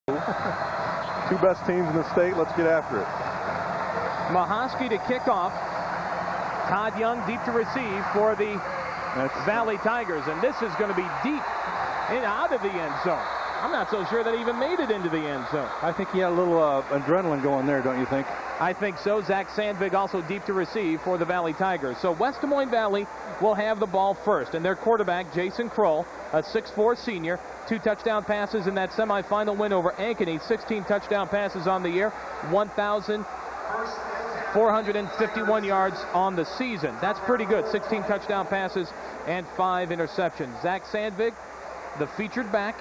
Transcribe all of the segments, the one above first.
Two best teams in the state. Let's get after it. Mahosky to kick off. Todd Young deep to receive for the Valley Tigers. And this is going to be deep and out of the end zone. I'm not so sure that he even made it into the end zone. I think he had a little adrenaline going there, don't you think? I think so. Zach Sandvig also deep to receive for the Valley Tigers. So West Des Moines Valley will have the ball first. And their quarterback, Jason Kroll, a 6'4 senior, 2 touchdown passes in that semifinal win over Ankeny. 16 touchdown passes on the year, 1,451 yards on the season. That's pretty good. 16 touchdown passes and 5 interceptions. Zach Sandvig, the featured back.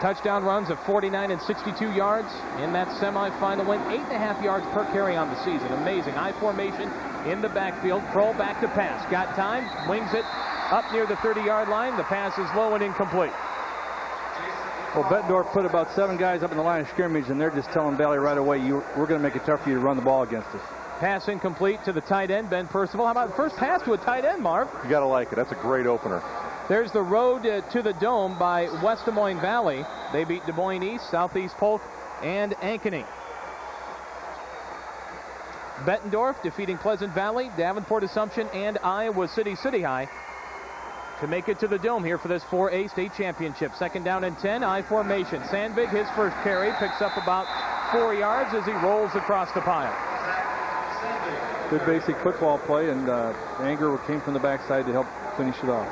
Touchdown runs of 49 and 62 yards in that semifinal win. 8.5 yards per carry on the season. Amazing. I formation in the backfield. Kroll back to pass. Got time. Wings it up near the 30-yard line. The pass is low and incomplete. Well, Bettendorf put about 7 guys up in the line of scrimmage, and they're just telling Valley right away, we're going to make it tough for you to run the ball against us. Pass incomplete to the tight end, Ben Percival. How about the first pass to a tight end, Marv? You got to like it. That's a great opener. There's the road to the Dome by West Des Moines Valley. They beat Des Moines East, Southeast Polk, and Ankeny. Bettendorf defeating Pleasant Valley, Davenport Assumption, and Iowa City High to make it to the Dome here for this 4A state championship. Second down and 10, I formation. Sandvig, his first carry, picks up about 4 yards as he rolls across the pile. Good basic football play, and Anger came from the backside to help finish it off.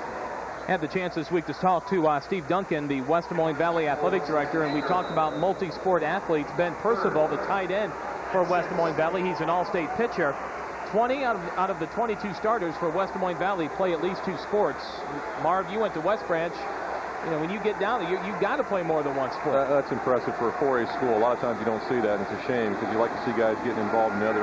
Had the chance this week to talk to Steve Duncan, the West Des Moines Valley Athletic Director, and we talked about multi-sport athletes. Ben Percival, the tight end for West Des Moines Valley, he's an all-state pitcher. 20 out of the 22 starters for West Des Moines Valley play at least 2 sports. Marv, you went to West Branch. You know, when you get down there, you got to play more than one sport. That's impressive for a 4A school. A lot of times you don't see that, and it's a shame because you like to see guys getting involved in other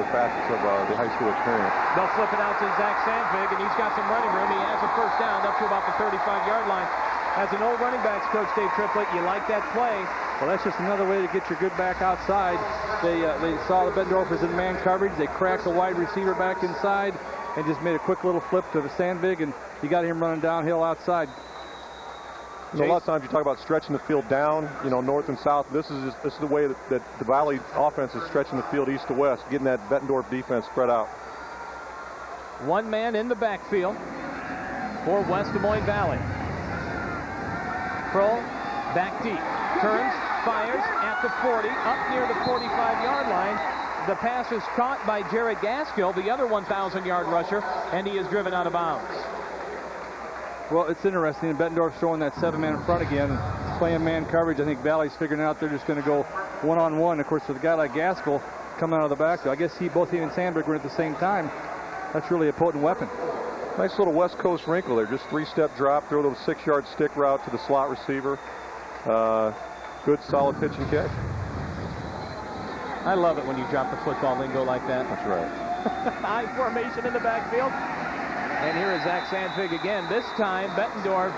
facets of the high school experience. They'll flip it out to Zach Sandvig, and he's got some running room. He has a first down up to about the 35-yard line. As an old running backs coach, Dave Triplett, you like that play. Well, that's just another way to get your good back outside. They saw the Bettendorfers in man coverage. They cracked the wide receiver back inside and just made a quick little flip to the Sandvig, and you got him running downhill outside. So a lot of times you talk about stretching the field down, north and south. This is the way that the Valley offense is stretching the field east to west, getting that Bettendorf defense spread out. One man in the backfield for West Des Moines Valley. Kroll back deep, turns, fires at the 40, up near the 45-yard line. The pass is caught by Jared Gaskill, the other 1,000-yard rusher, and he is driven out of bounds. Well, it's interesting. Bettendorf's throwing that 7-man in front again, playing man coverage. I think Valley's figuring out they're just going to go one-on-one. Of course, with a guy like Gaskill coming out of the backfield, I guess both he and Sandberg were at the same time. That's really a potent weapon. Nice little West Coast wrinkle there. Just 3-step drop, throw the 6-yard stick route to the slot receiver. Good, solid pitch and catch. I love it when you drop the football lingo like that. That's right. High formation in the backfield. And here is Zach Sandvig again. This time, Bettendorf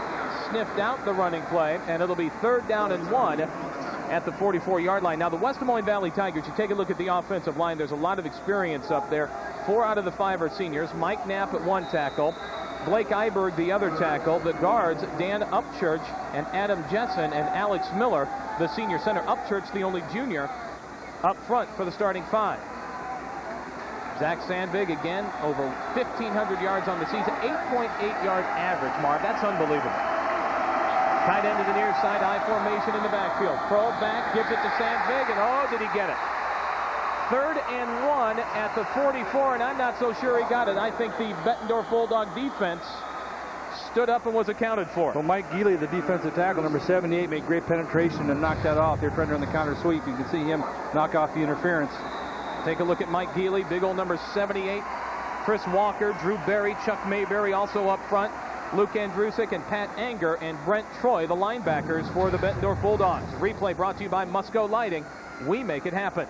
sniffed out the running play, and it'll be 3rd down and 1 at the 44-yard line. Now, the West Des Moines Valley Tigers, you take a look at the offensive line. There's a lot of experience up there. 4 out of the 5 are seniors. Mike Knapp at 1 tackle. Blake Iberg, the other tackle. The guards, Dan Upchurch and Adam Jessen and Alex Miller, the senior center. Upchurch, the only junior, up front for the starting 5. Zach Sandvig, again, over 1,500 yards on the season. 8.8-yard average, Marv. That's unbelievable. Tight end to the near side, I formation in the backfield. Kroll back, gives it to Sandvig, and oh, did he get it? 3rd and 1 at the 44, and I'm not so sure he got it. I think the Bettendorf Bulldog defense stood up and was accounted for. Well, Mike Geely, the defensive tackle, number 78, made great penetration and knocked that off. They're trying to run the counter sweep. You can see him knock off the interference. Take a look at Mike Geely, big old number 78. Chris Walker, Drew Berry, Chuck Mayberry also up front. Luke Andrusik and Pat Anger and Brent Troy, the linebackers for the Bettendorf Bulldogs. Replay brought to you by Musco Lighting. We make it happen.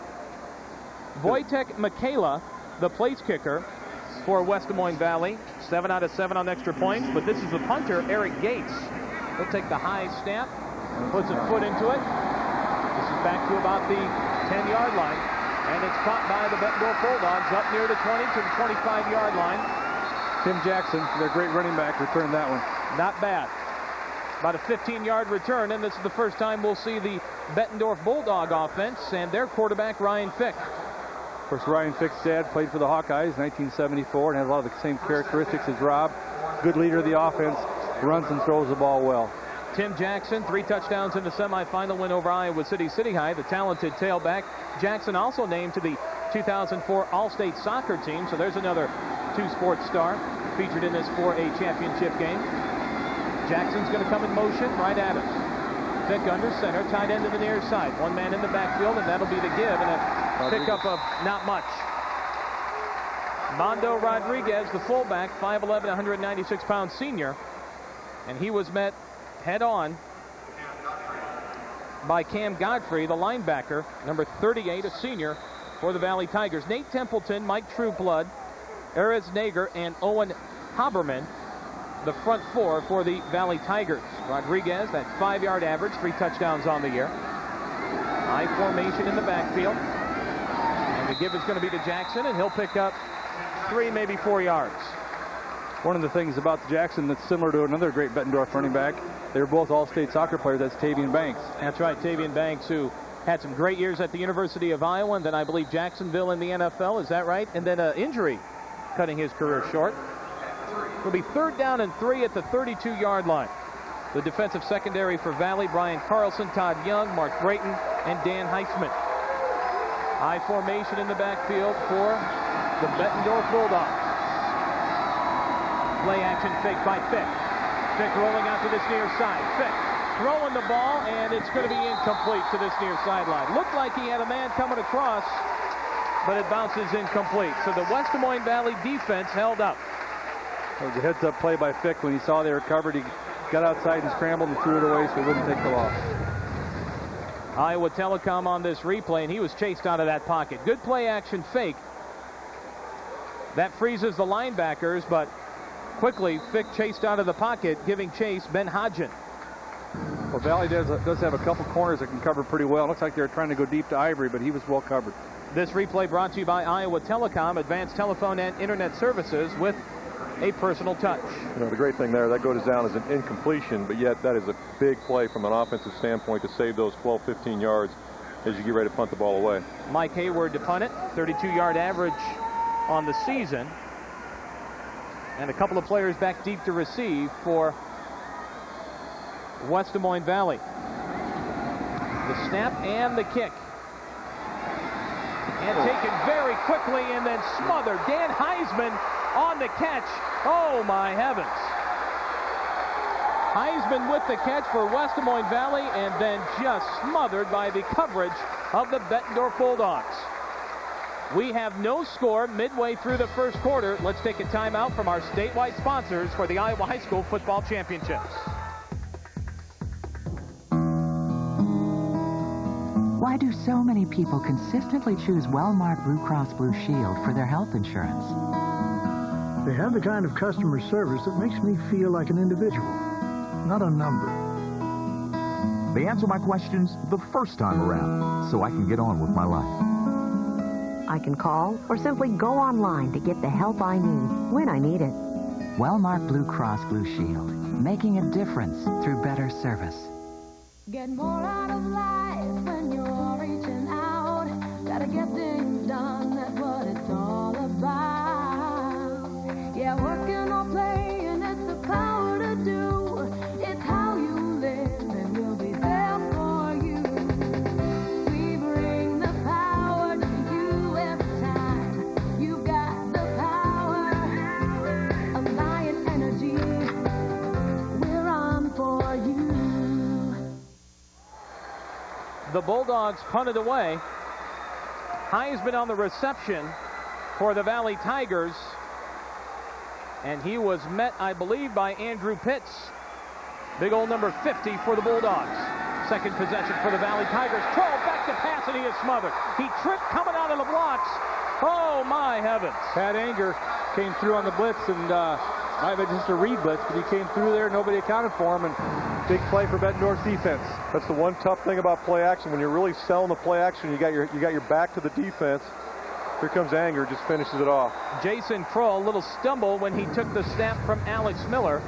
Wojtek Michaela, the place kicker for West Des Moines Valley. 7 out of 7 on extra points, but this is the punter, Eric Gates. He'll take the high snap, puts his foot into it. This is back to about the 10-yard line. And it's caught by the Bettendorf Bulldogs up near the 20 to the 25-yard line. Tim Jackson, their great running back, returned that one. Not bad. About a 15-yard return, and this is the first time we'll see the Bettendorf Bulldog offense and their quarterback, Ryan Fick. Of course, Ryan Fick's dad played for the Hawkeyes in 1974 and has a lot of the same characteristics as Rob. Good leader of the offense, runs and throws the ball well. Tim Jackson, 3 touchdowns in the semifinal win over Iowa City High, the talented tailback. Jackson also named to the 2004 All-State Soccer team, so there's another 2-sports star featured in this 4A championship game. Jackson's going to come in motion right at him. Vick under center, tight end to the near side. One man in the backfield, and that'll be the give, and a pickup of not much. Mondo Rodriguez, the fullback, 5'11", 196-pound senior, and he was met head-on by Cam Godfrey, the linebacker, number 38, a senior for the Valley Tigers. Nate Templeton, Mike Trueblood, Erez Nager, and Owen Haberman, the front 4 for the Valley Tigers. Rodriguez, that 5-yard average, 3 touchdowns on the year. High formation in the backfield. And the give is going to be to Jackson, and he'll pick up 3, maybe 4 yards. One of the things about Jackson that's similar to another great Bettendorf running back, they're both all-state soccer players. That's Tavian Banks. That's right, Tavian Banks, who had some great years at the University of Iowa, and then I believe Jacksonville in the NFL. Is that right? And then an injury cutting his career short. It'll be 3rd down and 3 at the 32-yard line. The defensive secondary for Valley, Brian Carlson, Todd Young, Mark Brayton, and Dan Heisman. High formation in the backfield for the Bettendorf Bulldogs. Play action fake by Fick. Fick rolling out to this near side. Fick throwing the ball, and it's going to be incomplete to this near sideline. Looked like he had a man coming across, but it bounces incomplete. So the West Des Moines Valley defense held up. It was a heads-up play by Fick. When he saw they were covered, he got outside and scrambled and threw it away so he wouldn't take the loss. Iowa Telecom on this replay, and he was chased out of that pocket. Good play action fake. That freezes the linebackers, but quickly Fick chased out of the pocket, giving chase Ben Hodgen. Well, Valley does have a couple corners that can cover pretty well. It looks like they're trying to go deep to Ivory, but he was well covered. This replay brought to you by Iowa Telecom, advanced telephone and internet services with a personal touch. You know, the great thing there, that goes down as an incompletion, but yet that is a big play from an offensive standpoint to save those 12, 15 yards as you get ready to punt the ball away. Mike Hayward to punt it, 32-yard average on the season. And a couple of players back deep to receive for West Des Moines Valley. The snap and the kick. And taken very quickly and then smothered. Dan Heisman on the catch. Oh, my heavens. Heisman with the catch for West Des Moines Valley, and then just smothered by the coverage of the Bettendorf Bulldogs. We have no score midway through the first quarter. Let's take a timeout from our statewide sponsors for the Iowa High School Football Championships. Why do so many people consistently choose Wellmark Blue Cross Blue Shield for their health insurance? They have the kind of customer service that makes me feel like an individual, not a number. They answer my questions the first time around, so I can get on with my life. I can call or simply go online to get the help I need when I need it. Wellmark Blue Cross Blue Shield, making a difference through better service. Get more out of life when you're reaching out. Gotta get things done, that's what it's all about. Yeah, working or playing, it's the power to do. It's how you live, and we'll be there for you. We bring the power to you every time. You've got the power of lion energy. We're on for you. The Bulldogs punted away. Heisman on the reception for the Valley Tigers. And he was met, I believe, by Andrew Pitts. Big old number 50 for the Bulldogs. Second possession for the Valley Tigers. Troll back to pass, and he is smothered. He tripped coming out of the blocks. Oh, my heavens. Pat Anger came through on the blitz, and might have been just a read blitz, but he came through there. Nobody accounted for him, and big play for Bettendorf's defense. That's the one tough thing about play action. When you're really selling the play action, you got your back to the defense. Here comes Anger, just finishes it off. Jason Kroll, a little stumble when he took the snap from Alex Miller.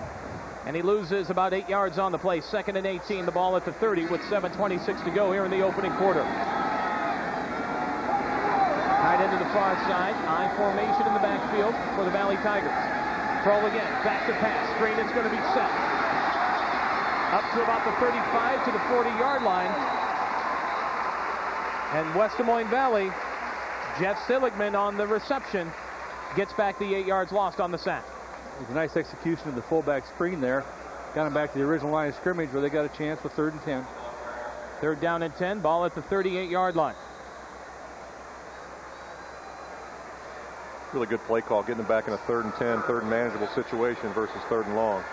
And he loses about 8 yards on the play. 2nd and 18, the ball at the 30 with 7:26 to go here in the opening quarter. Tight end to the far side. I formation in the backfield for the Valley Tigers. Kroll again, back to pass. Screen, it's going to be set. Up to about the 35 to the 40-yard line. And West Des Moines Valley, Jeff Seligman on the reception, gets back the 8 yards lost on the sack. It was a nice execution of the fullback screen there. Got him back to the original line of scrimmage where they got a chance with 3rd and 10. 3rd down and 10, ball at the 38-yard line. Really good play call, getting them back in a 3rd and 10, 3rd and manageable situation versus 3rd and long.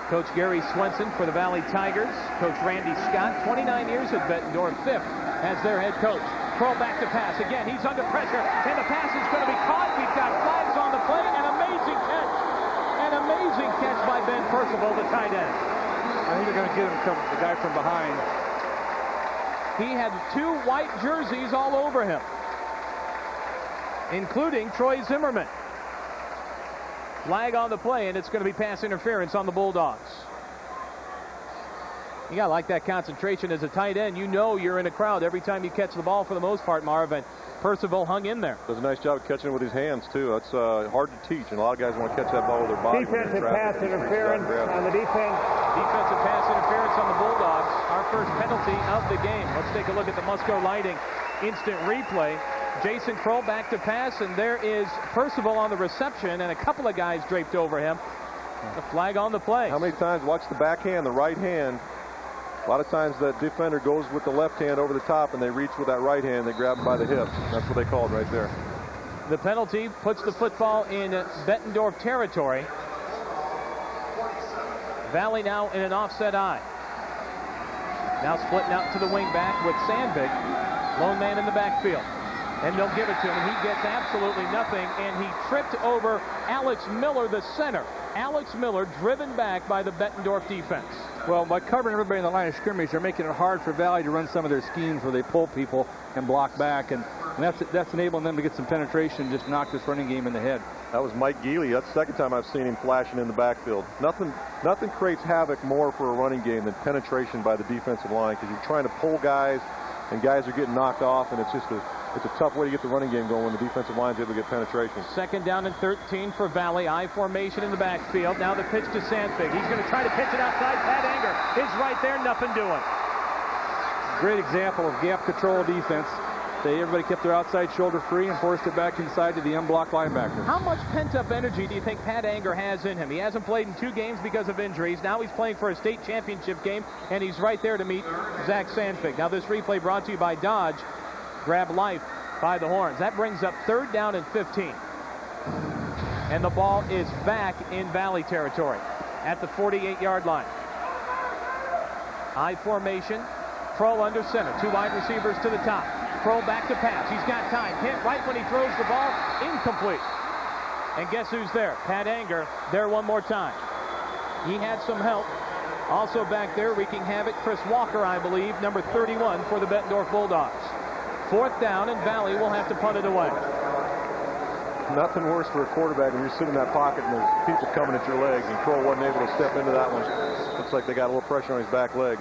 Coach Gary Swenson for the Valley Tigers. Coach Randy Scott, 29 years at Bettendorf, 5th as their head coach. Kroll back to pass. Again, he's under pressure, and the pass is going to be caught. We've got flags on the play. An amazing catch. An amazing catch by Ben Percival, the tight end. I think they're going to get him the guy from behind. He had 2 white jerseys all over him, including Troy Zimmerman. Flag on the play, and it's going to be pass interference on the Bulldogs. You got to like that concentration as a tight end. You know you're in a crowd every time you catch the ball for the most part, Marv, and Percival hung in there. Does a nice job of catching it with his hands, too. That's hard to teach, and a lot of guys want to catch that ball with their body. Defensive pass interference on the defense. Defensive pass interference on the Bulldogs. Our first penalty of the game. Let's take a look at the Musco Lighting instant replay. Jason Kroll back to pass, and there is Percival on the reception, and a couple of guys draped over him. The flag on the play. How many times, watch the backhand, the right hand. A lot of times that defender goes with the left hand over the top, and they reach with that right hand. They grab him by the hip. That's what they called right there. The penalty puts the football in Bettendorf territory. Valley now in an offset eye. Now splitting out to the wing back with Sandvik. Lone man in the backfield. And they'll give it to him. He gets absolutely nothing, and he tripped over Alex Miller, the center. Alex Miller driven back by the Bettendorf defense. Well, by covering everybody in the line of scrimmage, they're making it hard for Valley to run some of their schemes where they pull people and block back, and that's enabling them to get some penetration, just knock this running game in the head. That was Mike Geely. That's the second time I've seen him flashing in the backfield. Nothing creates havoc more for a running game than penetration by the defensive line, because you're trying to pull guys, and guys are getting knocked off, and it's a tough way to get the running game going when the defensive line's able to get penetration. 2nd down and 13 for Valley. I formation in the backfield. Now the pitch to Sandvik. He's going to try to pitch it outside. Pat Anger is right there. Nothing doing. Great example of gap control defense. Everybody kept their outside shoulder free and forced it back inside to the unblocked linebacker. How much pent-up energy do you think Pat Anger has in him? He hasn't played in 2 games because of injuries. Now he's playing for a state championship game, and he's right there to meet Zach Sandvik. Now this replay brought to you by Dodge. Grab life by the horns. That brings up 3rd down and 15. And the ball is back in Valley territory at the 48-yard line. I formation. Kroll under center. 2 wide receivers to the top. Kroll back to pass. He's got time. Hit right when he throws the ball. Incomplete. And guess who's there? Pat Anger there one more time. He had some help. Also back there wreaking havoc, Chris Walker, I believe, number 31 for the Bettendorf Bulldogs. 4th down, and Valley will have to punt it away. Nothing worse for a quarterback when you're sitting in that pocket and there's people coming at your legs, and Kroll wasn't able to step into that one. Looks like they got a little pressure on his back leg.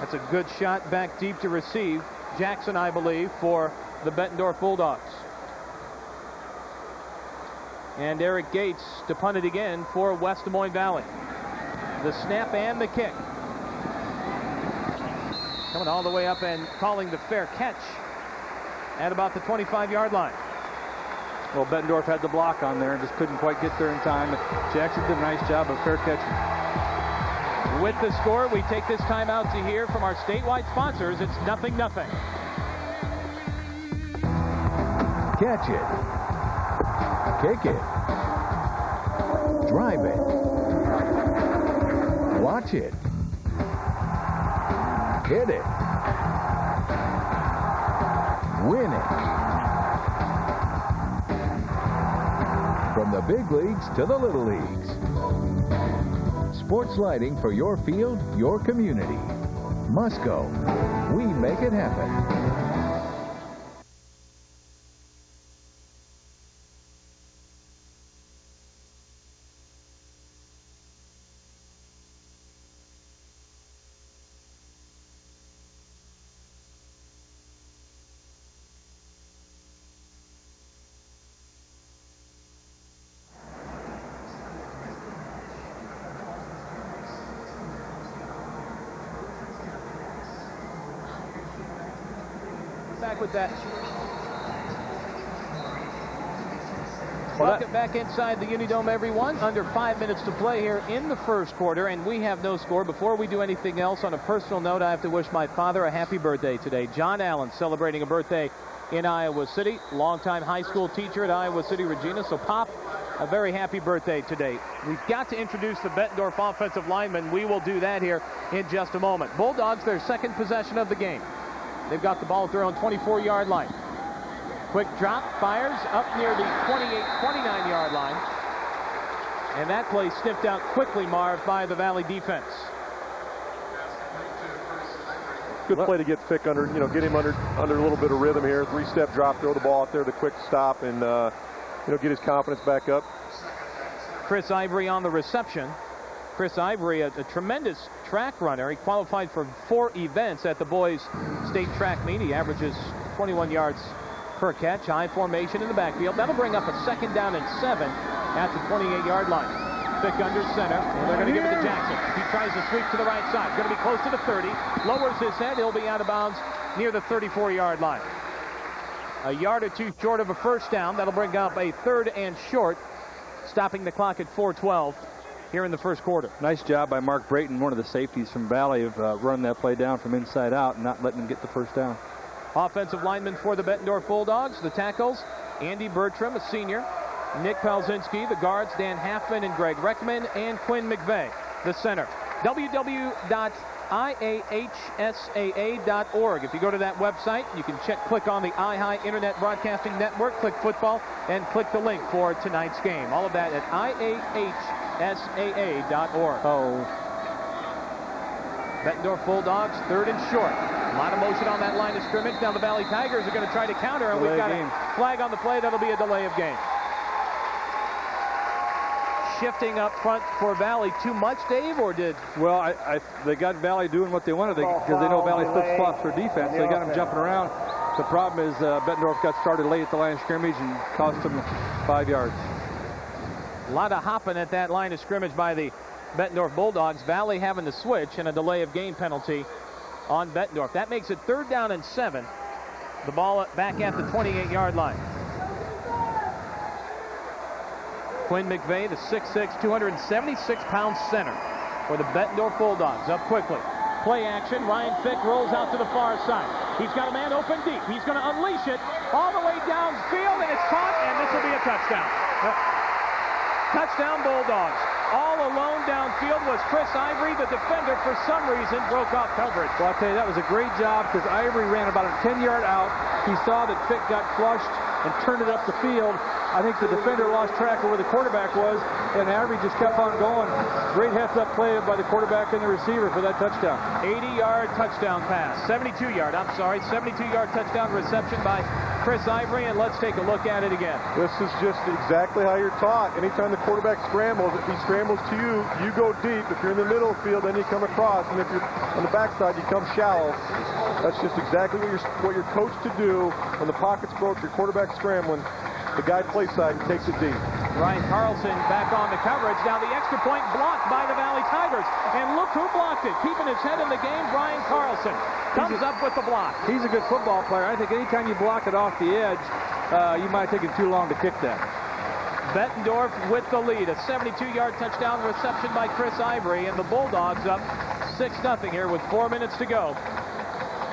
That's a good shot back deep to receive. Jackson, I believe, for the Bettendorf Bulldogs. And Eric Gates to punt it again for West Des Moines Valley. The snap and the kick. Coming all the way up and calling the fair catch at about the 25-yard line. Well, Bettendorf had the block on there and just couldn't quite get there in time. Jackson did a nice job of fair catching. With the score, we take this time out to hear from our statewide sponsors. It's 0-0. Catch it. Kick it. Drive it. Watch it. Hit it. Win it. From the big leagues to the little leagues. Sports lighting for your field, your community. Musco. We make it happen. with that. Welcome back inside the Unidome, everyone. Under 5 minutes to play here in the first quarter, and we have no score. Before we do anything else, on a personal note, I have to wish my father a happy birthday today. John Allen celebrating a birthday in Iowa City. Longtime high school teacher at Iowa City, Regina. So, Pop, a very happy birthday today. We've got to introduce the Bettendorf offensive linemen. We will do that here in just a moment. Bulldogs, their second possession of the game. They've got the ball at their own 24-yard line. Quick drop, fires up near the 28-29-yard line. And that play sniffed out quickly, Marv, by the Valley defense. Good play to get Fick under, get him under a little bit of rhythm here. 3-step drop, throw the ball out there, the quick stop, and, get his confidence back up. Chris Ivory on the reception. Chris Ivory, a tremendous track runner. He qualified for 4 events at the boys' state track meet. He averages 21 yards per catch. High formation in the backfield. That'll bring up a 2nd down and 7 at the 28-yard line. Fick under center, and they're going to give it to Jackson. He tries to sweep to the right side. Going to be close to the 30. Lowers his head. He'll be out of bounds near the 34-yard line. A yard or two short of a first down. That'll bring up a 3rd and short, stopping the clock at 4:12 here in the first quarter. Nice job by Mark Brayton, one of the safeties from Valley, of running that play down from inside out and not letting him get the first down. Offensive linemen for the Bettendorf Bulldogs. The tackles, Andy Bertram, a senior. Nick Palzinski. The guards, Dan Halfman and Greg Reckman. And Quinn McVeigh, the center. www.iahsaa.org. If you go to that website, you can click on the iHigh Internet Broadcasting Network, click football, and click the link for tonight's game. All of that at iahsaa.org. Bettendorf Bulldogs, 3rd and short. A lot of motion on that line of scrimmage. Now the Valley Tigers are going to try to counter, and we've got a flag on the play. That'll be a delay of game. Shifting up front for Valley too much, Dave, or did? Well, they got Valley doing what they wanted because they know Valley flip-flops for defense. They got them jumping around. The problem is Bettendorf got started late at the line of scrimmage and cost them 5 yards. A lot of hopping at that line of scrimmage by the Bettendorf Bulldogs. Valley having to switch and a delay of game penalty on Bettendorf. That makes it 3rd down and 7. The ball back at the 28-yard line. Quinn McVeigh, the 6'6", 276-pound center for the Bettendorf Bulldogs. Up quickly. Play action. Ryan Fick rolls out to the far side. He's got a man open deep. He's going to unleash it all the way downfield, and it's caught, and this will be a touchdown. Touchdown Bulldogs. All alone downfield was Chris Ivory. The defender, for some reason, broke off coverage. Well, I'll tell you, that was a great job because Ivory ran about a 10-yard out. He saw that Fick got flushed and turned it up the field. I think the defender lost track of where the quarterback was, and Ivory just kept on going. Great heads-up play by the quarterback and the receiver for that touchdown. 80-yard touchdown pass. 72-yard touchdown reception by Chris Ivory, and let's take a look at it again. This is just exactly how you're taught. Anytime the quarterback scrambles, if he scrambles to you, you go deep. If you're in the middle of the field, then you come across, and if you're on the backside, you come shallow. That's just exactly what you're coached to do when the pocket's broke, your quarterback scrambling. The guy plays side and takes it deep. Ryan Carlson back on the coverage. Now the extra point blocked by the Valley Tigers. And look who blocked it. Keeping his head in the game, Ryan Carlson comes up with the block. He's a good football player. I think anytime you block it off the edge, you might take it too long to kick that. Bettendorf with the lead. A 72-yard touchdown reception by Chris Ivory. And the Bulldogs up 6-0 here with 4 minutes to go.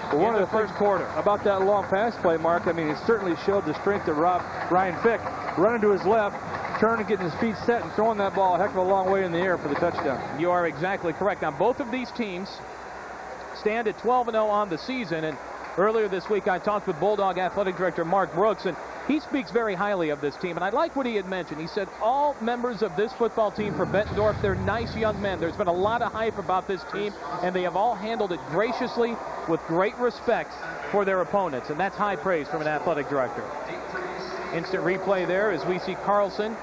Well, one of the first quarter about that long pass play, Mark, I mean, it certainly showed the strength of Ryan Fick running to his left, turning, getting his feet set, and throwing that ball a heck of a long way in the air for the touchdown. You are exactly correct. Now, both of these teams stand at 12-0 on the season, and earlier this week I talked with Bulldog Athletic Director Mark Brooks, and he speaks very highly of this team, and I like what he had mentioned. He said all members of this football team for Bettendorf, they're nice young men. There's been a lot of hype about this team, and they have all handled it graciously with great respect for their opponents, and that's high praise from an athletic director. Instant replay there as we see Carlson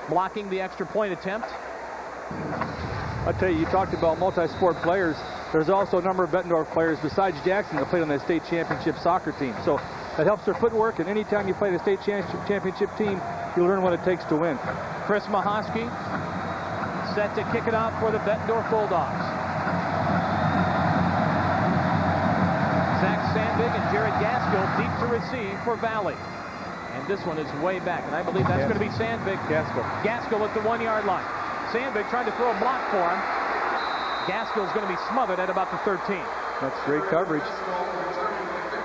blocking the extra point attempt. I tell you, you talked about multi-sport players. There's also a number of Bettendorf players besides Jackson that played on that state championship soccer team. So that helps their footwork, and anytime you play the state championship team, you'll learn what it takes to win. Chris Mahosky set to kick it off for the Bettendorf Bulldogs. Zach Sandvig and Jared Gaskell deep to receive for Valley. And this one is way back, and I believe that's going to be Sandvik. Gaskell at the 1-yard line. Sandvik tried to throw a block for him. Gaskell's going to be smothered at about the 13. That's great coverage.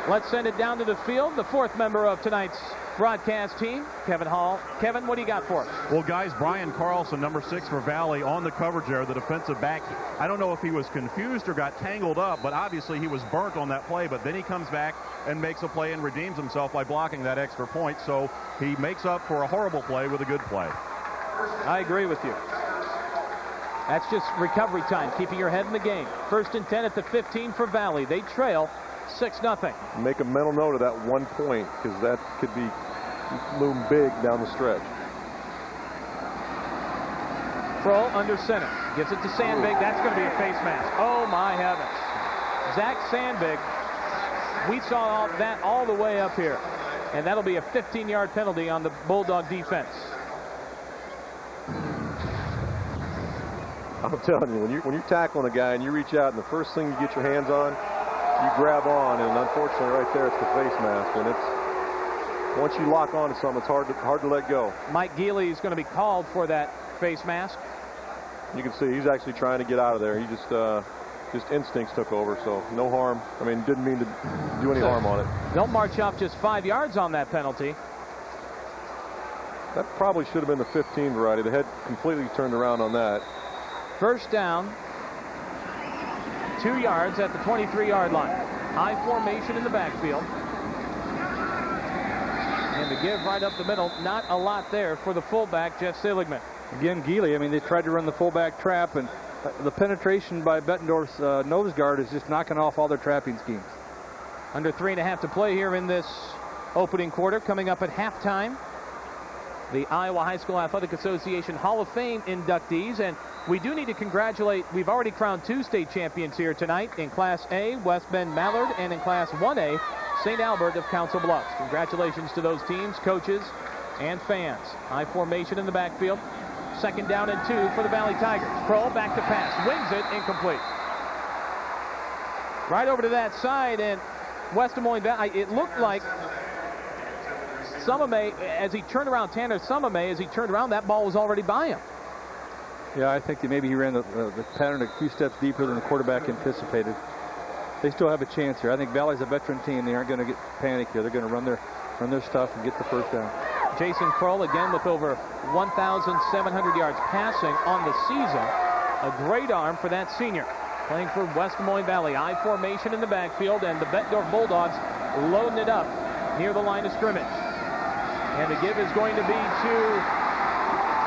Let's send it down to the field. The fourth member of tonight's broadcast team, Kevin Hall. Kevin, what do you got for us? Well, guys, Brian Carlson, number 6 for Valley, on the coverage there, the defensive back. I don't know if he was confused or got tangled up, but obviously he was burnt on that play. But then he comes back and makes a play and redeems himself by blocking that extra point. So he makes up for a horrible play with a good play. I agree with you. That's just recovery time, keeping your head in the game. 1st and 10 at the 15 for Valley. They trail 6-0. Make a mental note of that 1 point, because that could be loom big down the stretch. Kroll under center. Gives it to Sandvik. That's going to be a face mask. Oh, my heavens. Zach Sandvik. We saw that all the way up here. And that'll be a 15-yard penalty on the Bulldog defense. I'm telling you, when you're tackling a guy and you reach out and the first thing you get your hands on, you grab on, and unfortunately right there it's the face mask. And it's, once you lock on to something, it's hard to let go. Mike Geely is going to be called for that face mask. You can see he's actually trying to get out of there. He just instincts took over, so no harm. I mean, didn't mean to do any harm on it. They'll march off just 5 yards on that penalty. That probably should have been the 15 variety. The head completely turned around on that. 1st down, 2 yards at the 23-yard line. High formation in the backfield. And the give right up the middle, not a lot there for the fullback, Jeff Seligman. Again, Geely, I mean, they tried to run the fullback trap, and the penetration by Bettendorf's nose guard is just knocking off all their trapping schemes. Under 3.5 to play here in this opening quarter. Coming up at halftime, the Iowa High School Athletic Association Hall of Fame inductees. And we do need to congratulate, we've already crowned 2 state champions here tonight in Class A, West Bend Mallard, and in Class 1A, St. Albert of Council Bluffs. Congratulations to those teams, coaches, and fans. High formation in the backfield. 2nd down and 2 for the Valley Tigers. Kroll back to pass. Wings it. Incomplete. Right over to that side, and West Des Moines Valley, it looked like Sumame, as he turned around, Tanner Sumame, as he turned around, that ball was already by him. Yeah, I think that maybe he ran the pattern a few steps deeper than the quarterback anticipated. They still have a chance here. I think Valley's a veteran team. They aren't going to get panicked here. They're going to run their stuff and get the 1st down. Jason Kroll again with over 1,700 yards passing on the season. A great arm for that senior. Playing for West Des Moines Valley. I formation in the backfield, and the Bettendorf Bulldogs loading it up near the line of scrimmage. And the give is going to be to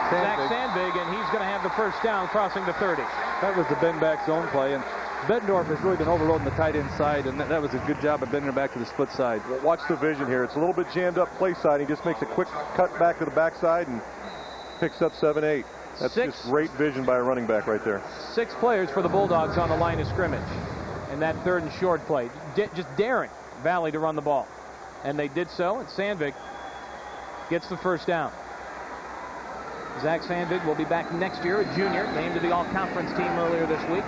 Zach Sandvik, and he's going to have the 1st down crossing the 30. That was the bend back zone play, and Bettendorf has really been overloading the tight end side, and that was a good job of bending it back to the split side. Well, watch the vision here. It's a little bit jammed up play side. He just makes a quick cut back to the backside and picks up 7-8. That's just great vision by a running back right there. 6 players for the Bulldogs on the line of scrimmage. And that 3rd and short play, just daring Valley to run the ball. And they did so, and Sandvik gets the 1st down. Zach Sandvik will be back next year, a junior, named to the all-conference team earlier this week.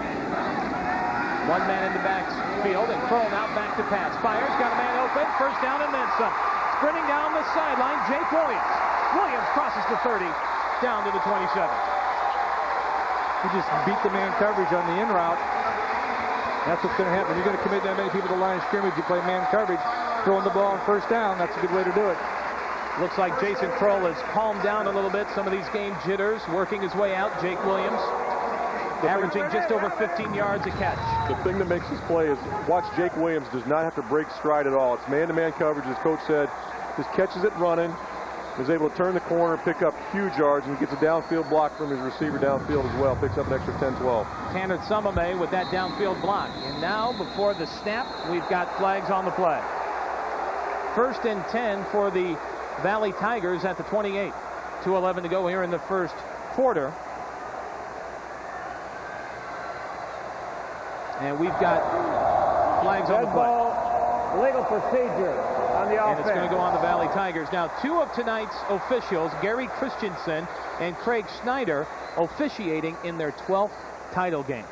1 man in the backfield, and Kroll out back to pass. Fires, got a man open, 1st down and then some. Sprinting down the sideline, Jake Williams. Williams crosses the 30, down to the 27. He just beat the man coverage on the in route. That's what's going to happen. You're going to commit that many people to the line of scrimmage. You play man coverage, throwing the ball on 1st down. That's a good way to do it. Looks like Jason Kroll has calmed down a little bit. Some of these game jitters, working his way out. Jake Williams averaging just over 15 yards a catch. The thing that makes this play is watch Jake Williams does not have to break stride at all. It's man-to-man coverage, as Coach said. Just catches it running, is able to turn the corner, pick up huge yards, and gets a downfield block from his receiver downfield as well. Picks up an extra 10-12. Tanner Sumame with that downfield block. And now, before the snap, we've got flags on the play. 1st and 10 for the Valley Tigers at the 28. 2:11 to go here in the 1st quarter. And we've got flags on the play. Legal procedure on the offense. And it's going to go on the Valley Tigers. Now, 2 of tonight's officials, Gary Christensen and Craig Snyder, officiating in their 12th title game.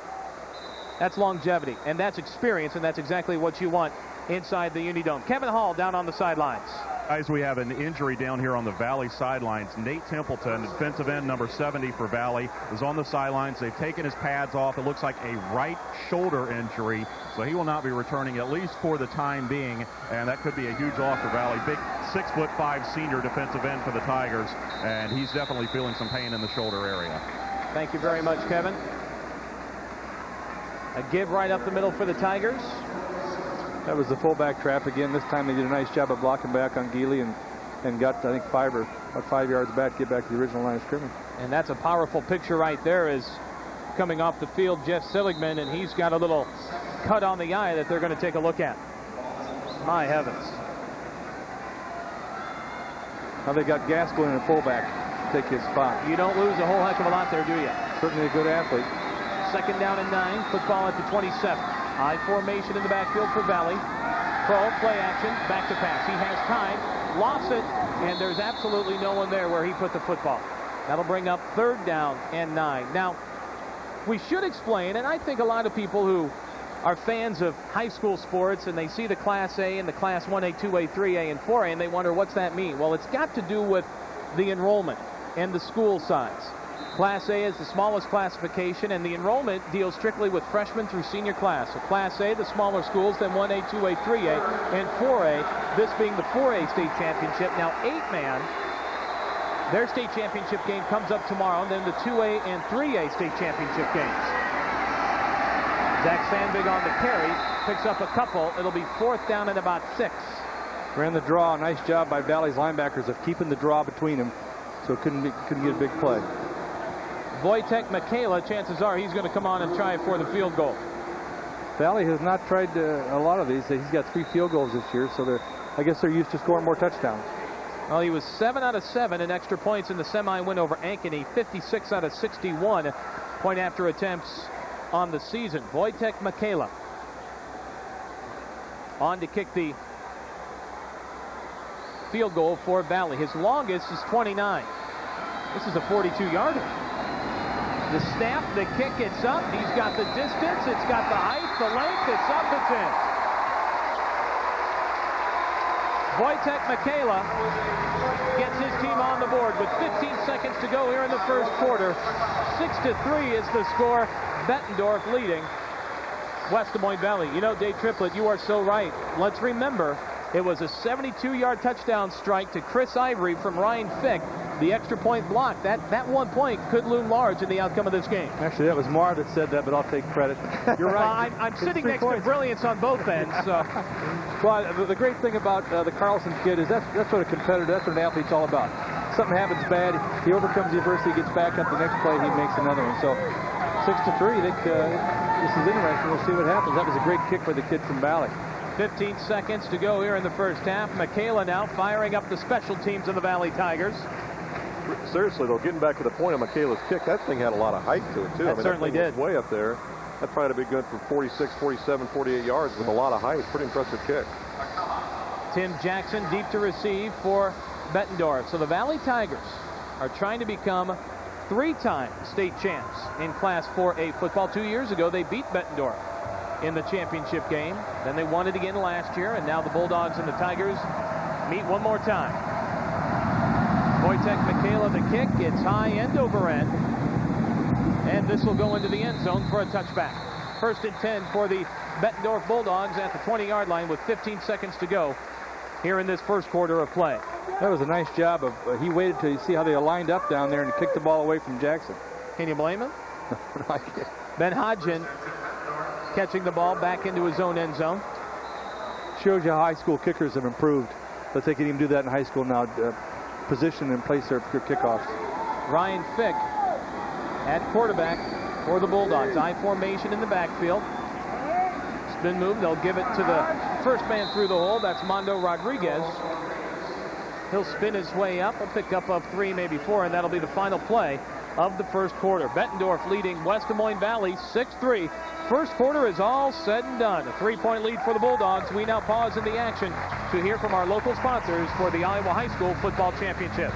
That's longevity, and that's experience, and that's exactly what you want inside the Unidome. Kevin Hall down on the sidelines. Guys, we have an injury down here on the Valley sidelines. Nate Templeton, defensive end number 70 for Valley, is on the sidelines. They've taken his pads off. It looks like a right shoulder injury, so he will not be returning at least for the time being, and that could be a huge loss for Valley. Big 6'5" senior defensive end for the Tigers, and he's definitely feeling some pain in the shoulder area. Thank you very much, Kevin. A give right up the middle for the Tigers. That was the fullback trap again. This time they did a nice job of blocking back on Geely and got, I think, 5 yards back, get back to the original line of scrimmage. And that's a powerful picture right there, is coming off the field, Jeff Seligman, and he's got a little cut on the eye that they're going to take a look at. My heavens. Now they got Gaskell in a fullback to take his spot. You don't lose a whole heck of a lot there, do you? Certainly a good athlete. 2nd down and 9, football at the 27. High formation in the backfield for Valley. Pro, play action, back to pass. He has time, lost it, and there's absolutely no one there where he put the football. That'll bring up 3rd down and 9. Now, we should explain, and I think a lot of people who are fans of high school sports and they see the Class A and the Class 1A, 2A, 3A, and 4A, and they wonder, what's that mean? Well, it's got to do with the enrollment and the school size. Class A is the smallest classification, and the enrollment deals strictly with freshmen through senior class. So Class A, the smaller schools, then 1A, 2A, 3A, and 4A, this being the 4A state championship. Now, 8-man, their state championship game comes up tomorrow, and then the 2A and 3A state championship games. Zach Sandvig on the carry, picks up a couple. It'll be 4th down and about 6. Ran the draw. Nice job by Valley's linebackers of keeping the draw between them, so couldn't get a big play. Wojtek Michaela, chances are he's going to come on and try for the field goal. Valley has not tried a lot of these. He's got 3 field goals this year, so I guess they're used to scoring more touchdowns. Well, he was 7 out of 7 in extra points in the semi win over Ankeny. 56 out of 61 point after attempts on the season. Wojtek Michaela on to kick the field goal for Valley. His longest is 29. This is a 42-yarder. The snap, the kick, it's up. He's got the distance, it's got the height, the length, it's up, it's in. Wojtek Michaela gets his team on the board with 15 seconds to go here in the first quarter. 6-3 is the score. Bettendorf leading West Des Moines Valley. You know, Dave Triplett, you are so right. Let's remember, it was a 72-yard touchdown strike to Chris Ivory from Ryan Fick. The extra point block, that 1 point could loom large in the outcome of this game. Actually, that was Mar that said that, but I'll take credit. You're right. Well, I'm sitting next to brilliance on both ends. So. Well, the great thing about the Carlson kid is that's what a competitor, that's what an athlete's all about. Something happens bad, he overcomes the adversity, gets back up the next play, he makes another one. So 6-3, I think this is interesting. We'll see what happens. That was a great kick for the kid from Valley. 15 seconds to go here in the first half. Michaela now firing up the special teams of the Valley Tigers. Seriously, though, getting back to the point of Michaela's kick, that thing had a lot of height to it, too. That certainly did. Way up there. That probably would be good for 46, 47, 48 yards with a lot of height. Pretty impressive kick. Tim Jackson deep to receive for Bettendorf. So the Valley Tigers are trying to become 3-time state champs in Class 4A football. 2 years ago, they beat Bettendorf in the championship game. Then they won it again last year, and now the Bulldogs and the Tigers meet one more time. Wojtek Michaela the kick. It's high end over end. And this will go into the end zone for a touchback. 1st and 10 for the Bettendorf Bulldogs at the 20-yard line with 15 seconds to go here in this first quarter of play. That was a nice job of, he waited to see how they lined up down there and kicked the ball away from Jackson. Can you blame him? Ben Hodgin catching the ball back into his own end zone. Shows you how high school kickers have improved. But they can even do that in high school now. Position and place their kickoffs. Ryan Fick at quarterback for the Bulldogs. I formation in the backfield. Spin move. They'll give it to the first man through the hole. That's Mondo Rodriguez. He'll spin his way up. A pickup of 3, maybe 4, and that'll be the final play of the first quarter. Bettendorf leading West Des Moines Valley 6-3. First quarter is all said and done. A 3-point lead for the Bulldogs. We now pause in the action to hear from our local sponsors for the Iowa High School Football Championships.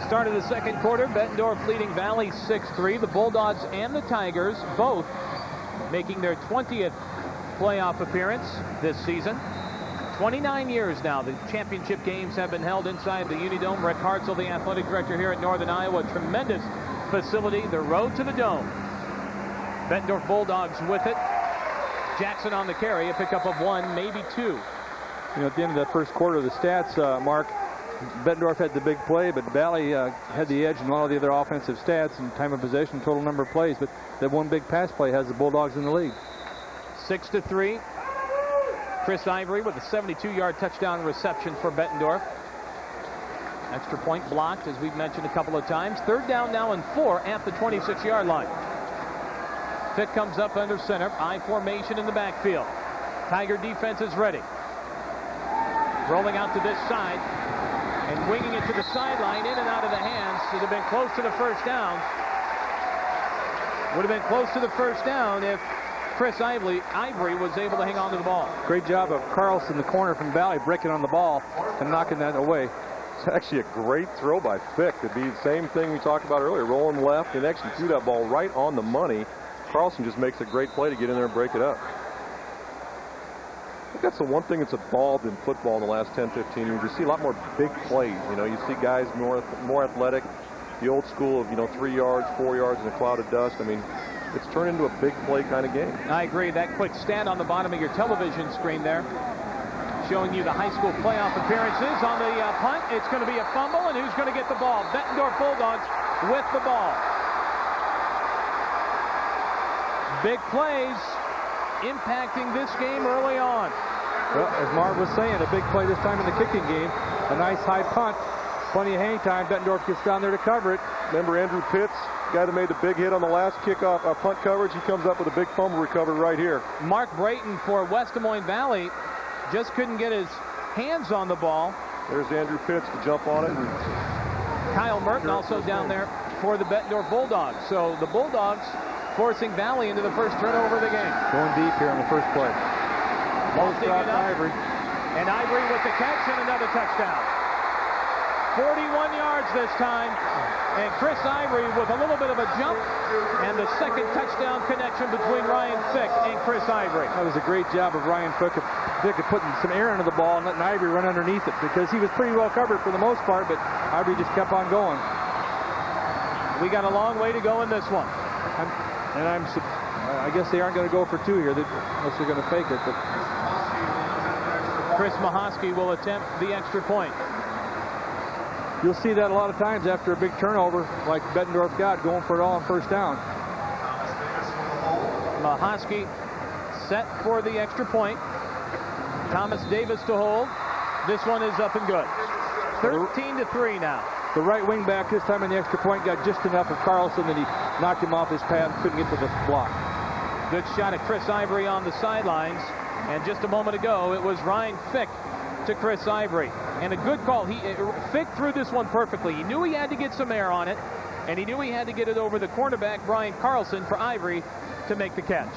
Start of the second quarter, Bettendorf leading Valley 6-3. The Bulldogs and the Tigers both making their 20th playoff appearance this season. 29 years now, the championship games have been held inside the Unidome. Rick Hartzell, the athletic director here at Northern Iowa, tremendous facility, the road to the Dome. Bettendorf Bulldogs with it. Jackson on the carry, a pickup of 1, maybe 2. You know, at the end of the first quarter, the stats, Mark, Bettendorf had the big play, but Valley had the edge in a lot of the other offensive stats and time of possession, total number of plays. But that one big pass play has the Bulldogs in the lead. 6-3. Chris Ivory with a 72-yard touchdown reception for Bettendorf. Extra point blocked, as we've mentioned a couple of times. Third down now and 4 at the 26-yard line. Fick comes up under center. I formation in the backfield. Tiger defense is ready. Rolling out to this side and winging it to the sideline, in and out of the hands. It would have been close to the first down. Would have been close to the first down if Chris Ivory was able to hang on to the ball. Great job of Carlson, the corner from Valley, breaking on the ball and knocking that away. It's actually a great throw by Fick to be the same thing we talked about earlier, rolling left and actually threw that ball right on the money. Carlson just makes a great play to get in there and break it up. I think that's the one thing that's evolved in football in the last 10, 15 years. You see a lot more big plays. You know, you see guys more athletic, the old school of, 3 yards, 4 yards in a cloud of dust. I mean, it's turned into a big play kind of game. I agree. That quick stat on the bottom of your television screen there, showing you the high school playoff appearances. On the punt, it's going to be a fumble, and who's going to get the ball? Bettendorf Bulldogs with the ball. Big plays impacting this game early on. Well, as Marv was saying, a big play this time in the kicking game. A nice high punt. Plenty of hang time. Bettendorf gets down there to cover it. Remember Andrew Pitts, guy that made the big hit on the last kickoff punt coverage? He comes up with a big fumble recovery right here. Mark Brayton for West Des Moines Valley just couldn't get his hands on the ball. There's Andrew Pitts to jump on it. Kyle Merton also down there for the Bettendorf Bulldogs. So the Bulldogs forcing Valley into the first turnover of the game. Going deep here on the first play. Lofting it up. Ivory. And Ivory with the catch and another touchdown. 41 yards this time. And Chris Ivory with a little bit of a jump. And the second touchdown connection between Ryan Fick and Chris Ivory. That was a great job of Ryan Fick of putting some air into the ball and letting Ivory run underneath it, because he was pretty well covered for the most part, but Ivory just kept on going. We got a long way to go in this one. I guess they aren't going to go for 2 here unless they're going to fake it. But Chris Mahosky will attempt the extra point. You'll see that a lot of times after a big turnover, like Bettendorf got, going for it all on first down. Mahosky set for the extra point. Thomas Davis to hold. This one is up and good. 13-3 now. The right wing back this time in the extra point got just enough of Carlson that he knocked him off his path, couldn't get to the block. Good shot at Chris Ivory on the sidelines. And just a moment ago, it was Ryan Fick to Chris Ivory. And a good call. Fick threw this one perfectly. He knew he had to get some air on it, and he knew he had to get it over the cornerback, Brian Carlson, for Ivory to make the catch.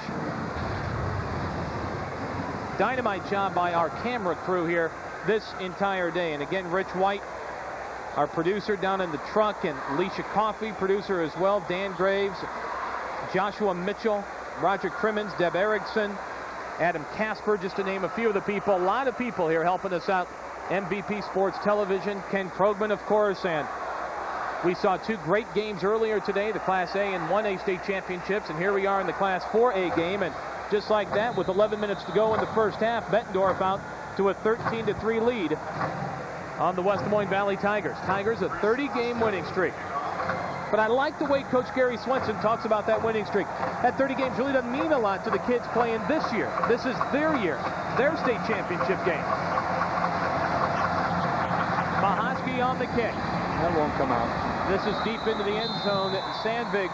Dynamite job by our camera crew here this entire day. And again, Rich White, our producer down in the truck, and Alicia Coffey, producer as well, Dan Graves, Joshua Mitchell, Roger Crimmins, Deb Erickson, Adam Casper, just to name a few of the people. A lot of people here helping us out. MVP Sports Television, Ken Krogman, of course, and we saw 2 great games earlier today, the Class A and 1A state championships, and here we are in the Class 4A game, and just like that, with 11 minutes to go in the first half, Bettendorf out to a 13-3 lead on the West Des Moines Valley Tigers. Tigers, a 30-game winning streak. But I like the way Coach Gary Swenson talks about that winning streak. That 30 games really doesn't mean a lot to the kids playing this year. This is their year, their state championship game. Mahosky on the kick. That won't come out. This is deep into the end zone. Sandvig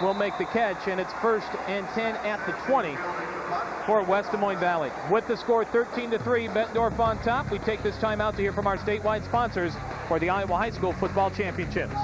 will make the catch, and it's 1st and 10 at the 20 for West Des Moines Valley. With the score 13-3, Bettendorf on top. We take this time out to hear from our statewide sponsors for the Iowa High School Football Championships.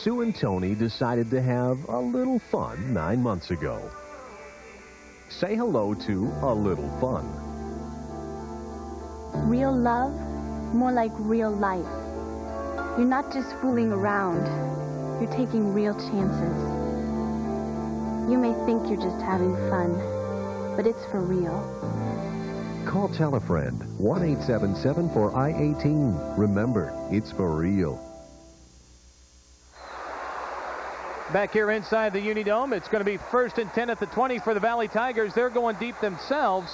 Sue and Tony decided to have a little fun 9 months ago. Say hello to a little fun. Real love, more like real life. You're not just fooling around. You're taking real chances. You may think you're just having fun, but it's for real. Call Tell a Friend, 1-877-4I-18. Remember, it's for real. Back here inside the Unidome, it's going to be 1st and 10 at the 20 for the Valley Tigers. They're going deep themselves,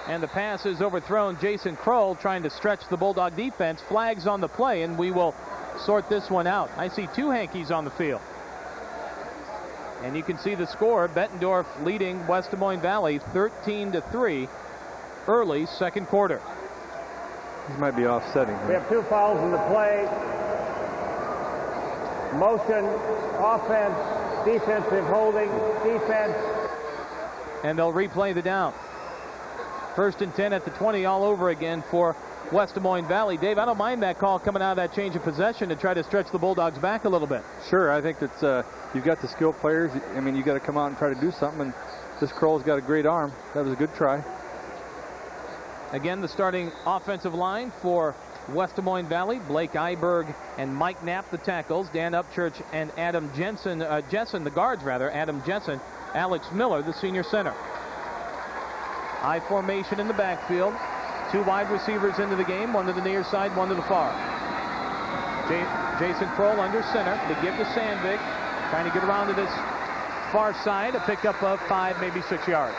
and the pass is overthrown. Jason Kroll trying to stretch the Bulldog defense. Flags on the play, and we will sort this one out. I see 2 Hankies on the field. And you can see the score. Bettendorf leading West Des Moines Valley 13-3 early second quarter. These might be offsetting. We have 2 fouls in the play. Motion, offense, defensive holding, defense. And they'll replay the down. 1st and 10 at the 20 all over again for West Des Moines Valley. Dave, I don't mind that call coming out of that change of possession to try to stretch the Bulldogs back a little bit. Sure, I think that's you've got the skilled players. I mean, you got to come out and try to do something, and this Kroll's got a great arm. That was a good try. Again, the starting offensive line for West Des Moines Valley: Blake Iberg and Mike Knapp, the tackles; Dan Upchurch and Adam Jessen, the guards rather. Adam Jessen, Alex Miller, the senior center. I formation in the backfield. 2 wide receivers into the game, 1 to the near side, 1 to the far. Jason Kroll under center. The give to Sandvik, trying to get around to this far side. A pickup of 5, maybe 6 yards.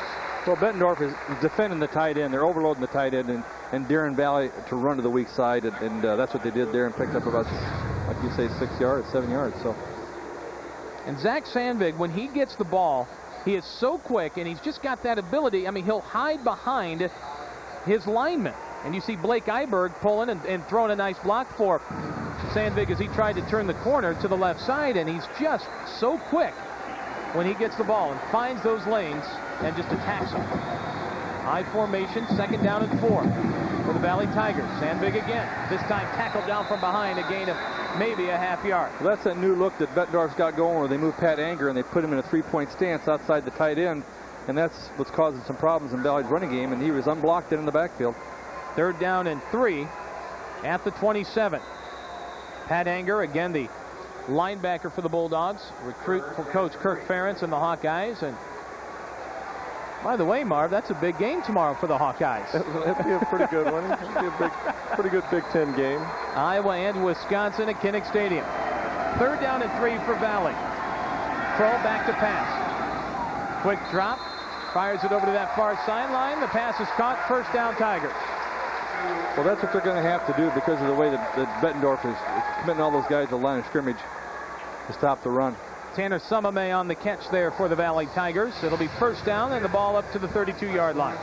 Well, Bettendorf is defending the tight end. They're overloading the tight end and daring Valley to run to the weak side, and that's what they did there and picked up about, like you say, 6 yards, 7 yards. So. And Zach Sandvik, when he gets the ball, he is so quick, and he's just got that ability. I mean, he'll hide behind his lineman. And you see Blake Iberg pulling and throwing a nice block for Sandvik as he tried to turn the corner to the left side, and he's just so quick when he gets the ball and finds those lanes and just attacks them. I formation, 2nd down and 4 for the Valley Tigers. Sandvik again, this time tackled down from behind, a gain of maybe a half yard. Well, that's that new look that Bettendorf's got going, where they move Pat Anger and they put him in a 3-point stance outside the tight end, and that's what's causing some problems in Valley's running game, and he was unblocked in the backfield. 3rd down and 3 at the 27. Pat Anger, again the linebacker for the Bulldogs, recruit for Coach Kirk Ferentz and the Hawkeyes. And by the way, Marv, that's a big game tomorrow for the Hawkeyes. It'll be a pretty good one. It'll be a pretty good Big Ten game. Iowa and Wisconsin at Kinnick Stadium. 3rd down and 3 for Valley. Kroll back to pass. Quick drop. Fires it over to that far sideline. The pass is caught. 1st down, Tigers. Well, that's what they're going to have to do because of the way that Bettendorf is committing all those guys to the line of scrimmage to stop the run. Tanner Sumame on the catch there for the Valley Tigers. It'll be 1st down and the ball up to the 32-yard line.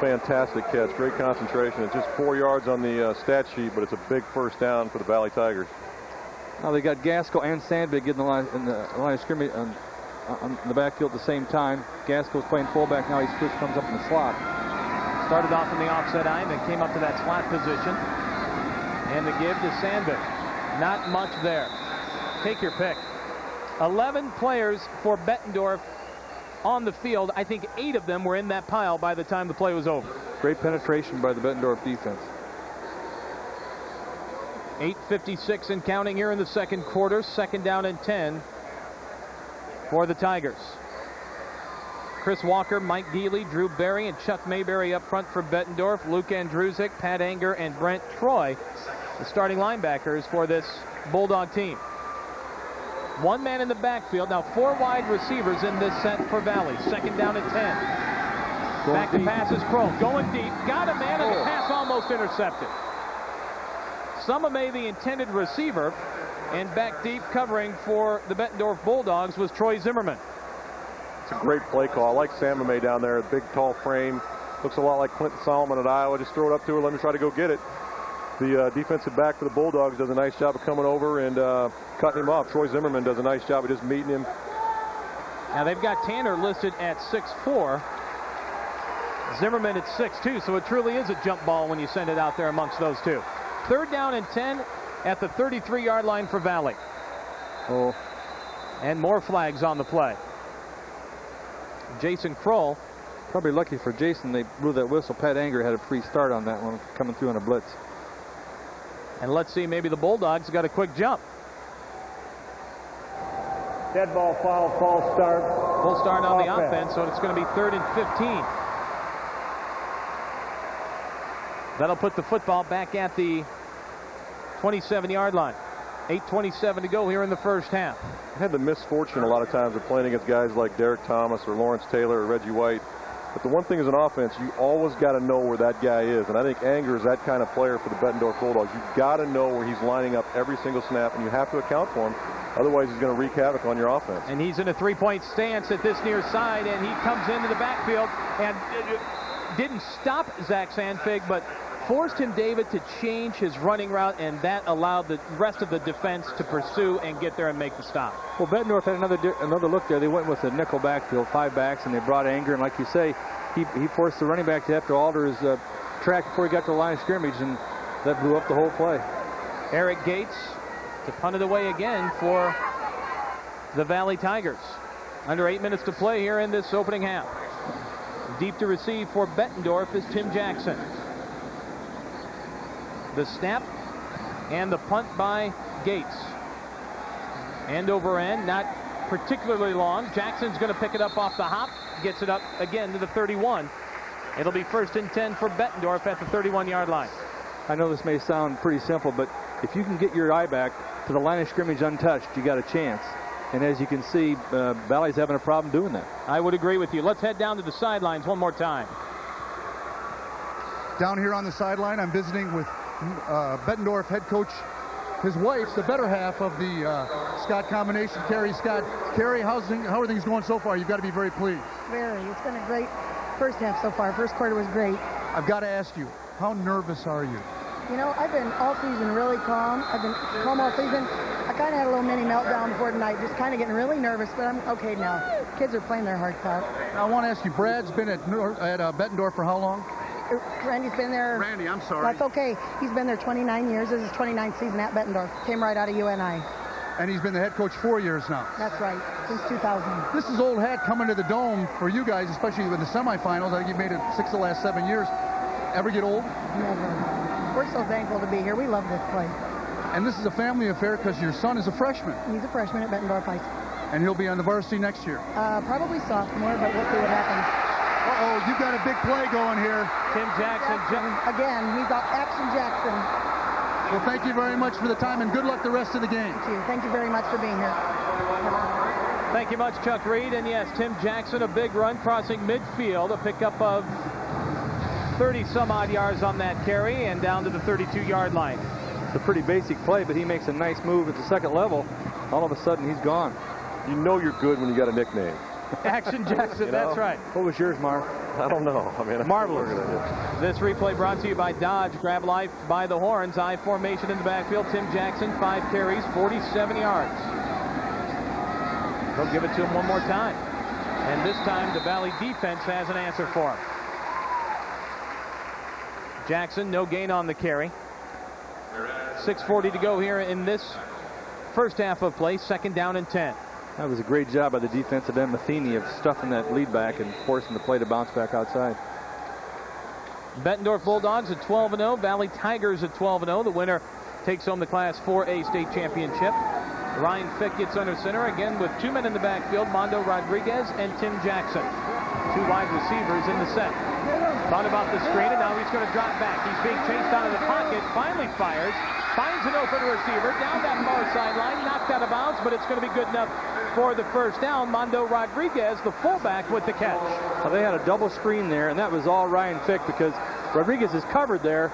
Fantastic catch. Great concentration. It's just 4 yards on the stat sheet, but it's a big 1st down for the Valley Tigers. Now they got Gaskell and Sandvik in the line of scrimmage on the backfield at the same time. Gaskell's playing fullback now. He switch comes up in the slot. Started off in the offset eye and then came up to that slot position. And the give to Sandvik. Not much there. Take your pick. 11 players for Bettendorf on the field. I think 8 of them were in that pile by the time the play was over. Great penetration by the Bettendorf defense. 8:56 and counting here in the second quarter. 2nd down and 10 for the Tigers. Chris Walker, Mike Geely, Drew Berry, and Chuck Mayberry up front for Bettendorf. Luke Andrusik, Pat Anger, and Brent Troy, the starting linebackers for this Bulldog team. 1 man in the backfield. Now 4 wide receivers in this set for Valley. 2nd down and 10. Back to pass is Kroll. Going deep. Got a man, and the pass almost intercepted. Sumame, the intended receiver, and back deep covering for the Bettendorf Bulldogs was Troy Zimmerman. It's a great play call. I like Sumame down there. Big, tall frame. Looks a lot like Clinton Solomon at Iowa. Just throw it up to her. Let him try to go get it. The defensive back for the Bulldogs does a nice job of coming over and cutting him off. Troy Zimmerman does a nice job of just meeting him. Now they've got Tanner listed at 6'4". Zimmerman at 6'2", so it truly is a jump ball when you send it out there amongst those two. 3rd down and 10 at the 33-yard line for Valley. Oh. And more flags on the play. Jason Kroll. Probably lucky for Jason they blew that whistle. Pat Anger had a free start on that one coming through on a blitz. And let's see, maybe the Bulldogs got a quick jump. Dead ball, foul, false start. Full start on the offense, so it's going to be 3rd and 15. That'll put the football back at the 27-yard line. 8:27 to go here in the first half. I had the misfortune a lot of times of playing against guys like Derek Thomas or Lawrence Taylor or Reggie White. But the one thing as an offense, you always got to know where that guy is. And I think Anger is that kind of player for the Bettendorf Bulldogs. You've got to know where he's lining up every single snap, and you have to account for him. Otherwise, he's going to wreak havoc on your offense. And he's in a three-point stance at this near side, and he comes into the backfield and didn't stop Zach Sandfig, but forced him, David, to change his running route, and that allowed the rest of the defense to pursue and get there and make the stop. Well, Bettendorf had another look there. They went with a nickel backfield, 5 backs, and they brought Anger. And like you say, he forced the running back to have to alter his track before he got to the line of scrimmage, and that blew up the whole play. Eric Gates to punt it away again for the Valley Tigers. Under 8 minutes to play here in this opening half. Deep to receive for Bettendorf is Tim Jackson. The snap and the punt by Gates. End over end, not particularly long. Jackson's going to pick it up off the hop, gets it up again to the 31. It'll be 1st and 10 for Bettendorf at the 31-yard line. I know this may sound pretty simple, but if you can get your eye back to the line of scrimmage untouched, you got a chance. And as you can see, Valley's having a problem doing that. I would agree with you. Let's head down to the sidelines one more time. Down here on the sideline, I'm visiting with Bettendorf head coach, his wife, the better half of the Scott combination, Carrie Scott. Carrie, how are things going so far? You've got to be very pleased. Very. It's been a great first half so far. First quarter was great. I've got to ask you, how nervous are you? You know, I've been all season really calm. I've been calm all season. I kind of had a little mini meltdown before tonight, just kind of getting really nervous, but I'm okay now. Kids are playing their hearts out. Now, I want to ask you, Brad's been at Bettendorf for how long? Randy's been there. Randy, I'm sorry. That's okay. He's been there 29 years. This is his 29th season at Bettendorf. Came right out of UNI. And he's been the head coach 4 years now. That's right, since 2000. This is old hat coming to the Dome for you guys, especially with the semifinals. I think you've made it 6 of the last 7 years. Ever get old? Never. We're so thankful to be here. We love this place. And this is a family affair because your son is a freshman. He's a freshman at Bettendorf High School. And he'll be on the varsity next year. Probably sophomore, but we'll see what happens. Uh-oh, you've got a big play going here. Tim Jackson. Again, he's got Action Jackson. Well, thank you very much for the time, and good luck the rest of the game. Thank you. Thank you very much for being here. Thank you much, Chuck Reed. And yes, Tim Jackson, a big run crossing midfield, a pickup of 30-some-odd yards on that carry and down to the 32-yard line. It's a pretty basic play, but he makes a nice move at the second level. All of a sudden, he's gone. You know you're good when you got a nickname. Action Jackson, You know? that's right. What was yours, Marv? I don't know. I mean, Marvelous. This replay brought to you by Dodge. Grab life by the horns. I formation in the backfield. Tim Jackson, 5 carries, 47 yards. They'll give it to him one more time. And this time the Valley defense has an answer for him. Jackson, no gain on the carry. 6:40 to go here in this first half of play. 2nd down and 10. That was a great job by the defensive end, Matheny, of stuffing that lead back and forcing the play to bounce back outside. Bettendorf Bulldogs at 12-0. Valley Tigers at 12-0. The winner takes home the Class 4A state championship. Ryan Fick gets under center again with 2 men in the backfield, Mondo Rodriguez and Tim Jackson. 2 wide receivers in the set. Thought about the screen, and now he's going to drop back. He's being chased out of the pocket, finally fires, finds an open receiver down that far sideline, knocked out of bounds, but it's going to be good enough for the first down. Mondo Rodriguez, the fullback, with the catch. Well, they had a double screen there, and that was all Ryan Fick because Rodriguez is covered there,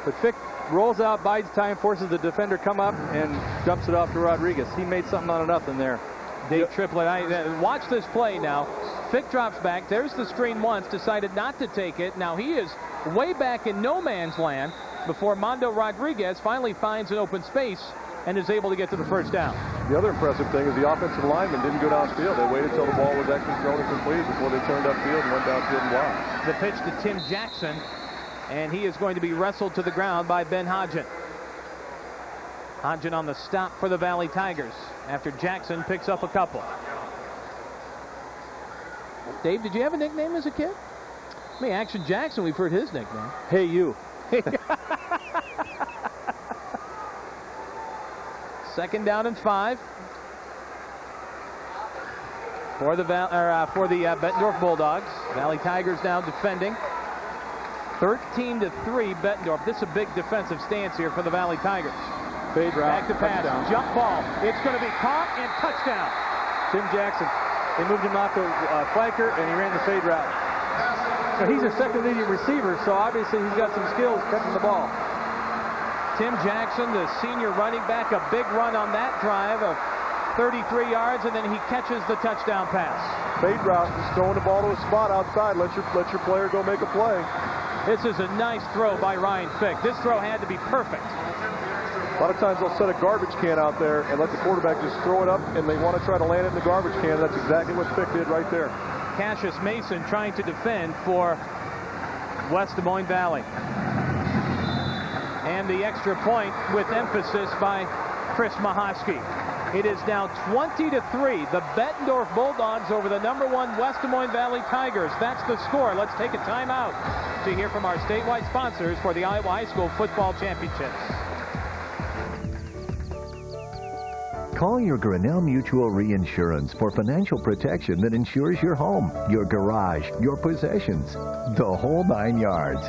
but Fick rolls out, bides time, forces the defender come up, and dumps it off to Rodriguez. He made something out of nothing there. Dave Triplett, watch this play now. Fick drops back. There's the screen once, decided not to take it. Now he is way back in no man's land before Mondo Rodriguez finally finds an open space and is able to get to the first down. The other impressive thing is the offensive lineman didn't go downfield. They waited until the ball was actually thrown and completed before they turned upfield and went downfield and blocked. The pitch to Tim Jackson, and he is going to be wrestled to the ground by Ben Hodgin. Hodgin on the stop for the Valley Tigers after Jackson picks up a couple. Dave, did you have a nickname as a kid? I mean, Action Jackson, we've heard his nickname. Hey, you. Second down and 5 for the Bettendorf Bulldogs. Valley Tigers now defending. 13-3 Bettendorf. This is a big defensive stance here for the Valley Tigers. Fade route. Back to pass. Touchdown. Jump ball. It's going to be caught and touchdown. Tim Jackson. They moved him out to flanker, and he ran the fade route. So he's a second leading receiver, so obviously he's got some skills catching the ball. Tim Jackson, the senior running back, a big run on that drive of 33 yards, and then he catches the touchdown pass. Fade route, just throwing the ball to a spot outside. Let your player go make a play. This is a nice throw by Ryan Fick. This throw had to be perfect. A lot of times they'll set a garbage can out there and let the quarterback just throw it up, and they want to try to land it in the garbage can. That's exactly what Fick did right there. Cassius Mason trying to defend for West Des Moines Valley. And the extra point with emphasis by Chris Mahosky. It is now 20-3. The Bettendorf Bulldogs over the #1 West Des Moines Valley Tigers. That's the score. Let's take a timeout to hear from our statewide sponsors for the Iowa High School Football Championships. Call your Grinnell Mutual Reinsurance for financial protection that insures your home, your garage, your possessions, the whole 9 yards.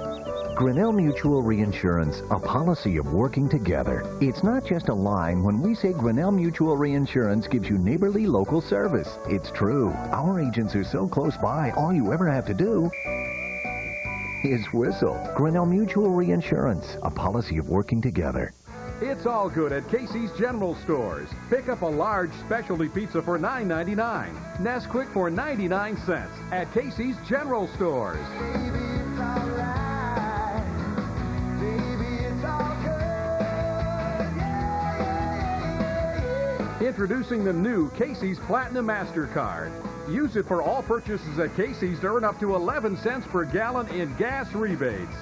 Grinnell Mutual Reinsurance, a policy of working together. It's not just a line when we say Grinnell Mutual Reinsurance gives you neighborly local service. It's true. Our agents are so close by, all you ever have to do is whistle. Grinnell Mutual Reinsurance, a policy of working together. It's all good at Casey's General Stores. Pick up a large specialty pizza for $9.99. Nesquik for 99 cents at Casey's General Stores. Introducing the new Casey's Platinum MasterCard. Use it for all purchases at Casey's to earn up to 11 cents per gallon in gas rebates.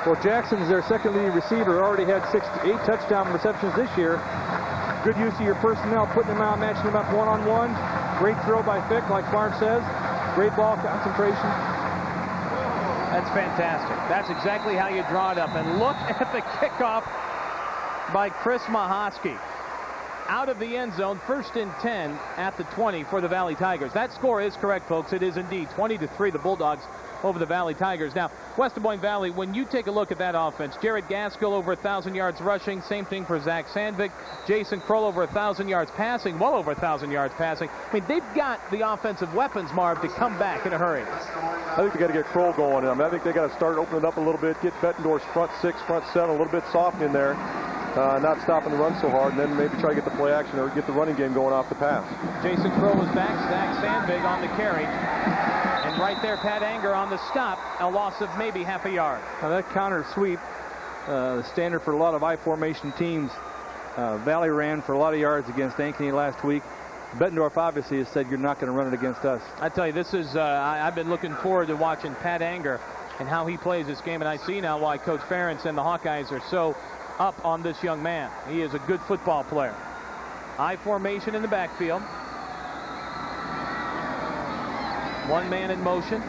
Well, Jackson is their second leading receiver. Already had 6 to 8 touchdown receptions this year. Good use of your personnel, putting them out, matching them up one-on-one. Great throw by Fick, like Farm says. Great ball concentration. That's fantastic. That's exactly how you draw it up. And look at the kickoff by Chris Mahosky. Out of the end zone, 1st and 10 at the 20 for the Valley Tigers. That score is correct, folks. It is indeed 20-3, the Bulldogs over the Valley Tigers. Now, West Des Moines Valley, when you take a look at that offense, Jared Gaskell over 1,000 yards rushing. Same thing for Zach Sandvik. Jason Kroll over 1,000 yards passing, well over 1,000 yards passing. I mean, they've got the offensive weapons, Marv, to come back in a hurry. I think they got to get Kroll going. I think they got to start opening it up a little bit, get Bettendorf's front 6, front 7 a little bit soft in there. Not stopping the run so hard, and then maybe try to get the play action or get the running game going off the pass. Jason Kroll was back. Zach Sandvik on the carry. And right there, Pat Anger on the stop, a loss of maybe half a yard. Now that counter sweep, the standard for a lot of I-formation teams. Valley ran for a lot of yards against Ankeny last week. Bettendorf obviously has said you're not going to run it against us. I tell you, this is, I've been looking forward to watching Pat Anger and how he plays this game, and I see now why Coach Ferentz and the Hawkeyes are so up on this young man. He is a good football player. I formation in the backfield. One man in motion.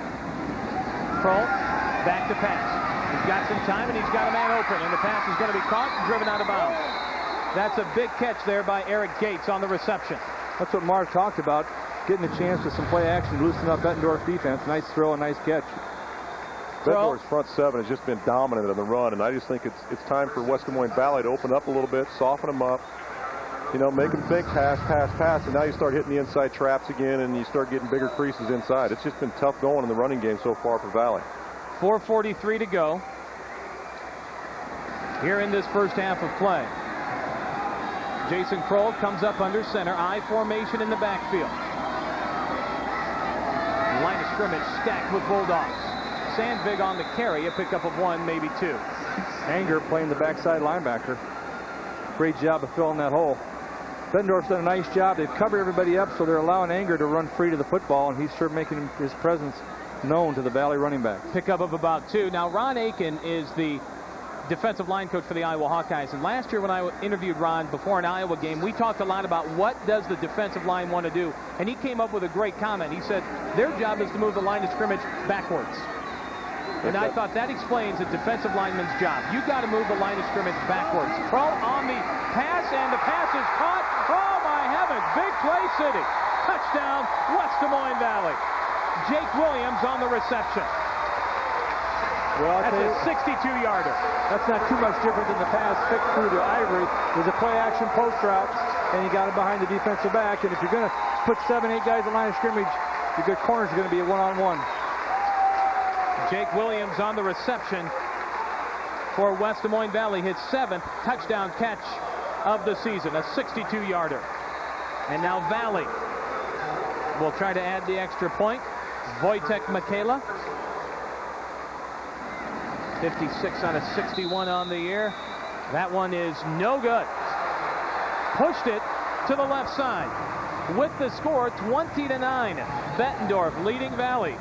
Kroll, back to pass. He's got some time, and he's got a man open, and the pass is going to be caught and driven out of bounds. That's a big catch there by Eric Gates on the reception. That's what Marv talked about, getting a chance with some play action, loosening up Bettendorf defense. Nice throw, a nice catch. Bettendorf's front 7 has just been dominant in the run, and I just think it's time for West Des Moines Valley to open up a little bit, soften them up, you know, make them think pass, pass, pass, and now you start hitting the inside traps again, and you start getting bigger creases inside. It's just been tough going in the running game so far for Valley. 4:43 to go here in this first half of play. Jason Kroll comes up under center. I formation in the backfield. Line of scrimmage stacked with Bulldogs. Sandvig on the carry, a pickup of 1, maybe 2. Anger playing the backside linebacker. Great job of filling that hole. Bettendorf's done a nice job. They've covered everybody up, so they're allowing Anger to run free to the football, and he's sure making his presence known to the Valley running back. Pickup of about 2. Now, Ron Aiken is the defensive line coach for the Iowa Hawkeyes. And last year when I interviewed Ron before an Iowa game, we talked a lot about what does the defensive line want to do. And he came up with a great comment. He said their job is to move the line of scrimmage backwards. And I thought that explains a defensive lineman's job. You got to move the line of scrimmage backwards. Pro on the pass, and the pass is caught. Oh, my heavens. Big play city. Touchdown, West Des Moines Valley. Jake Williams on the reception. Well, that's a 62-yarder. That's not too much different than the pass picked through to Ivory. There's a play-action post route, and he got it behind the defensive back. And if you're going to put 7, 8 guys in line of scrimmage, your good corners are going to be a one-on-one. Jake Williams on the reception for West Des Moines Valley, his 7th touchdown catch of the season, a 62-yarder. And now Valley will try to add the extra point. Wojtek Michaela, 56 out of 61 on the year. That one is no good. Pushed it to the left side. With the score, 20-9. Bettendorf leading Valley.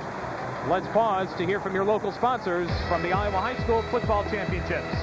Let's pause to hear from your local sponsors from the Iowa High School Football Championships.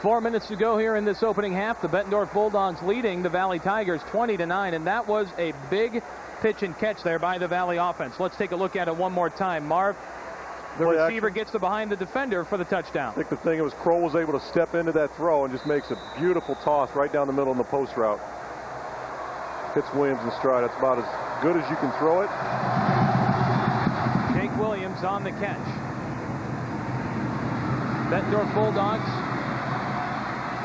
Four minutes to go here in this opening half. The Bettendorf Bulldogs leading the Valley Tigers 20-9, and that was a big pitch and catch there by the Valley offense. Let's take a look at it one more time. Marv, the receiver gets to behind the defender for the touchdown. I think the thing was Kroll was able to step into that throw and just makes a beautiful toss right down the middle in the post route. Hits Williams in stride. That's about as good as you can throw it. Jake Williams on the catch. Bettendorf Bulldogs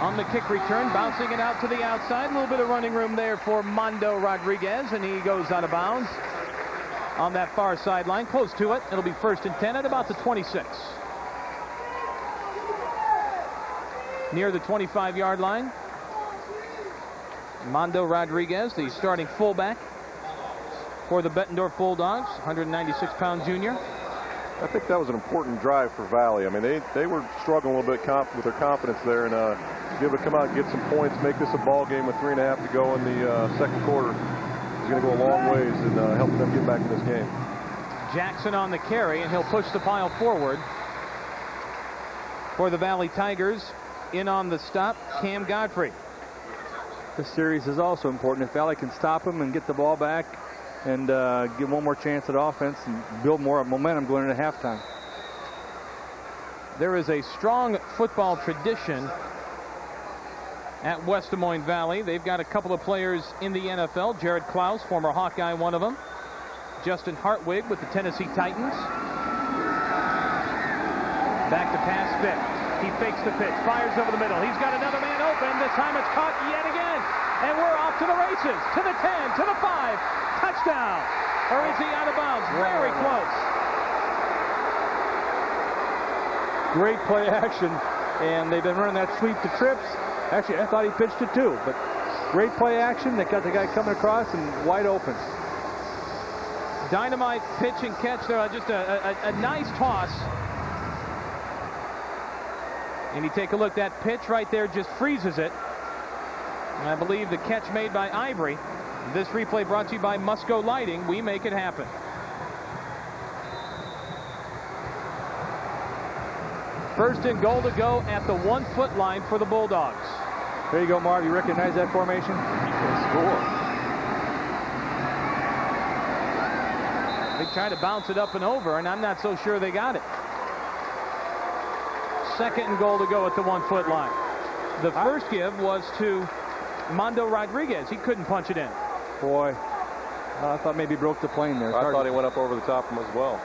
on the kick return, bouncing it out to the outside. A little bit of running room there for Mondo Rodriguez, and he goes out of bounds on that far sideline. Close to it. It'll be 1st and 10 at about the 26. Near the 25-yard line. Mondo Rodriguez, the starting fullback for the Bettendorf Bulldogs, 196-pound junior. I think that was an important drive for Valley. I mean, they were struggling a little bit with their confidence there, and be able to come out and get some points, make this a ball game with 3.5 to go in the second quarter is going to go a long ways in helping them get back in this game. Jackson on the carry, and he'll push the pile forward for the Valley Tigers. In on the stop, Cam Godfrey. This series is also important. If Valley can stop him and get the ball back and give one more chance at offense and build more momentum going into halftime. There is a strong football tradition at West Des Moines Valley. They've got a couple of players in the NFL. Jared Klaus, former Hawkeye, one of them. Justin Hartwig with the Tennessee Titans. Back to pass fit. He fakes the pitch, fires over the middle. He's got another man open. This time it's caught yet again. And we're off to the races. To the 10, to the 5. Touchdown. Or is he out of bounds? Very close. Great play action. And they've been running that sweep to trips. Actually, I thought he pitched it too. But great play action. They got the guy coming across and wide open. Dynamite pitch and catch there. Just a nice toss. And you take a look, that pitch right there just freezes it. And I believe the catch made by Ivory. This replay brought to you by Musco Lighting. We make it happen. First and goal to go at the 1-foot line for the Bulldogs. There you go, Marv. You recognize that formation? He can score. They tried to bounce it up and over, and I'm not so sure they got it. Second and goal to go at the 1-foot line. The first give was to Mondo Rodriguez. He couldn't punch it in. Boy, I thought maybe he broke the plane there. I thought he went up over the top of him as well.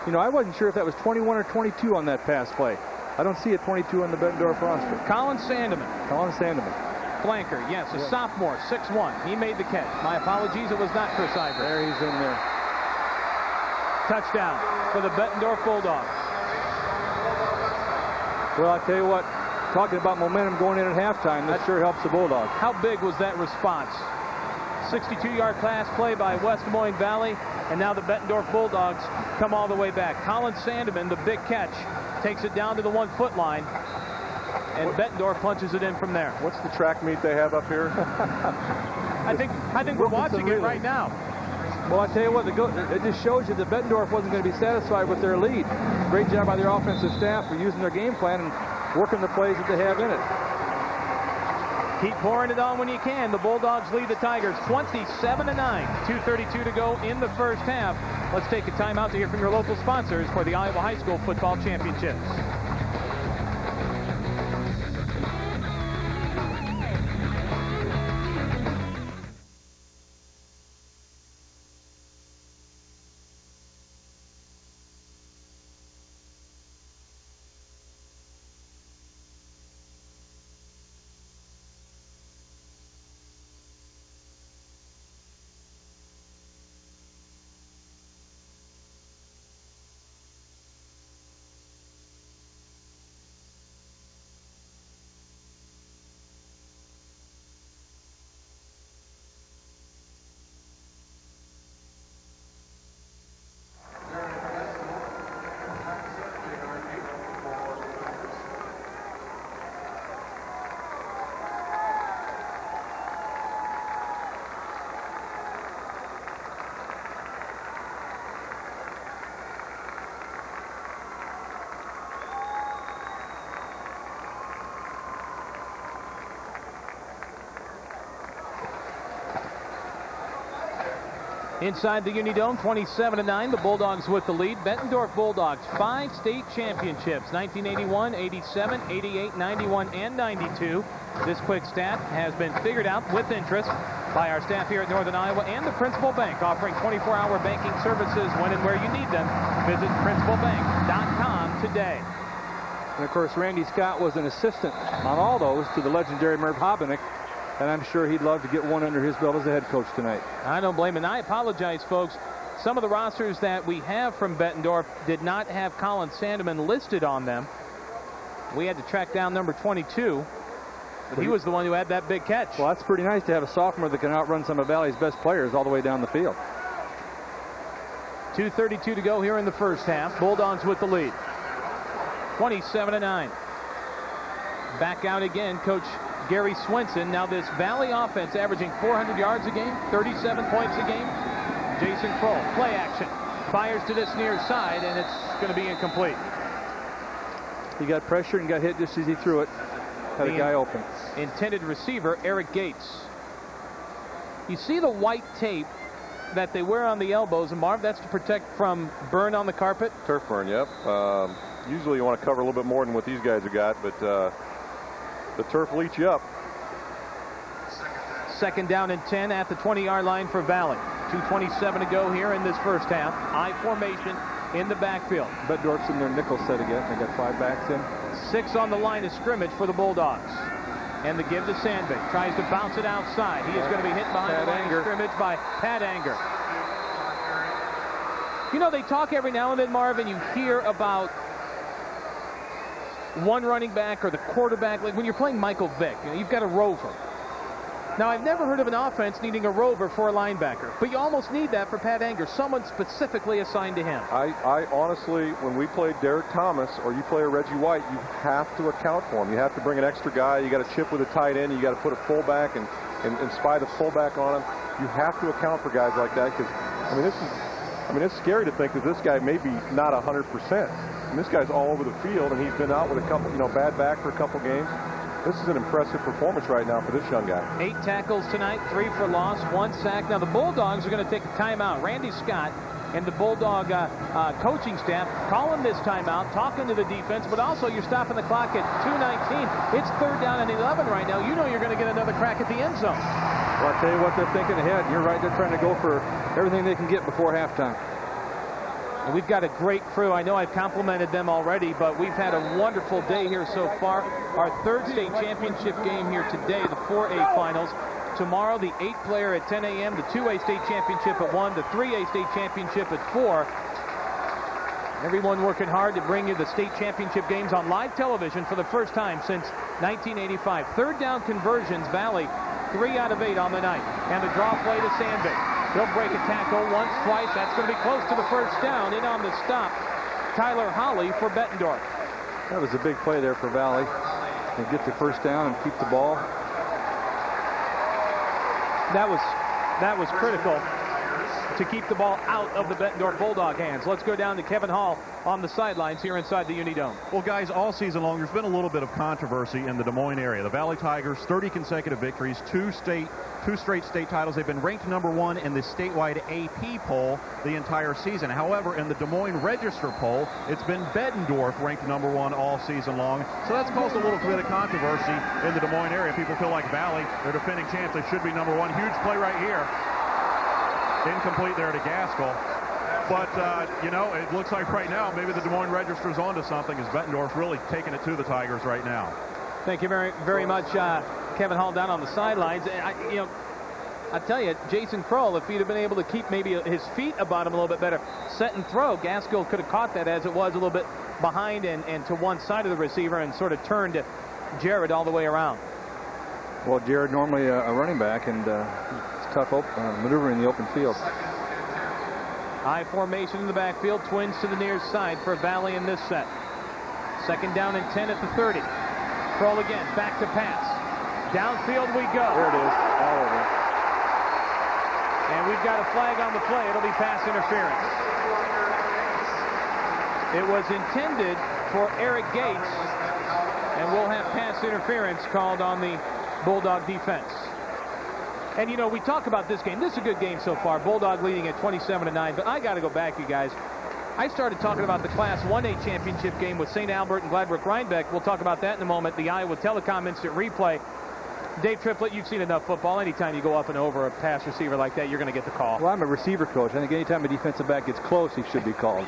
You know, I wasn't sure if that was 21 or 22 on that pass play. I don't see a 22 on the Bettendorf roster. Colin Sandeman. Flanker, yes, a sophomore, 6'1". He made the catch. My apologies, it was not Chris Ivory. There he's in there. Touchdown for the Bettendorf Bulldogs. Well, I tell you what, talking about momentum going in at halftime, that sure helps the Bulldogs. How big was that response? 62-yard pass play by West Des Moines Valley, and now the Bettendorf Bulldogs come all the way back. Colin Sandeman, the big catch, takes it down to the 1-foot line, and Bettendorf punches it in from there. What's the track meet they have up here? I think we're watching it right now. Well, I tell you what, it just shows you that Bettendorf wasn't going to be satisfied with their lead. Great job by their offensive staff for using their game plan and working the plays that they have in it. Keep pouring it on when you can. The Bulldogs lead the Tigers 27-9. 2:32 to go in the first half. Let's take a timeout to hear from your local sponsors for the Iowa High School Football Championships. Inside the Unidome, 27-9, the Bulldogs with the lead. Bettendorf Bulldogs, 5 state championships, 1981, 87, 88, 91, and 92. This quick stat has been figured out with interest by our staff here at Northern Iowa and the Principal Bank, offering 24-hour banking services when and where you need them. Visit principalbank.com today. And, of course, Randy Scott was an assistant on all those to the legendary Merv Hobenick. And I'm sure he'd love to get one under his belt as a head coach tonight. I don't blame him. And I apologize, folks. Some of the rosters that we have from Bettendorf did not have Colin Sandeman listed on them. We had to track down number 22. But he was the one who had that big catch. Well, that's pretty nice to have a sophomore that can outrun some of Valley's best players all the way down the field. 2:32 to go here in the first half. Bulldogs with the lead. 27-9. Back out again, Coach Gary Swenson. Now this Valley offense averaging 400 yards a game, 37 points a game. Jason Kroll, play action. Fires to this near side, and it's going to be incomplete. He got pressured and got hit just as he threw it. Had a guy open. Intended receiver, Eric Gates. You see the white tape that they wear on the elbows, and Marv, that's to protect from burn on the carpet? Turf burn, yep. Usually you want to cover a little bit more than what these guys have got, but the turf will eat you up. Second down and 10 at the 20-yard line for Valley. 2:27 to go here in this first half. I formation in the backfield. Bettendorf's in their nickel set again. They got 5 backs in. 6 on the line of scrimmage for the Bulldogs. And the give to Sandvik. Tries to bounce it outside. He is going to be hit behind the line of scrimmage by Pat Anger. You know, they talk every now and then, Marvin, you hear about one running back or the quarterback. Like when you're playing Michael Vick, you know, you've got a rover. Now, I've never heard of an offense needing a rover for a linebacker, but you almost need that for Pat Anger, someone specifically assigned to him. I honestly, when we played Derek Thomas or you play a Reggie White, you have to account for him. You have to bring an extra guy. You got to chip with a tight end. You got to put a fullback and spy the fullback on him. You have to account for guys like that because, I mean, it's scary to think that this guy may be not 100%. And this guy's all over the field, and he's been out with a couple, bad back for a couple games. This is an impressive performance right now for this young guy. 8 tackles tonight, 3 for loss, 1 sack. Now the Bulldogs are going to take a timeout. Randy Scott and the Bulldog coaching staff calling this timeout, talking to the defense, but also you're stopping the clock at 2:19. It's 3rd down and 11 right now. You know you're going to get another crack at the end zone. Well, I'll tell you what, they're thinking ahead. You're right, they're trying to go for everything they can get before halftime. And we've got a great crew. I know I've complimented them already, but we've had a wonderful day here so far. Our 3rd state championship game here today, the 4A finals. Tomorrow, the 8 player at 10 a.m., the 2A state championship at 1, the 3A state championship at 4. Everyone working hard to bring you the state championship games on live television for the first time since 1985. 3rd down conversions, Valley, 3 out of 8 on the night. And the draw play to Sandvik. He'll break a tackle once, twice. That's going to be close to the first down. In on the stop, Tyler Holly for Bettendorf. That was a big play there for Valley. They get the first down and keep the ball. That was critical to keep the ball out of the Bettendorf Bulldog hands. Let's go down to Kevin Hall on the sidelines here inside the Unidome. Well, guys, all season long, there's been a little bit of controversy in the Des Moines area. The Valley Tigers, 30 consecutive victories, 2 straight state titles. They've been ranked #1 in the statewide AP poll the entire season. However, in the Des Moines Register poll, it's been Bettendorf ranked #1 all season long. So that's caused a little bit of controversy in the Des Moines area. People feel like Valley, their defending champs, they should be #1. Huge play right here. Incomplete there to Gaskell. But, it looks like right now maybe the Des Moines Register's onto something as Bettendorf's really taking it to the Tigers right now. Thank you very, very much, Kevin Hall down on the sidelines. I tell you, Jason Kroll, if he'd have been able to keep maybe his feet about him a little bit better, set and throw, Gaskell could have caught that as it was a little bit behind and to one side of the receiver and sort of turned Jared all the way around. Well, Jared normally a running back, and it's tough maneuver in the open field. High formation in the backfield, twins to the near side for Valley in this set. 2nd down and 10 at the 30. Kroll again, back to pass. Downfield we go. There it is, all over. And we've got a flag on the play. It'll be pass interference. It was intended for Eric Gates, and we'll have pass interference called on the Bulldog defense. And, we talk about this game. This is a good game so far. Bulldog leading at 27-9. But I got to go back, you guys. I started talking about the Class 1A championship game with St. Albert and Gladbrook-Rhinebeck. We'll talk about that in a moment. The Iowa Telecom instant replay. Dave Triplett, you've seen enough football. Anytime you go up and over a pass receiver like that, you're going to get the call. Well, I'm a receiver coach. I think anytime a defensive back gets close, he should be called.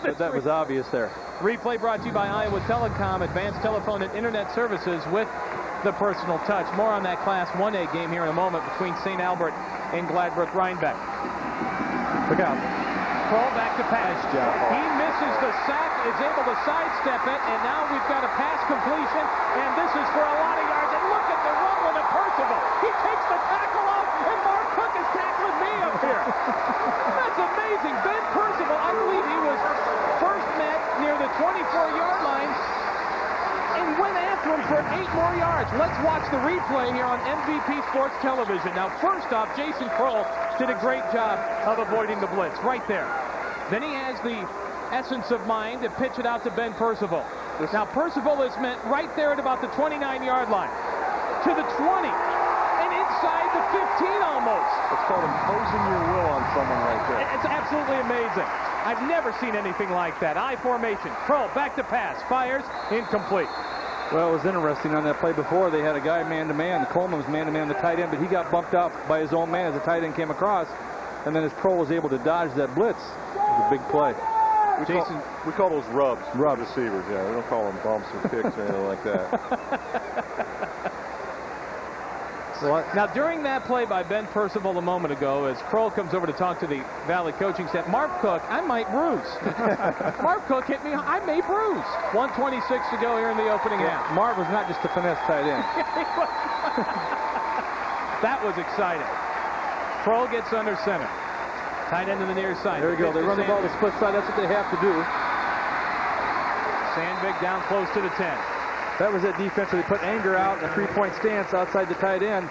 But that was obvious there. Replay brought to you by Iowa Telecom, advanced telephone and internet services with the personal touch. More on that Class 1A game here in a moment between St. Albert and Gladbrook-Rhinebeck. Look out. Kroll back to pass. He misses the sack, is able to sidestep it, and now we've got a pass completion, and this is for a lot of yards. And look at the rumble to Percival. He takes the tackle off, and Mark Cook is tackling me up here. That's amazing. Ben Percival, I believe he was first met near the 24-yard line, and went after him for 8 more yards. Let's watch the replay here on MVP Sports Television. Now, first off, Jason Kroll did a great job of avoiding the blitz right there. Then he has the essence of mind to pitch it out to Ben Percival. Now, Percival is met right there at about the 29-yard line. To the 20. And inside the 15 almost. It's called imposing your will on someone right there. It's absolutely amazing. I've never seen anything like that. I formation. Kroll back to pass. Fires. Incomplete. Well, it was interesting on that play before. They had a guy man-to-man. Coleman was man-to-man, the tight end, but he got bumped out by his own man as the tight end came across. And then as Kroll was able to dodge that blitz, it was a big play. We call those rubs. Rub receivers, yeah. We don't call them bumps or kicks or anything like that. Now, during that play by Ben Percival a moment ago, as Kroll comes over to talk to the Valley coaching staff, Marv Cook, I might bruise. Marv Cook hit me. I may bruise. 1:26 to go here in the opening half. Marv was not just a finesse tight end. That was exciting. Kroll gets under center. Tight end to the near side. There you go. They run the ball to split side. That's what they have to do. Sandvik down close to the 10. That was that defense where they put Anger out in a 3-point stance outside the tight end.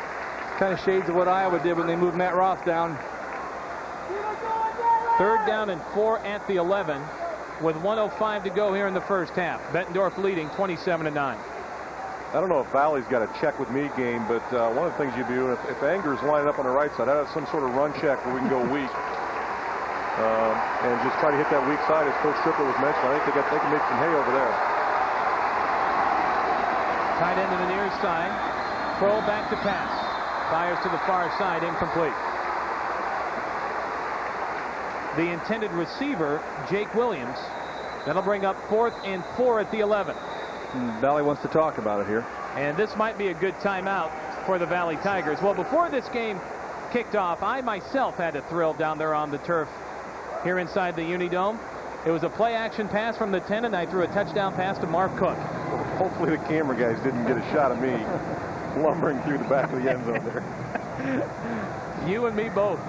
Kind of shades of what Iowa did when they moved Matt Roth down. 3rd down and 4 at the 11. with 1:05 to go here in the first half. Bettendorf leading 27-9. I don't know if Valley's got a check with me game, but one of the things you do, if Anger's lining up on the right side, I have some sort of run check where we can go weak. And just try to hit that weak side, as Coach Triplett was mentioning. I think they can make some hay over there. Tight end to the near side. Kroll back to pass. Fires to the far side, incomplete. The intended receiver, Jake Williams. That'll bring up 4th and 4 at the 11. Valley wants to talk about it here. And this might be a good timeout for the Valley Tigers. Well, before this game kicked off, I myself had a thrill down there on the turf here inside the Unidome. It was a play-action pass from the 10, and I threw a touchdown pass to Marv Cook. Well, hopefully the camera guys didn't get a shot of me lumbering through the back of the end zone there. You and me both.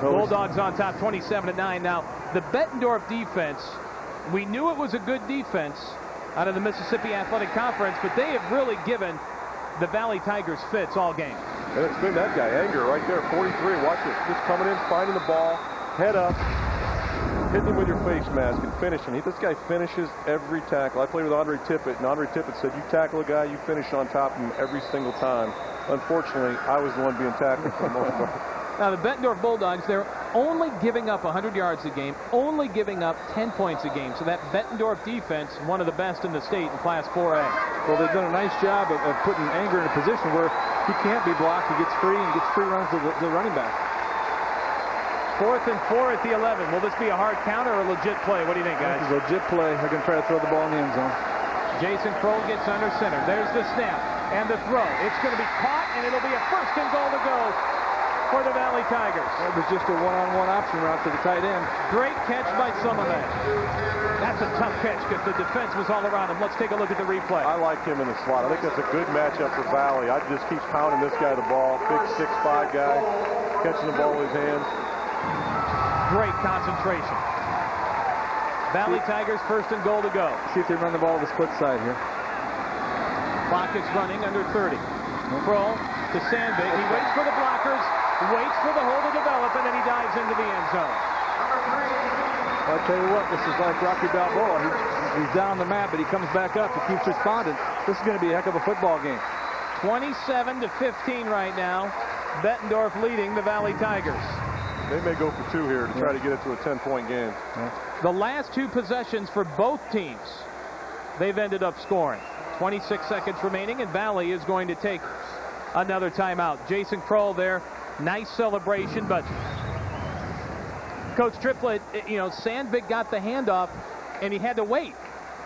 Bulldogs on top, 27-9. Now, the Bettendorf defense, we knew it was a good defense out of the Mississippi Athletic Conference, but they have really given the Valley Tigers fits all game. And it's been that guy, Anger, right there, 43. Watch this. Just coming in, finding the ball, head up, hitting him with your face mask and finishing. This guy finishes every tackle. I played with Andre Tippett, and Andre Tippett said, you tackle a guy, you finish on top of him every single time. Unfortunately, I was the one being tackled for the most part. Now, the Bettendorf Bulldogs, they're only giving up 100 yards a game, only giving up 10 points a game. So that Bettendorf defense, one of the best in the state in Class 4A. Well, they've done a nice job of putting Anger in a position where he can't be blocked. He gets free and gets free runs to the running back. 4th and 4 at the 11. Will this be a hard count or a legit play? What do you think, guys? It's a legit play. They're going to try to throw the ball in the end zone. Jason Kroll gets under center. There's the snap and the throw. It's going to be caught, and it'll be a 1st and goal to go for the Valley Tigers. It was just a one-on-one option route to the tight end. Great catch by Summerman. That's a tough catch because the defense was all around him. Let's take a look at the replay. I like him in the slot. I think that's a good matchup for Valley. I just keep pounding this guy the ball. Big 6'5" guy, catching the ball with his hands. Great concentration. Valley Tigers 1st and goal to go. See if they run the ball to the split side here. Clock is running under 30. Kroll to Sandvik. He waits for the blockers, waits for the hole to develop, and then he dives into the end zone. I'll tell you what, this is like Rocky Balboa. He's down on the map, but he comes back up. He keeps responding. This is going to be a heck of a football game. 27-15 right now. Bettendorf leading the Valley Tigers. They may go for 2 here to try to get it to a 10-point game. The last 2 possessions for both teams, they've ended up scoring. 26 seconds remaining, and Valley is going to take another timeout. Jason Kroll there. Nice celebration, but Coach Triplett, Sandvik got the handoff, and he had to wait.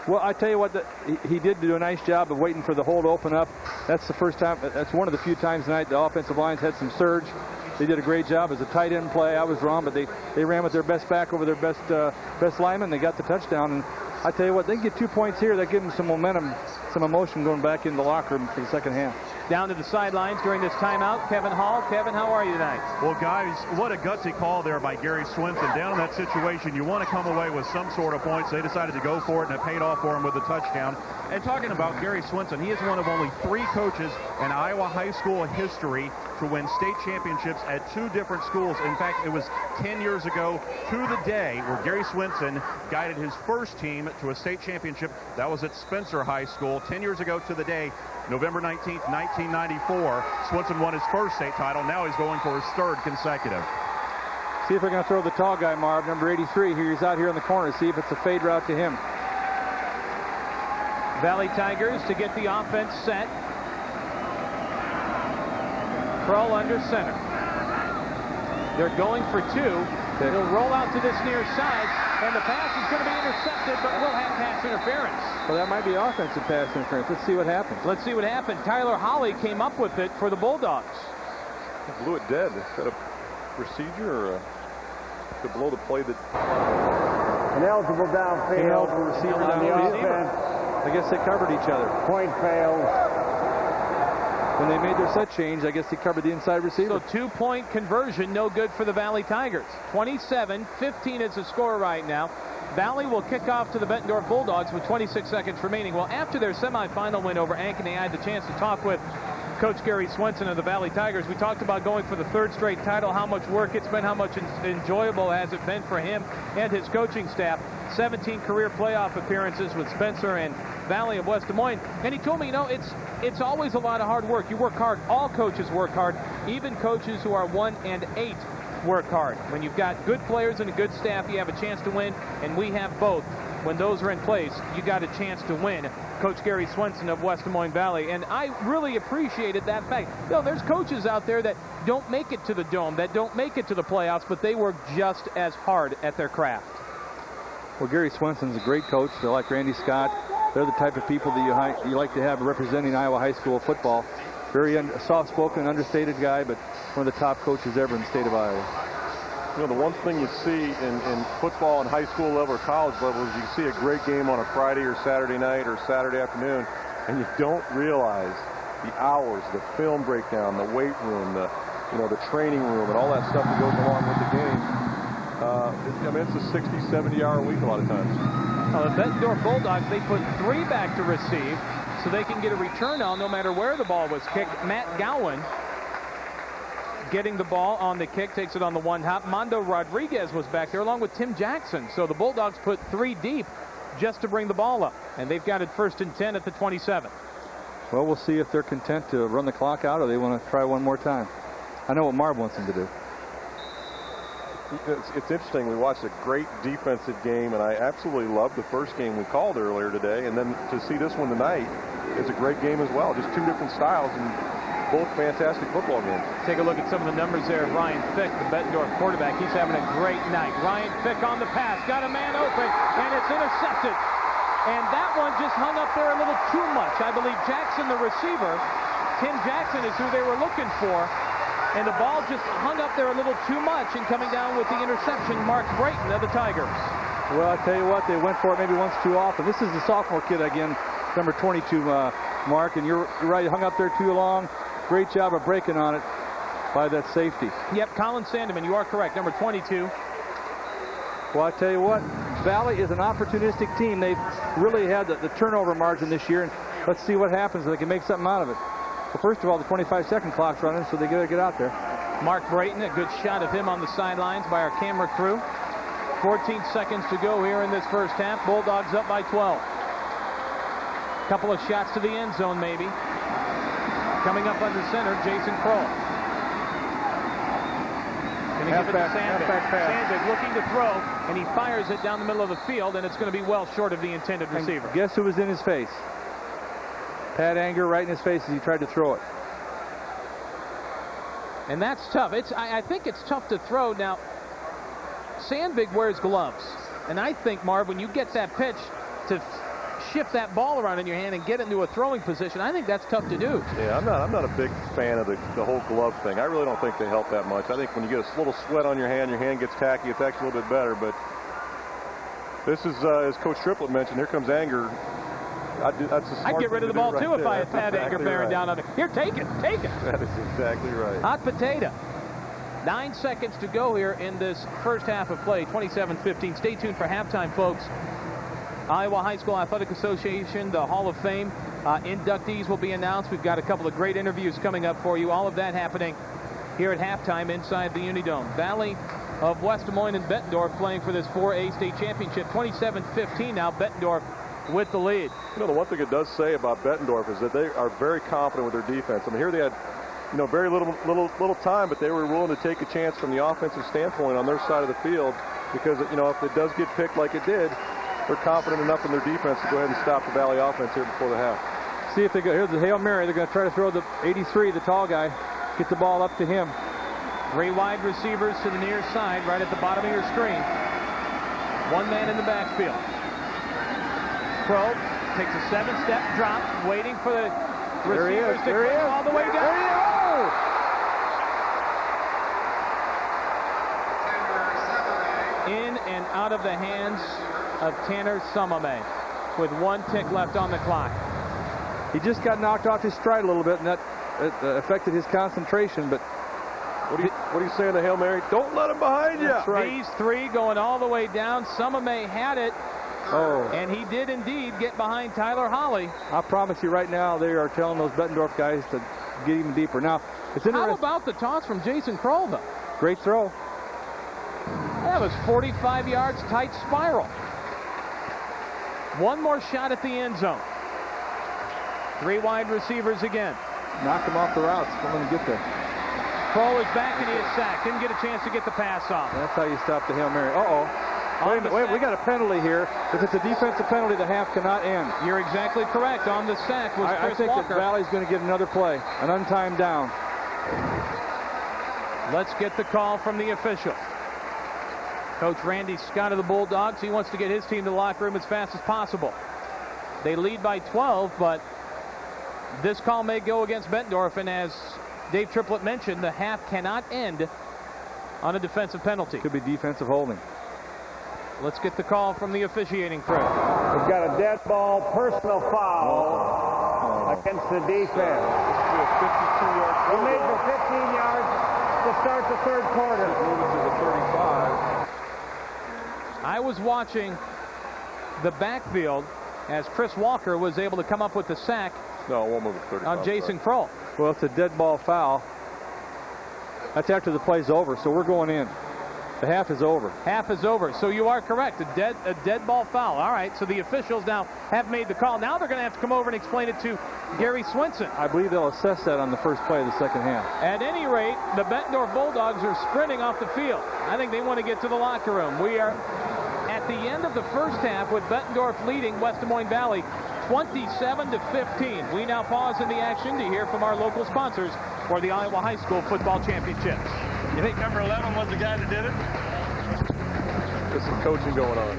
Well, I tell you what, he did do a nice job of waiting for the hole to open up. That's the first time. That's one of the few times tonight the offensive lines had some surge. They did a great job as a tight end play. I was wrong, but they ran with their best back over their best lineman. They got the touchdown, and I tell you what, they can get 2 points here. That gives them some momentum, some emotion going back in the locker room for the second half. Down to the sidelines during this timeout, Kevin Hall. Kevin, how are you tonight? Well, guys, what a gutsy call there by Gary Swinson. Down in that situation, you want to come away with some sort of points. They decided to go for it, and it paid off for him with a touchdown. And talking about Gary Swinson, he is one of only 3 coaches in Iowa high school history to win state championships at 2 different schools. In fact, it was 10 years ago to the day where Gary Swinson guided his first team to a state championship. That was at Spencer High School. 10 years ago to the day, November 19th, 1994, Swinson won his first state title. Now he's going for his 3rd consecutive. See if they're going to throw the tall guy, Marv, number 83. He's out here in the corner. See if it's a fade route to him. Valley Tigers to get the offense set. Kroll under center. They're going for 2. He'll roll out to this near side, and the pass is going to be intercepted, but we'll have pass interference. Well, that might be offensive pass interference. Let's see what happens. Let's see what happened. Tyler Holly came up with it for the Bulldogs. He blew it dead. Is that a procedure or to blow the play that... Ineligible downfield. Ineligible receiver on the offense. I guess they covered each other. Point fails. When they made their set change, I guess they covered the inside receiver. So 2-point conversion, no good for the Valley Tigers. 27-15 is the score right now. Valley will kick off to the Bettendorf Bulldogs with 26 seconds remaining. Well, after their semifinal win over Ankeny, I had the chance to talk with Coach Gary Swenson of the Valley Tigers. We talked about going for the third straight title, how much work it's been, how much enjoyable has it been for him and his coaching staff. 17 career playoff appearances with Spencer and Valley of West Des Moines. And he told me, it's always a lot of hard work. You work hard. All coaches work hard. Even coaches who are 1-8 work hard. When you've got good players and a good staff, you have a chance to win, and we have both. When those are in place, you got a chance to win. Coach Gary Swenson of West Des Moines Valley. And I really appreciated that fact. There's coaches out there that don't make it to the Dome, that don't make it to the playoffs, but they work just as hard at their craft. Well, Gary Swenson's a great coach. They're like Randy Scott. They're the type of people that you like to have representing Iowa high school football. Very soft-spoken, understated guy, but one of the top coaches ever in the state of Iowa. The one thing you see in football and high school level or college level is you see a great game on a Friday or Saturday night or Saturday afternoon, and you don't realize the hours, the film breakdown, the weight room, the training room, and all that stuff that goes along with the game. It's a 60, 70-hour week a lot of times. The Bettendorf Bulldogs, they put 3 back to receive so they can get a return on no matter where the ball was kicked. Matt Gowan getting the ball on the kick, takes it on the one hop. Mondo Rodriguez was back there along with Tim Jackson. So the Bulldogs put 3 deep just to bring the ball up. And they've got it 1st and 10 at the 27. Well, we'll see if they're content to run the clock out or they want to try one more time. I know what Marv wants them to do. It's interesting. We watched a great defensive game, and I absolutely loved the first game we called earlier today. And then to see this one tonight is a great game as well. Just 2 different styles and both fantastic football games. Take a look at some of the numbers there of Ryan Fick, the Bettendorf quarterback. He's having a great night. Ryan Fick on the pass, got a man open, and it's intercepted. And that one just hung up there a little too much. I believe Jackson, the receiver, Tim Jackson is who they were looking for. And the ball just hung up there a little too much, and coming down with the interception, Mark Brayton of the Tigers. Well, I tell you what, they went for it maybe once too often. This is the sophomore kid again, number 22, Mark, and you're right, hung up there too long. Great job of breaking on it by that safety. Yep, Colin Sandeman, you are correct, number 22. Well, I tell you what, Valley is an opportunistic team. They've really had the turnover margin this year, and let's see what happens if they can make something out of it. Well, first of all, the 25-second clock's running, so they got to get out there. Mark Brayton, a good shot of him on the sidelines by our camera crew. 14 seconds to go here in this first half. Bulldogs up by 12. Couple of shots to the end zone, maybe. Coming up under center, Jason Kroll. Going to give it to Sandvik. Sandvik looking to throw, and he fires it down the middle of the field, and it's going to be well short of the intended receiver. And guess who was in his face? Pat Anger right in his face as he tried to throw it. And that's tough. I think it's tough to throw. Now, Sandvik wears gloves. And I think, Marv, when you get that pitch to shift that ball around in your hand and get into a throwing position, I think that's tough to do. Yeah, I'm not a big fan of the whole glove thing. I really don't think they help that much. I think when you get a little sweat on your hand gets tacky, it's actually a little bit better. But this is, as Coach Triplett mentioned, here comes Anger. I'd get rid of the ball, too, if I had Pat Anger bearing down on it. Here, take it. Take it. That is exactly right. Hot potato. 9 seconds to go here in this first half of play, 27-15. Stay tuned for halftime, folks. Iowa High School Athletic Association, the Hall of Fame inductees will be announced. We've got a couple of great interviews coming up for you. All of that happening here at halftime inside the Unidome. Valley of West Des Moines and Bettendorf playing for this 4A state championship. 27-15 now, Bettendorf with the lead. The one thing it does say about Bettendorf is that they are very confident with their defense. I mean, here they had, very little time, but they were willing to take a chance from the offensive standpoint on their side of the field because, if it does get picked like it did, they're confident enough in their defense to go ahead and stop the Valley offense here before the half. See if they go. Here's the Hail Mary. They're going to try to throw the 83, the tall guy, get the ball up to him. 3 wide receivers to the near side, right at the bottom of your screen. 1 man in the backfield. Crow takes a 7-step drop, waiting for the receivers to go all the way down. In and out of the hands of Tanner Sumame with 1 tick left on the clock. He just got knocked off his stride a little bit, and that affected his concentration. But what are you saying to Hail Mary? Don't let him behind you. That's right. These 3 going all the way down. Sumame had it. Oh. And he did indeed get behind Tyler Holly. I promise you right now, they are telling those Bettendorf guys to get even deeper. Now, it's How interesting. about the toss from Jason Kroll, though? Great throw. That was 45 yards, tight spiral. One more shot at the end zone. 3 wide receivers again. Knocked him off the routes. Don't let him get there. Kroll is back and he is sacked. Didn't get a chance to get the pass off. That's how you stop the Hail Mary. Uh-oh. Wait, we got a penalty here. If it's a defensive penalty, the half cannot end. You're exactly correct. On the sack was I Chris think Walker. that Valley's going to get another play, an untimed down. Let's get the call from the official. Coach Randy Scott of the Bulldogs, he wants to get his team to the locker room as fast as possible. They lead by 12, but this call may go against Bettendorf, and as Dave Triplett mentioned, the half cannot end on a defensive penalty. Could be defensive holding. Let's get the call from the officiating crew. We've got a dead ball, personal foul against the defense. He made the 15 yards to start the third quarter. Moving to the 35. I was watching the backfield as Chris Walker was able to come up with the sack No, it won't move to 35. on Jason Kroll. Well, it's a dead ball foul. That's after the play's over, so we're going in. The half is over. Half is over. So you are correct. A dead ball foul. All right. So the officials now have made the call. Now they're going to have to come over and explain it to Gary Swinson. I believe they'll assess that on the first play of the second half. At any rate, the Bettendorf Bulldogs are sprinting off the field. I think they want to get to the locker room. We are at the end of the first half with Bettendorf leading West Des Moines Valley 27-15. We now pause in the action to hear from our local sponsors for the Iowa High School Football Championships. You think number 11 was the guy that did it? There's some coaching going on.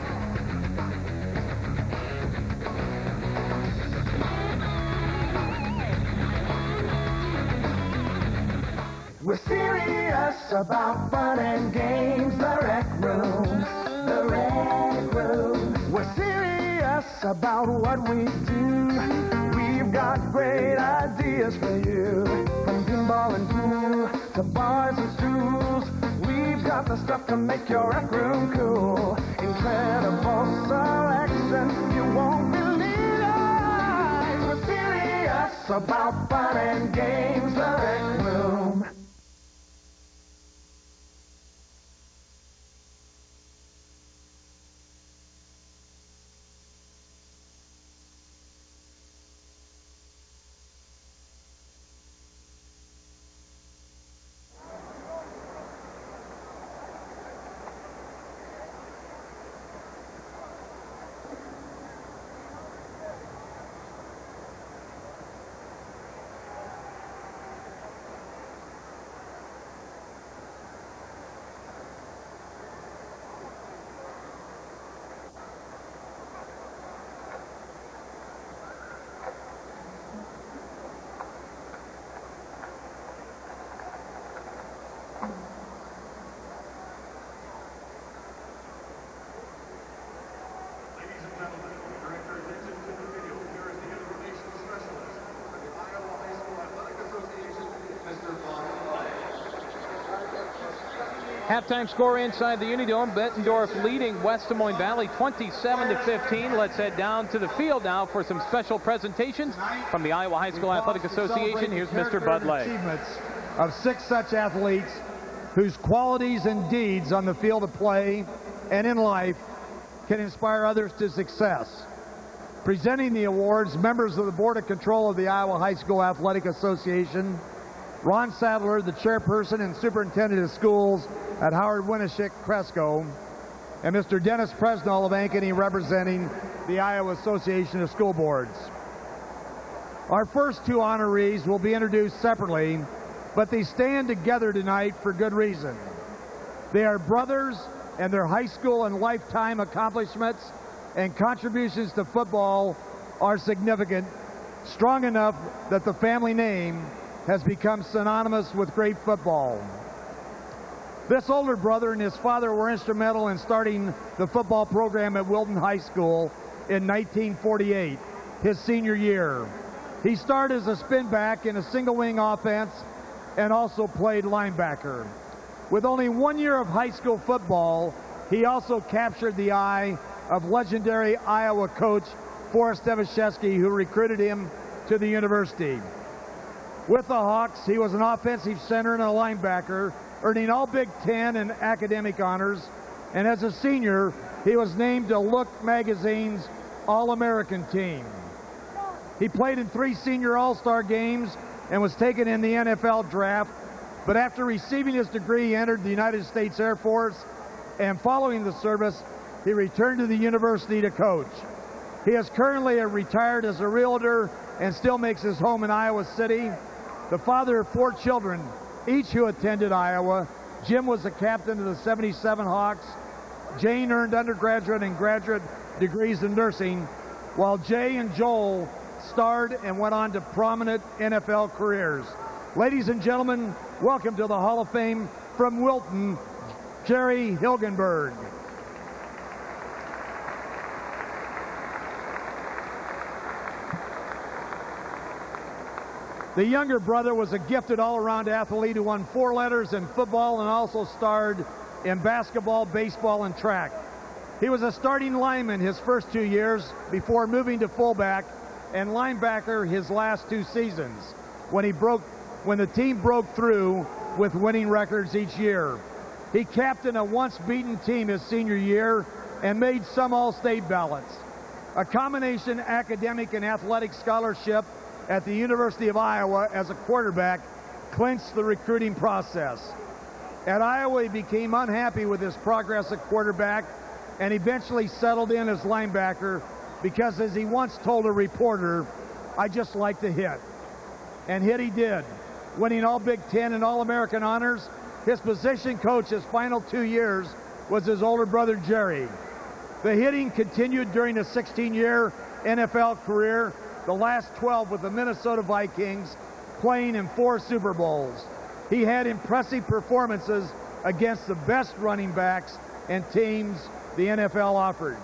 We're serious about fun and games. The Rec Room, the Rec Room. We're serious about what we do. We've got great ideas for you. From pinball and pool to bars and stools, we've got the stuff to make your Rec Room cool. Incredible selection, you won't believe it. We're serious about fun and games. The Rec Room. Halftime score inside the Unidome. Bettendorf leading West Des Moines Valley 27-15. Let's head down to the field now for some special presentations from the Iowa High School Athletic Association. Here's Mr. Bud Lay. Achievements of 6 such athletes whose qualities and deeds on the field of play and in life can inspire others to success. Presenting the awards, members of the Board of Control of the Iowa High School Athletic Association, Ron Sadler, the chairperson and superintendent of schools at Howard Winneshiek Cresco, and Mr. Dennis Presnell of Ankeny, representing the Iowa Association of School Boards. Our first 2 honorees will be introduced separately, but they stand together tonight for good reason. They are brothers, and their high school and lifetime accomplishments and contributions to football are significant, strong enough that the family name has become synonymous with great football. This older brother and his father were instrumental in starting the football program at Wilton High School in 1948, his senior year. He started as a spin back in a single wing offense and also played linebacker. With only 1 year of high school football, he also captured the eye of legendary Iowa coach Forrest Devashevsky, who recruited him to the university. With the Hawks, he was an offensive center and a linebacker, earning all Big Ten and academic honors. And as a senior, he was named to Look magazine's All-American team. He played in 3 senior All-Star games and was taken in the NFL draft. But after receiving his degree, he entered the United States Air Force, and following the service, he returned to the university to coach. He is currently retired as a realtor and still makes his home in Iowa City. The father of 4 children, each who attended Iowa. Jim was the captain of the 77 Hawks. Jane earned undergraduate and graduate degrees in nursing, while Jay and Joel starred and went on to prominent NFL careers. Ladies and gentlemen, welcome to the Hall of Fame from Wilton, Jerry Hilgenberg. The younger brother was a gifted all-around athlete who won 4 letters in football and also starred in basketball, baseball, and track. He was a starting lineman his first 2 years before moving to fullback and linebacker his last 2 seasons when the team broke through with winning records each year. He captained a once-beaten team his senior year and made some All-State ballots. A combination academic and athletic scholarship at the University of Iowa as a quarterback clinched the recruiting process. At Iowa, he became unhappy with his progress at quarterback and eventually settled in as linebacker because, as he once told a reporter, "I just like to hit." And hit he did, winning all Big Ten and All-American honors. His position coach his final 2 years was his older brother, Jerry. The hitting continued during his 16-year NFL career, the last 12 with the Minnesota Vikings, playing in 4 Super Bowls. He had impressive performances against the best running backs and teams the NFL offered.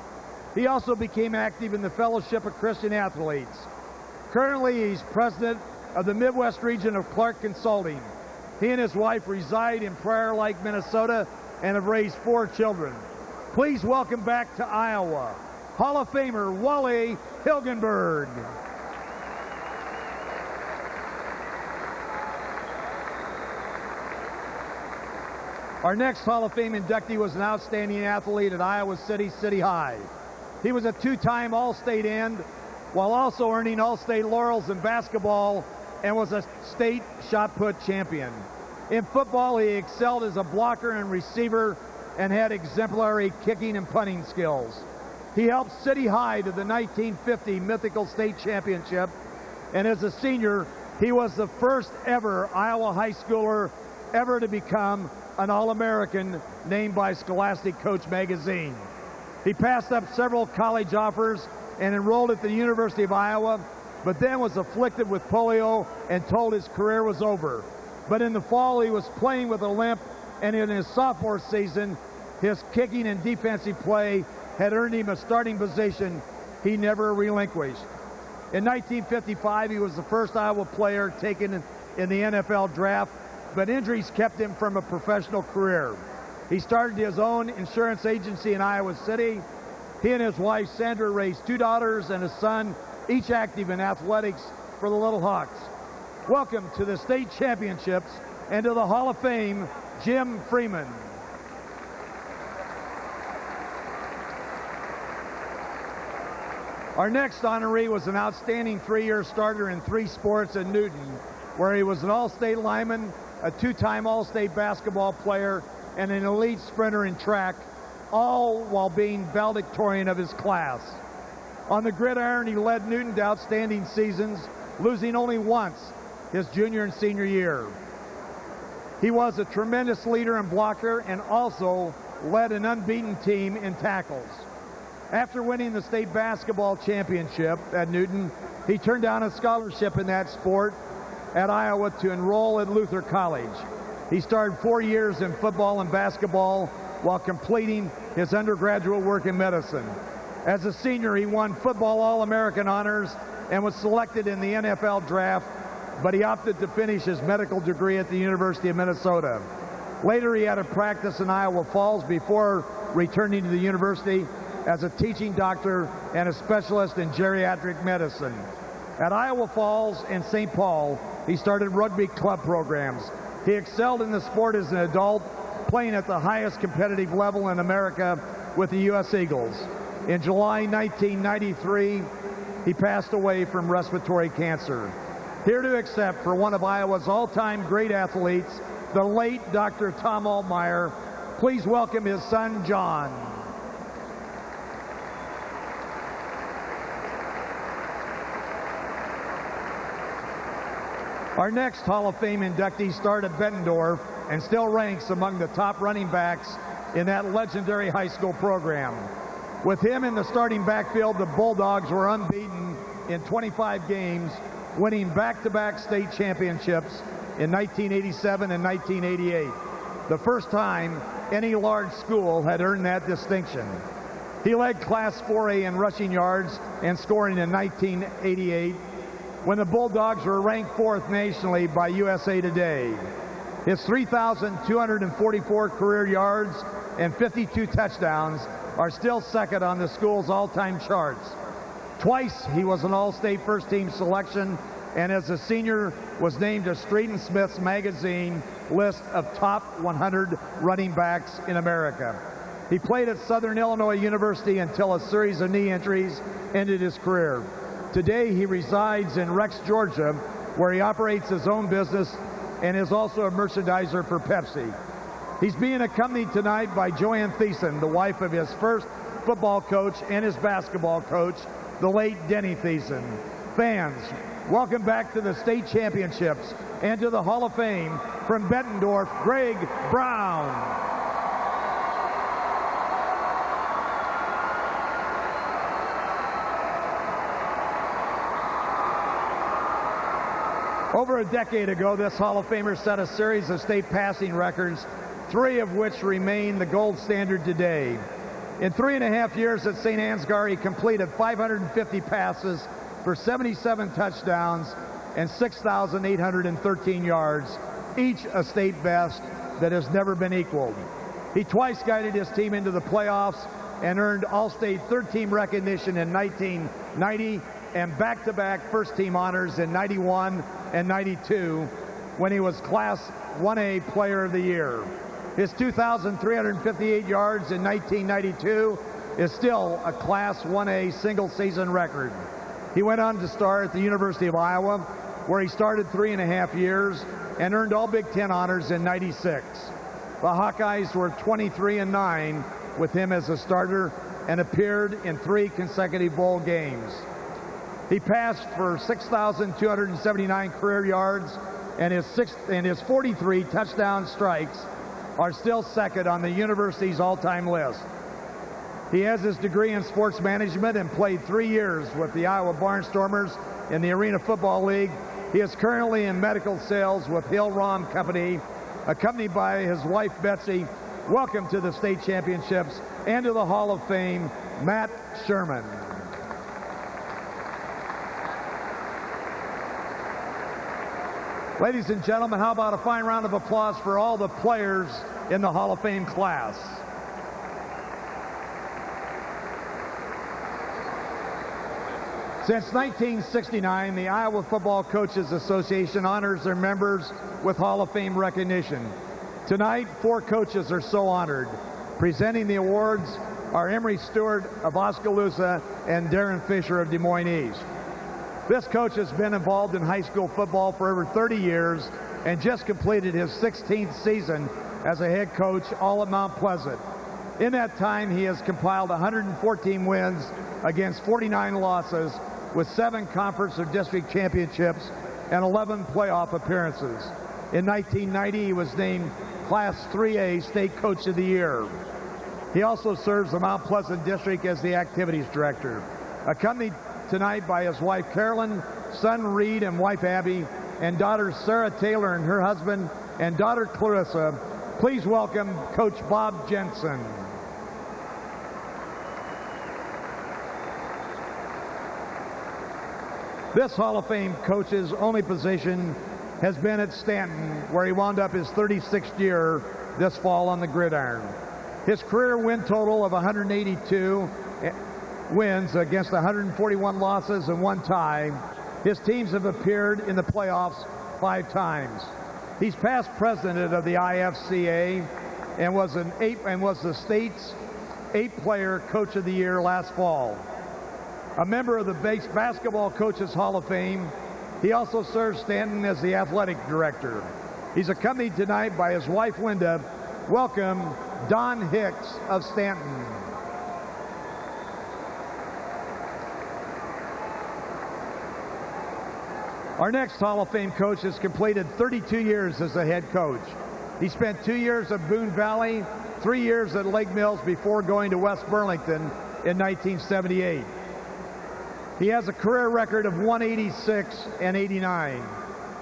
He also became active in the Fellowship of Christian Athletes. Currently, he's president of the Midwest region of Clark Consulting. He and his wife reside in Prior Lake, Minnesota, and have raised 4 children. Please welcome back to Iowa, Hall of Famer Wally Hilgenberg. Our next Hall of Fame inductee was an outstanding athlete at Iowa City High. He was a 2-time All-State end, while also earning All-State laurels in basketball, and was a state shot put champion. In football, he excelled as a blocker and receiver and had exemplary kicking and punting skills. He helped City High to the 1950 mythical state championship, and as a senior, he was the first ever Iowa high schooler ever to become an All-American named by Scholastic Coach magazine. He passed up several college offers and enrolled at the University of Iowa, but then was afflicted with polio and told his career was over. But in the fall, he was playing with a limp, and in his sophomore season, his kicking and defensive play had earned him a starting position he never relinquished. In 1955, he was the first Iowa player taken in the NFL draft, but injuries kept him from a professional career. He started his own insurance agency in Iowa City. He and his wife, Sandra, raised 2 daughters and a son, each active in athletics for the Little Hawks. Welcome to the state championships and to the Hall of Fame, Jim Freeman. Our next honoree was an outstanding 3-year starter in 3 sports at Newton, where he was an All-State lineman, a 2-time All-State basketball player, and an elite sprinter in track, all while being valedictorian of his class. On the gridiron, he led Newton to outstanding seasons, losing only once his junior and senior year. He was a tremendous leader and blocker and also led an unbeaten team in tackles. After winning the state basketball championship at Newton, he turned down a scholarship in that sport at Iowa to enroll at Luther College. He started 4 years in football and basketball while completing his undergraduate work in medicine. As a senior, he won football All-American honors and was selected in the NFL draft, but he opted to finish his medical degree at the University of Minnesota. Later, he had a practice in Iowa Falls before returning to the university as a teaching doctor and a specialist in geriatric medicine. At Iowa Falls and St. Paul, he started rugby club programs. He excelled in the sport as an adult, playing at the highest competitive level in America with the U.S. Eagles. In July 1993, he passed away from respiratory cancer. Here to accept for one of Iowa's all-time great athletes, the late Dr. Tom Altmeyer. Please welcome his son, John. Our next Hall of Fame inductee started at Bettendorf and still ranks among the top running backs in that legendary high school program. With him in the starting backfield, the Bulldogs were unbeaten in 25 games, winning back-to-back state championships in 1987 and 1988, the first time any large school had earned that distinction. He led Class 4A in rushing yards and scoring in 1988, when the Bulldogs were ranked 4th nationally by USA Today. His 3,244 career yards and 52 touchdowns are still second on the school's all-time charts. Twice he was an All-State first-team selection, and as a senior was named to Street and Smith's magazine list of top 100 running backs in America. He played at Southern Illinois University until a series of knee injuries ended his career. Today he resides in Rex, Georgia, where he operates his own business and is also a merchandiser for Pepsi. He's being accompanied tonight by Joanne Thiessen, the wife of his first football coach and his basketball coach, the late Denny Thiessen. Fans, welcome back to the state championships and to the Hall of Fame from Bettendorf, Greg Brown. Over a decade ago, this Hall of Famer set a series of state passing records, 3 of which remain the gold standard today. In 3.5 years at St. Ansgar, he completed 550 passes for 77 touchdowns and 6,813 yards, each a state best that has never been equaled. He twice guided his team into the playoffs and earned All-State third-team recognition in 1990 and back-to-back first-team honors in 91 and 92 when he was Class 1A Player of the Year. His 2,358 yards in 1992 is still a Class 1A single-season record. He went on to start at the University of Iowa, where he started 3.5 years and earned all Big Ten honors in 96. The Hawkeyes were 23-9 with him as a starter and appeared in 3 consecutive bowl games. He passed for 6,279 career yards, and his 43 touchdown strikes are still second on the university's all-time list. He has his degree in sports management and played 3 years with the Iowa Barnstormers in the Arena Football League. He is currently in medical sales with Hill Rom Company, accompanied by his wife, Betsy. Welcome to the state championships and to the Hall of Fame, Matt Sherman. Ladies and gentlemen, how about a fine round of applause for all the players in the Hall of Fame class? Since 1969, the Iowa Football Coaches Association honors their members with Hall of Fame recognition. Tonight, 4 coaches are so honored. Presenting the awards are Emery Stewart of Oskaloosa and Darren Fisher of Des Moines East. This coach has been involved in high school football for over 30 years and just completed his 16th season as a head coach, all at Mount Pleasant. In that time, he has compiled 114 wins against 49 losses, with 7 conference or district championships and 11 playoff appearances. In 1990, he was named Class 3A State Coach of the Year. He also serves the Mount Pleasant District as the Activities Director. Accompanied tonight by his wife Carolyn, son Reed and wife Abby, and daughter Sarah Taylor and her husband, and daughter Clarissa. Please welcome Coach Bob Jensen. This Hall of Fame coach's only position has been at Stanton, where he wound up his 36th year this fall on the gridiron. His career win total of 182 wins against 141 losses and 1 tie. His teams have appeared in the playoffs 5 times. He's past president of the IFCA and was the state's 8-player Coach of the Year last fall. A member of the Basketball Coaches Hall of Fame, he also serves Stanton as the athletic director. He's accompanied tonight by his wife, Linda. Welcome, Don Hicks of Stanton. Our next Hall of Fame coach has completed 32 years as a head coach. He spent 2 years at Boone Valley, 3 years at Lake Mills before going to West Burlington in 1978. He has a career record of 186 and 89.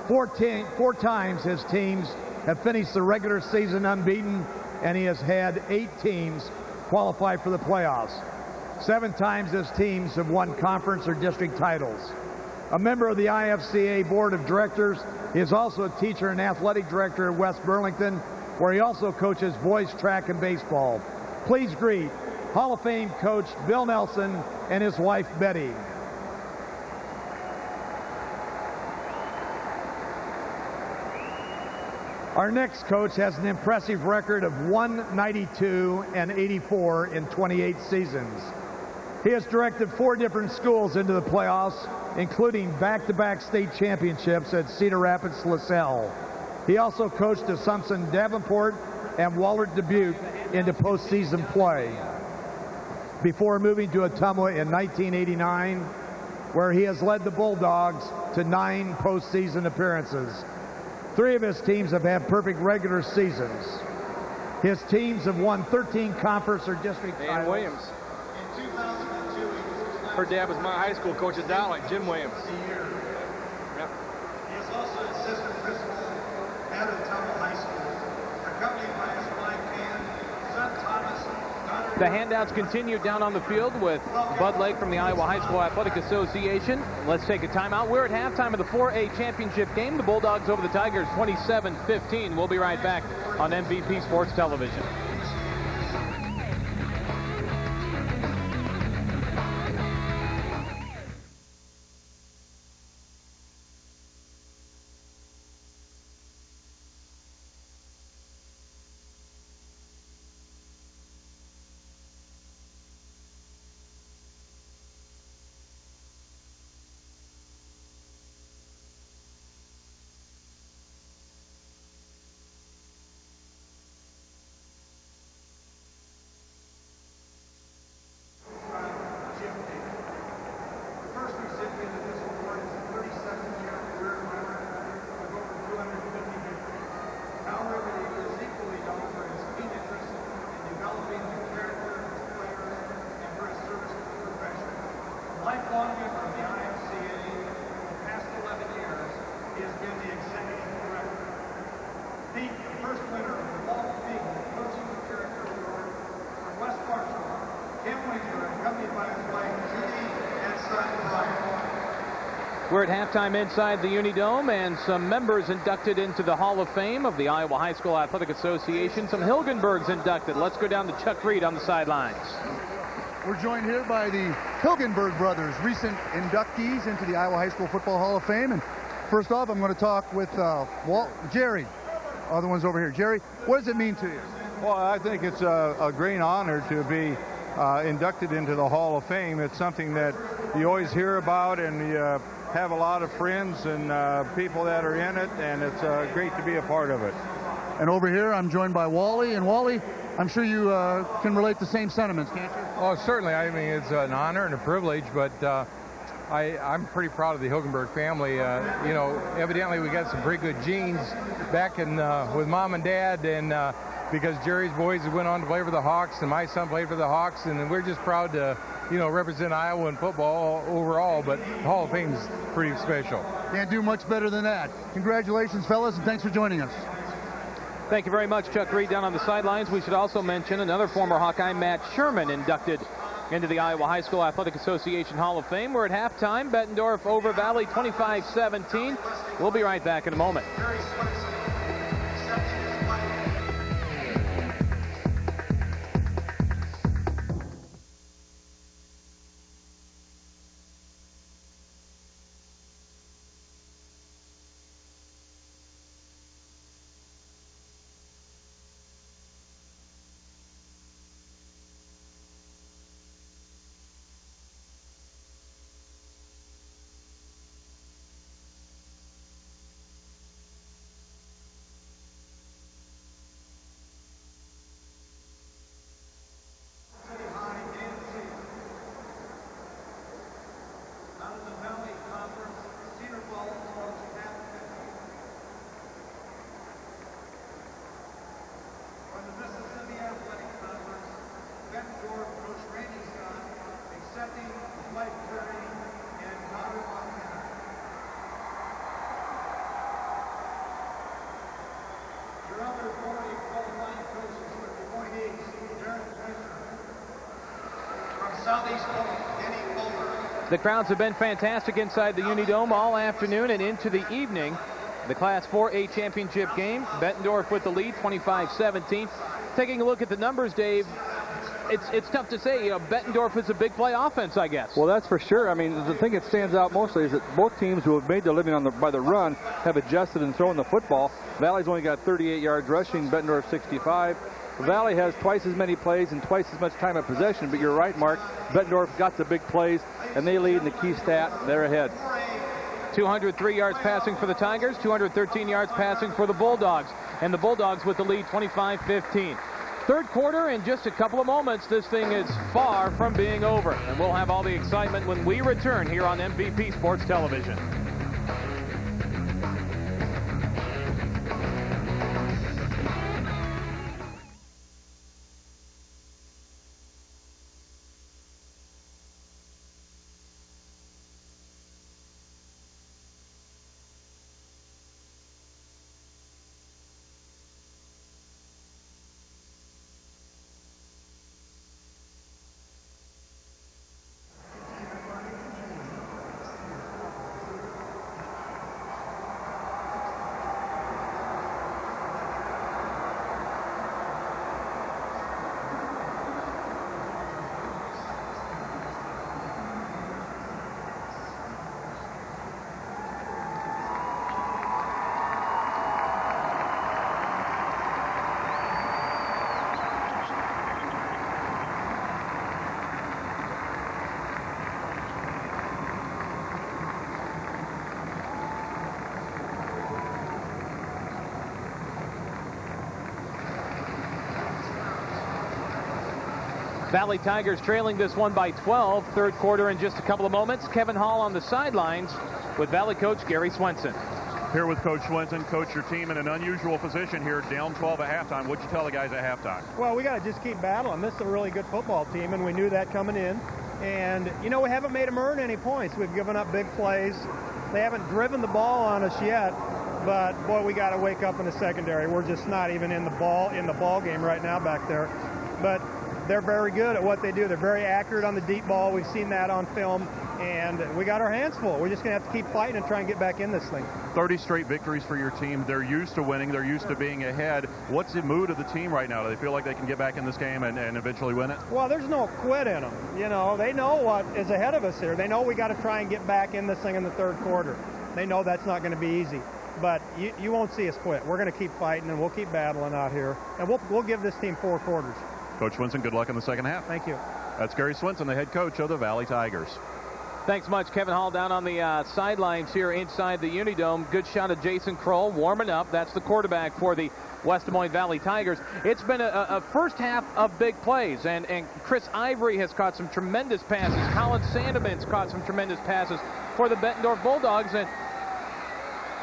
Four times his teams have finished the regular season unbeaten, and he has had 8 teams qualify for the playoffs. 7 times his teams have won conference or district titles. A member of the IFCA Board of Directors, he is also a teacher and athletic director at West Burlington, where he also coaches boys track and baseball. Please greet Hall of Fame coach Bill Nelson and his wife Betty. Our next coach has an impressive record of 192 and 84 in 28 seasons. He has directed 4 different schools into the playoffs, including back-to-back state championships at Cedar Rapids, LaSalle. He also coached Assumption Davenport and Wahlert Dubuque into postseason play before moving to Ottumwa in 1989, where he has led the Bulldogs to 9 postseason appearances. 3 of his teams have had perfect regular seasons. His teams have won 13 conference or district titles. Dan Williams. Her dad was my high school coach at Dowling, Jim Williams. Yep. He is also assistant principal at Ottumwa High School, accompanied by his wife Ann, son Thomas. The handouts continue down on the field with Bud Lake from the Iowa High School Athletic Association. Let's take a timeout. We're at halftime of the 4A championship game. The Bulldogs over the Tigers 27-15. We'll be right back on MVP Sports Television. Lifelong member of the IFCA, the past 11 years, he has been the executive director. Pete, the first winner of the Walt Beagle Coaching Character Award from West Marshall, Kim Winkler, accompanied by his wife Judy and son Brian. We're at halftime inside the Unidome, and some members inducted into the Hall of Fame of the Iowa High School Athletic Association. Some Hilgenbergs inducted. Let's go down to Chuck Reed on the sidelines. We're joined here by the Hilgenberg brothers, recent inductees into the Iowa High School Football Hall of Fame. And first off, I'm going to talk with Jerry, other ones over here. Jerry, what does it mean to you? Well, I think it's a great honor to be inducted into the Hall of Fame. It's something that you always hear about, and you have a lot of friends and people that are in it, and it's great to be a part of it. And over here, I'm joined by Wally. And Wally, I'm sure you can relate the same sentiments, can't you? Oh, certainly. I mean, it's an honor and a privilege, but I'm pretty proud of the Hilgenberg family. You know, evidently we got some pretty good genes back in with Mom and Dad, and because Jerry's boys went on to play for the Hawks, and my son played for the Hawks, and we're just proud to, you know, represent Iowa in football overall, but the Hall of Fame's pretty special. Can't do much better than that. Congratulations, fellas, and thanks for joining us. Thank you very much, Chuck Reed, down on the sidelines. We should also mention another former Hawkeye, Matt Sherman, inducted into the Iowa High School Athletic Association Hall of Fame. We're at halftime. Bettendorf over Valley 25-17. We'll be right back in a moment. The crowds have been fantastic inside the Unidome all afternoon and into the evening. The Class 4A championship game, Bettendorf with the lead, 25-17. Taking a look at the numbers, Dave, it's tough to say. Bettendorf is a big play offense, I guess. Well, that's for sure. I mean, the thing that stands out mostly is that both teams who have made their living by the run have adjusted and thrown the football. Valley's only got 38 yards rushing, Bettendorf 65. Valley has twice as many plays and twice as much time of possession, but you're right, Mark. Bettendorf got the big plays, and they lead in the key stat. They're ahead. 203 yards passing for the Tigers, 213 yards passing for the Bulldogs. And the Bulldogs with the lead, 25-15. Third quarter, in just a couple of moments, this thing is far from being over. And we'll have all the excitement when we return here on MVP Sports Television. Valley Tigers trailing this one by 12. Third quarter in just a couple of moments. Kevin Hall on the sidelines with Valley coach Gary Swenson. Here with Coach Swenson. Coach, your team in an unusual position here, down 12 at halftime. What'd you tell the guys at halftime? Well, we got to just keep battling. This is a really good football team, and we knew that coming in. And, you know, we haven't made them earn any points. We've given up big plays. They haven't driven the ball on us yet. But, boy, we got to wake up in the secondary. We're just not even in the ball game right now back there. But they're very good at what they do. They're very accurate on the deep ball. We've seen that on film, and we got our hands full. We're just going to have to keep fighting and try and get back in this thing. 30 straight victories for your team. They're used to winning. They're used to being ahead. What's the mood of the team right now? Do they feel like they can get back in this game and eventually win it? Well, there's no quit in them. You know, they know what is ahead of us here. They know we got to try and get back in this thing in the third quarter. They know that's not going to be easy. But you won't see us quit. We're going to keep fighting, and we'll keep battling out here. And we'll give this team 4 quarters. Coach Swenson, good luck in the second half. Thank you. That's Gary Swenson, the head coach of the Valley Tigers. Thanks much, Kevin Hall, down on the sidelines here inside the Unidome. Good shot of Jason Kroll warming up. That's the quarterback for the West Des Moines Valley Tigers. It's been a first half of big plays, and Chris Ivory has caught some tremendous passes. Colin Sandeman's caught some tremendous passes for the Bettendorf Bulldogs. And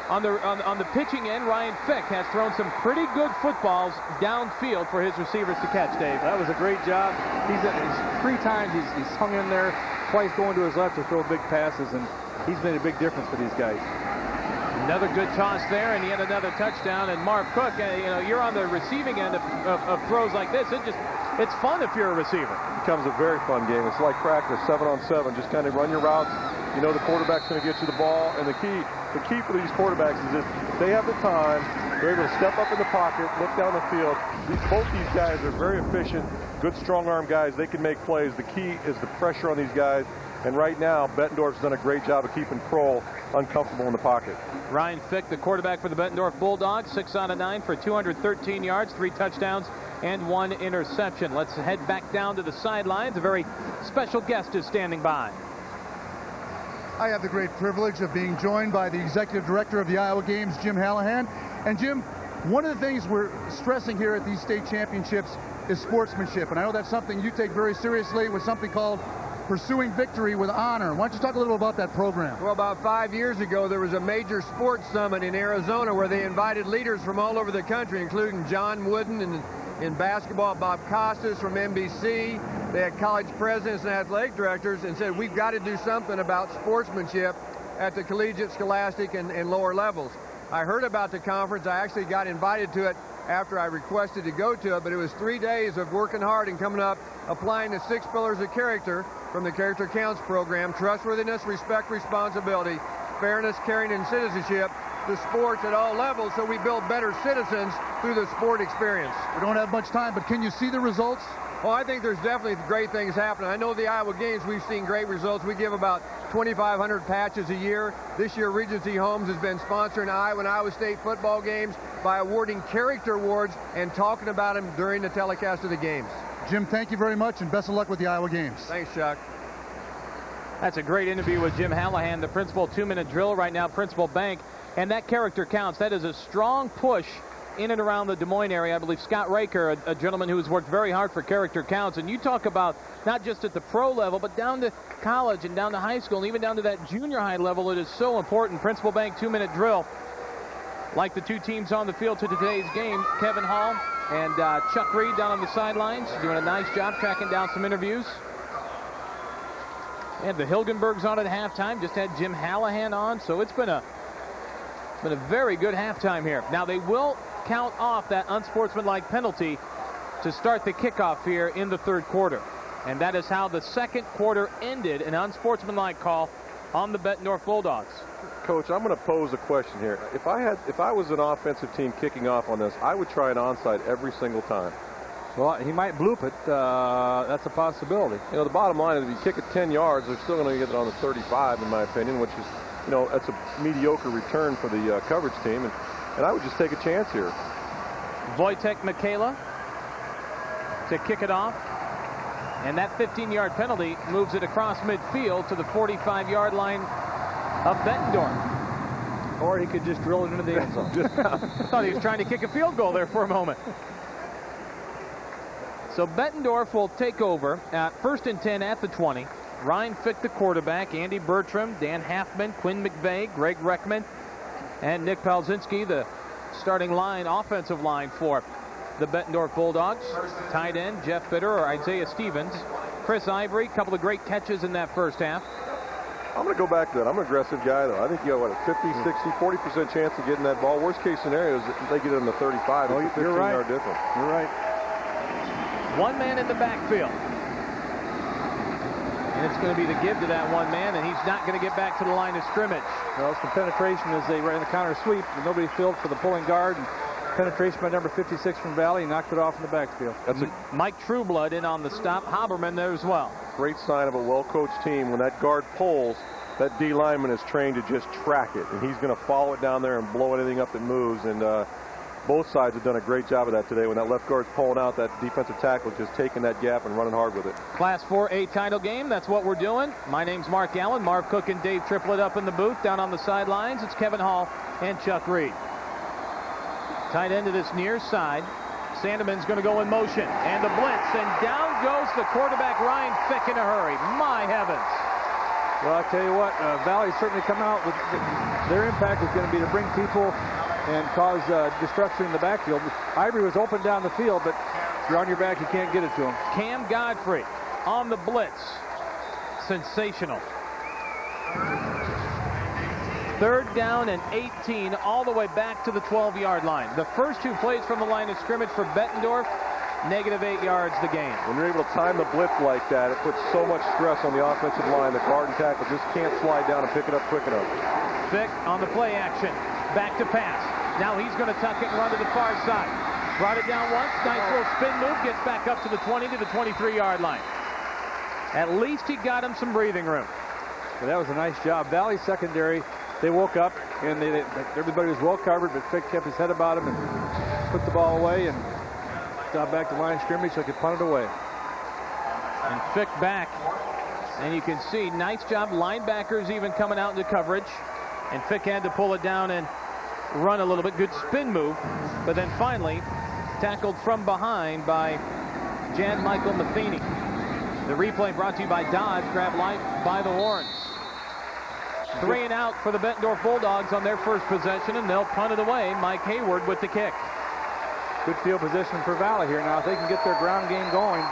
on the pitching end, Ryan Fick has thrown some pretty good footballs downfield for his receivers to catch, Dave. That was a great job. He's 3 times he's hung in there, twice going to his left to throw big passes, and he's made a big difference for these guys. Another good toss there, and yet another touchdown. And Mark Cook, you're on the receiving end of throws like this. It's fun if you're a receiver. It becomes a very fun game. It's like practice, 7-on-7. Just kind of run your routes. You know the quarterback's going to get you the ball, and the key for these quarterbacks is if they have the time, they're able to step up in the pocket, look down the field. Both these guys are very efficient, good strong-arm guys. They can make plays. The key is the pressure on these guys. And right now, Bettendorf's done a great job of keeping Kroll uncomfortable in the pocket. Ryan Fick, the quarterback for the Bettendorf Bulldogs, 6 out of 9 for 213 yards, 3 touchdowns, and 1 interception. Let's head back down to the sidelines. A very special guest is standing by. I have the great privilege of being joined by the executive director of the Iowa Games, Jim Hallahan. And Jim, one of the things we're stressing here at these state championships is sportsmanship. And I know that's something you take very seriously with something called Pursuing Victory with Honor. Why don't you talk a little about that program? Well, about 5 years ago, there was a major sports summit in Arizona where they invited leaders from all over the country, including John Wooden in basketball, Bob Costas from NBC. They had college presidents and athletic directors and said, we've got to do something about sportsmanship at the collegiate, scholastic, and lower levels. I heard about the conference. I actually got invited to it after I requested to go to it, but it was 3 days of working hard and coming up, applying the 6 pillars of character from the Character Counts program: trustworthiness, respect, responsibility, fairness, caring, and citizenship to sports at all levels, so we build better citizens through the sport experience. We don't have much time, but can you see the results? Well, I think there's definitely great things happening. I know the Iowa Games, we've seen great results. We give about 2,500 patches a year. This year, Regency Homes has been sponsoring Iowa and Iowa State football games by awarding character awards and talking about them during the telecast of the games. Jim, thank you very much, and best of luck with the Iowa Games. Thanks, Chuck. That's a great interview with Jim Hallahan, the principal 2-minute drill right now, Principal Bank. And that character counts. That is a strong push in and around the Des Moines area. I believe Scott Raker, a gentleman who has worked very hard for character counts. And you talk about not just at the pro level, but down to college and down to high school and even down to that junior high level. It is so important. Principal Bank 2-minute drill. Like the two teams on the field to today's game, Kevin Hall and Chuck Reed down on the sidelines, doing a nice job tracking down some interviews. And the Hilgenbergs on at halftime. Just had Jim Hallahan on, so it's been a very good halftime here. Now they will count off that unsportsmanlike penalty to start the kickoff here in the third quarter. And that is how the second quarter ended, an unsportsmanlike call on the Bettendorf Bulldogs. Coach, I'm going to pose a question here. If I was an offensive team kicking off on this, I would try an onside every single time. Well, he might bloop it. That's a possibility. You know, the bottom line is if you kick it 10 yards, they're still going to get it on the 35, in my opinion, which is, you know, that's a mediocre return for the coverage team. And I would just take a chance here. Wojtek Michaela to kick it off. And that 15-yard penalty moves it across midfield to the 45-yard line of Bettendorf. Or he could just drill it into the end zone. I thought he was trying to kick a field goal there for a moment. So Bettendorf will take over at 1st and 10 at the 20. Ryan Fick, the quarterback, Andy Bertram, Dan Halfman, Quinn McVeigh, Greg Reckman, and Nick Palczynski, the starting line, offensive line for the Bettendorf Bulldogs. Tight end, Jeff Bitter or Isaiah Stevens. Chris Ivory, a couple of great catches in that first half. I'm going to go back to that. I'm an aggressive guy, though. I think you got, what, a 50, 60, 40% chance of getting that ball. Worst case scenario is that they get it in the 35. It's a 15-yard difference. You're right. One man in the backfield. And it's going to be the give to that one man, and he's not going to get back to the line of scrimmage. Well, some penetration as they ran the counter sweep. Nobody filled for the pulling guard. And penetration by number 56 from Valley. Knocked it off in the backfield. That's Mike Trueblood in on the stop. Haberman there as well. Great sign of a well-coached team. When that guard pulls, that D lineman is trained to just track it, and he's going to follow it down there and blow anything up that moves. And both sides have done a great job of that today. When that left guard's pulling out, that defensive tackle just taking that gap and running hard with it. Class 4A title game. That's what we're doing. My name's Mark Allen. Marv Cook and Dave Triplett up in the booth. Down on the sidelines, it's Kevin Hall and Chuck Reed. Tight end to this near side. Sandeman's going to go in motion. And the blitz. And down goes the quarterback, Ryan Fick, in a hurry. My heavens. Well, I tell you what, Valley certainly come out with their impact is going to be to bring people and cause destruction in the backfield. Ivory was open down the field, but if you're on your back, you can't get it to him. Cam Godfrey on the blitz. Sensational. 3rd down and 18, all the way back to the 12-yard line. The first two plays from the line of scrimmage for Bettendorf, -8 yards the game. When you're able to time the blitz like that, it puts so much stress on the offensive line. The guard and tackle just can't slide down and pick it up quick enough. Fick on the play action. Back to pass. Now he's going to tuck it and run to the far side. Brought it down once. Nice little spin move. Gets back up to the 20 to the 23-yard line. At least he got him some breathing room. Well, that was a nice job. Valley secondary, they woke up, and everybody was well covered, but Fick kept his head about him and put the ball away and got back to line of scrimmage so he could punt it away. And Fick back. And you can see, nice job. Linebackers even coming out into coverage. And Fick had to pull it down and run a little bit. Good spin move. But then finally, tackled from behind by Jan Michael Matheny. The replay brought to you by Dodge. Grab life by the horns. 3 and out for the Bettendorf Bulldogs on their first possession, and they'll punt it away. Mike Hayward with the kick. Good field position for Valley here now. If they can get their ground game going.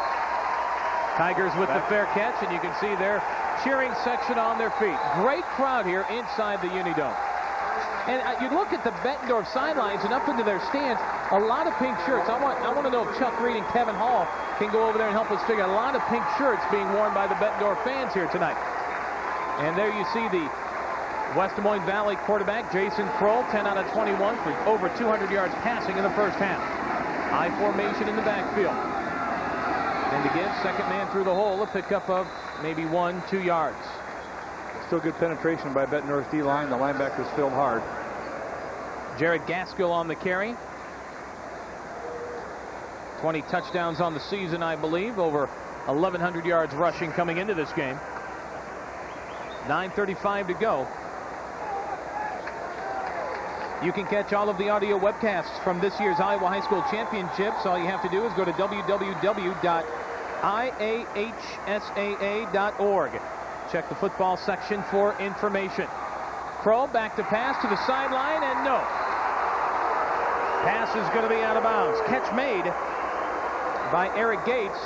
Tigers with the fair catch, and you can see their cheering section on their feet. Great crowd here inside the Unidome. And you look at the Bettendorf sidelines and up into their stands, A lot of pink shirts. I want to know if Chuck Reed and Kevin Hall can go over there and help us figure out a lot of pink shirts being worn by the Bettendorf fans here tonight. And there you see the West Des Moines Valley quarterback, Jason Kroll, 10 out of 21 for over 200 yards passing in the first half. I formation in the backfield. And again, second man through the hole, a pickup of maybe 1-2 yards. Still good penetration by Bettendorf's D-line. The linebackers filled hard. Jared Gaskill on the carry. 20 touchdowns on the season, I believe. Over 1,100 yards rushing coming into this game. 9:35 to go. You can catch all of the audio webcasts from this year's Iowa High School Championships. All you have to do is go to www.iahsaa.org. Check the football section for information. Kroll back to pass to the sideline, and no. Pass is going to be out of bounds. Catch made by Eric Gates,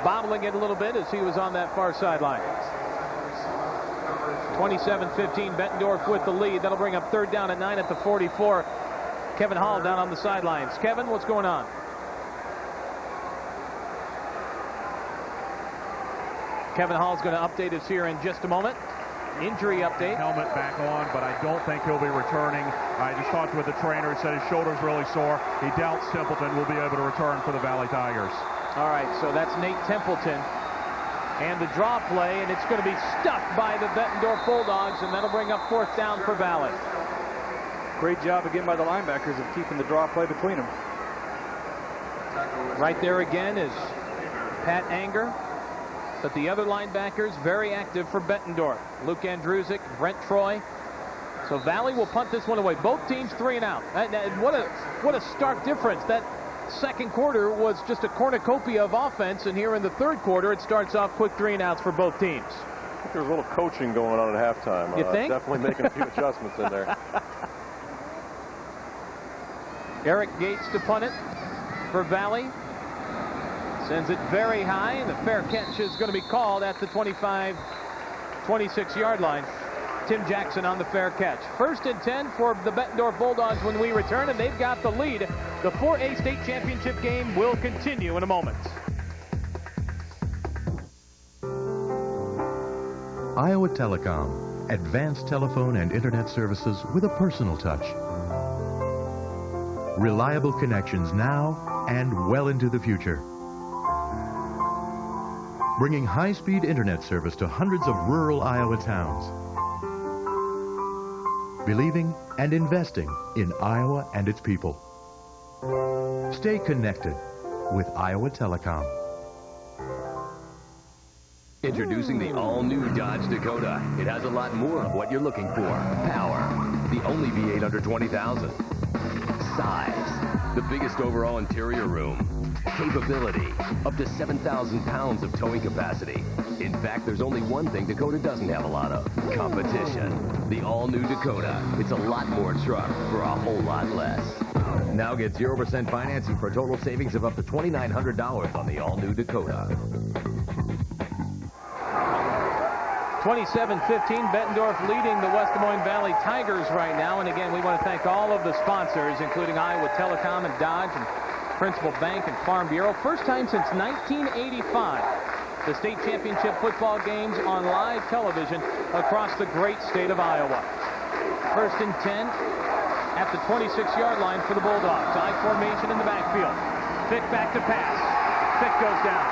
bobbling it a little bit as he was on that far sideline. 27-15, Bettendorf with the lead. That'll bring up third down and 9 at the 44. Kevin Hall down on the sidelines. Kevin, what's going on? Kevin Hall's going to update us here in just a moment. Injury update. Helmet back on, but I don't think he'll be returning. I just talked with the trainer. He said his shoulder's really sore. He doubts Templeton will be able to return for the Valley Tigers. All right, so that's Nate Templeton. And the draw play, and it's going to be stuffed by the Bettendorf Bulldogs, and that'll bring up fourth down for Valley. Great job again by the linebackers of keeping the draw play between them. Right there again is Pat Anger. But the other linebackers very active for Bettendorf. Luke Andrusic, Brent Troy. So Valley will punt this one away. Both teams 3 and out. What a stark difference. That second quarter was just a cornucopia of offense, and here in the third quarter it starts off quick 3 and outs for both teams. I think there's a little coaching going on at halftime. You think? Definitely making a few adjustments in there. Eric Gates to punt it for Valley. Sends it very high, and the fair catch is going to be called at the 26-yard line. Tim Jackson on the fair catch. First and 10 for the Bettendorf Bulldogs when we return, and they've got the lead. The 4A state championship game will continue in a moment. Iowa Telecom, advanced telephone and internet services with a personal touch. Reliable connections now and well into the future. Bringing high-speed internet service to hundreds of rural Iowa towns. Believing and investing in Iowa and its people. Stay connected with Iowa Telecom. Introducing the all-new Dodge Dakota. It has a lot more of what you're looking for. Power, the only V8 under 20,000. Size, the biggest overall interior room. Capability, up to 7,000 pounds of towing capacity. In fact, there's only one thing Dakota doesn't have a lot of: competition. The all-new Dakota. It's a lot more truck for a whole lot less. Now get 0% financing for a total savings of up to $2,900 on the all-new Dakota. 27-15, Bettendorf leading the West Des Moines Valley Tigers right now. And again, we want to thank all of the sponsors, including Iowa Telecom and Dodge and Principal Bank and Farm Bureau. First time since 1985, the state championship football games on live television across the great state of Iowa. First and 10 at the 26-yard line for the Bulldogs. I formation in the backfield. Fick back to pass. Fick goes down.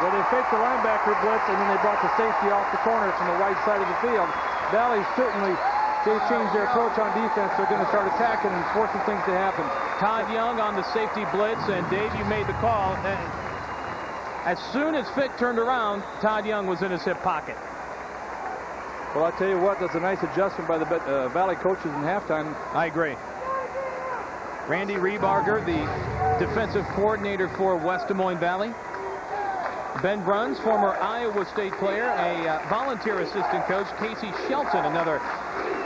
Well, they faked the linebacker blitz, and then they brought the safety off the corner from the right side of the field. Valley certainly, they've changed their approach on defense. They're going to start attacking and forcing things to happen. Todd Young on the safety blitz, and Dave, you made the call. As soon as Fick turned around, Todd Young was in his hip pocket. Well, I'll tell you what, that's a nice adjustment by the Valley coaches in halftime. I agree. Randy Rebarger, the defensive coordinator for West Des Moines Valley. Ben Bruns, former Iowa State player, a volunteer assistant coach. Casey Shelton, another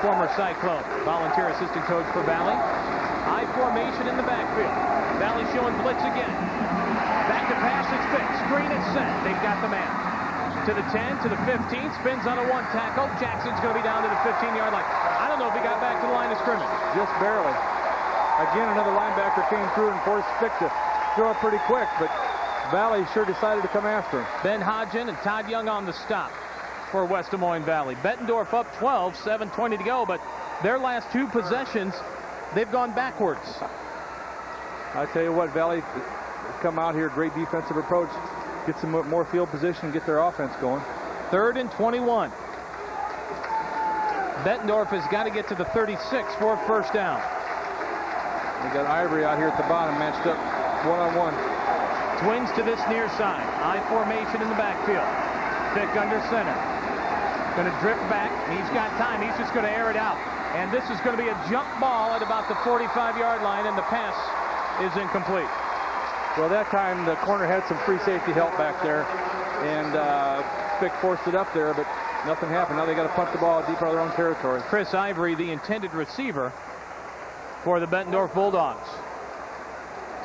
former Cyclone, volunteer assistant coach for Valley. I formation in the backfield. Valley showing blitz again. Back to pass, it's Fick. Screen is set. They've got the man. To the 10, to the 15, spins on a one tackle. Jackson's going to be down to the 15-yard line. I don't know if he got back to the line of scrimmage. Just barely. Again, another linebacker came through and forced Fick to throw it pretty quick, but Valley sure decided to come after him. Ben Hodgin and Todd Young on the stop for West Des Moines Valley. Bettendorf up 12, 7:20 to go, but their last 2 possessions, they've gone backwards. I tell you what, Valley come out here, great defensive approach, get some more field position, get their offense going. 3rd and 21. Bettendorf has got to get to the 36 for a first down. They got Ivory out here at the bottom, matched up one-on-one. Twins to this near side. I formation in the backfield. Fick under center. Going to drift back. He's got time. He's just going to air it out. And this is going to be a jump ball at about the 45-yard line, and the pass is incomplete. Well, that time the corner had some free safety help back there, and Fick forced it up there, but nothing happened. Now they got to punt the ball deep out of their own territory. Chris Ivory, the intended receiver for the Bettendorf Bulldogs.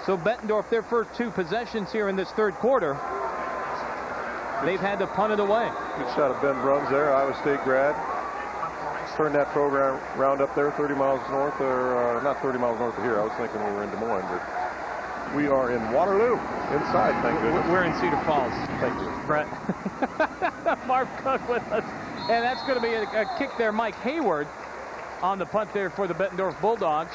So Bettendorf, their first 2 possessions here in this 3rd quarter, they've had to punt it away. Good shot of Ben Bruns there, Iowa State grad. Turned that program round up there 30 miles north, or not 30 miles north of here. I was thinking we were in Des Moines, but we are in Waterloo, inside, thank goodness. We're in Cedar Falls. Thank you. Brett. Marv Cook with us. And that's going to be a kick there. Mike Hayward on the punt there for the Bettendorf Bulldogs.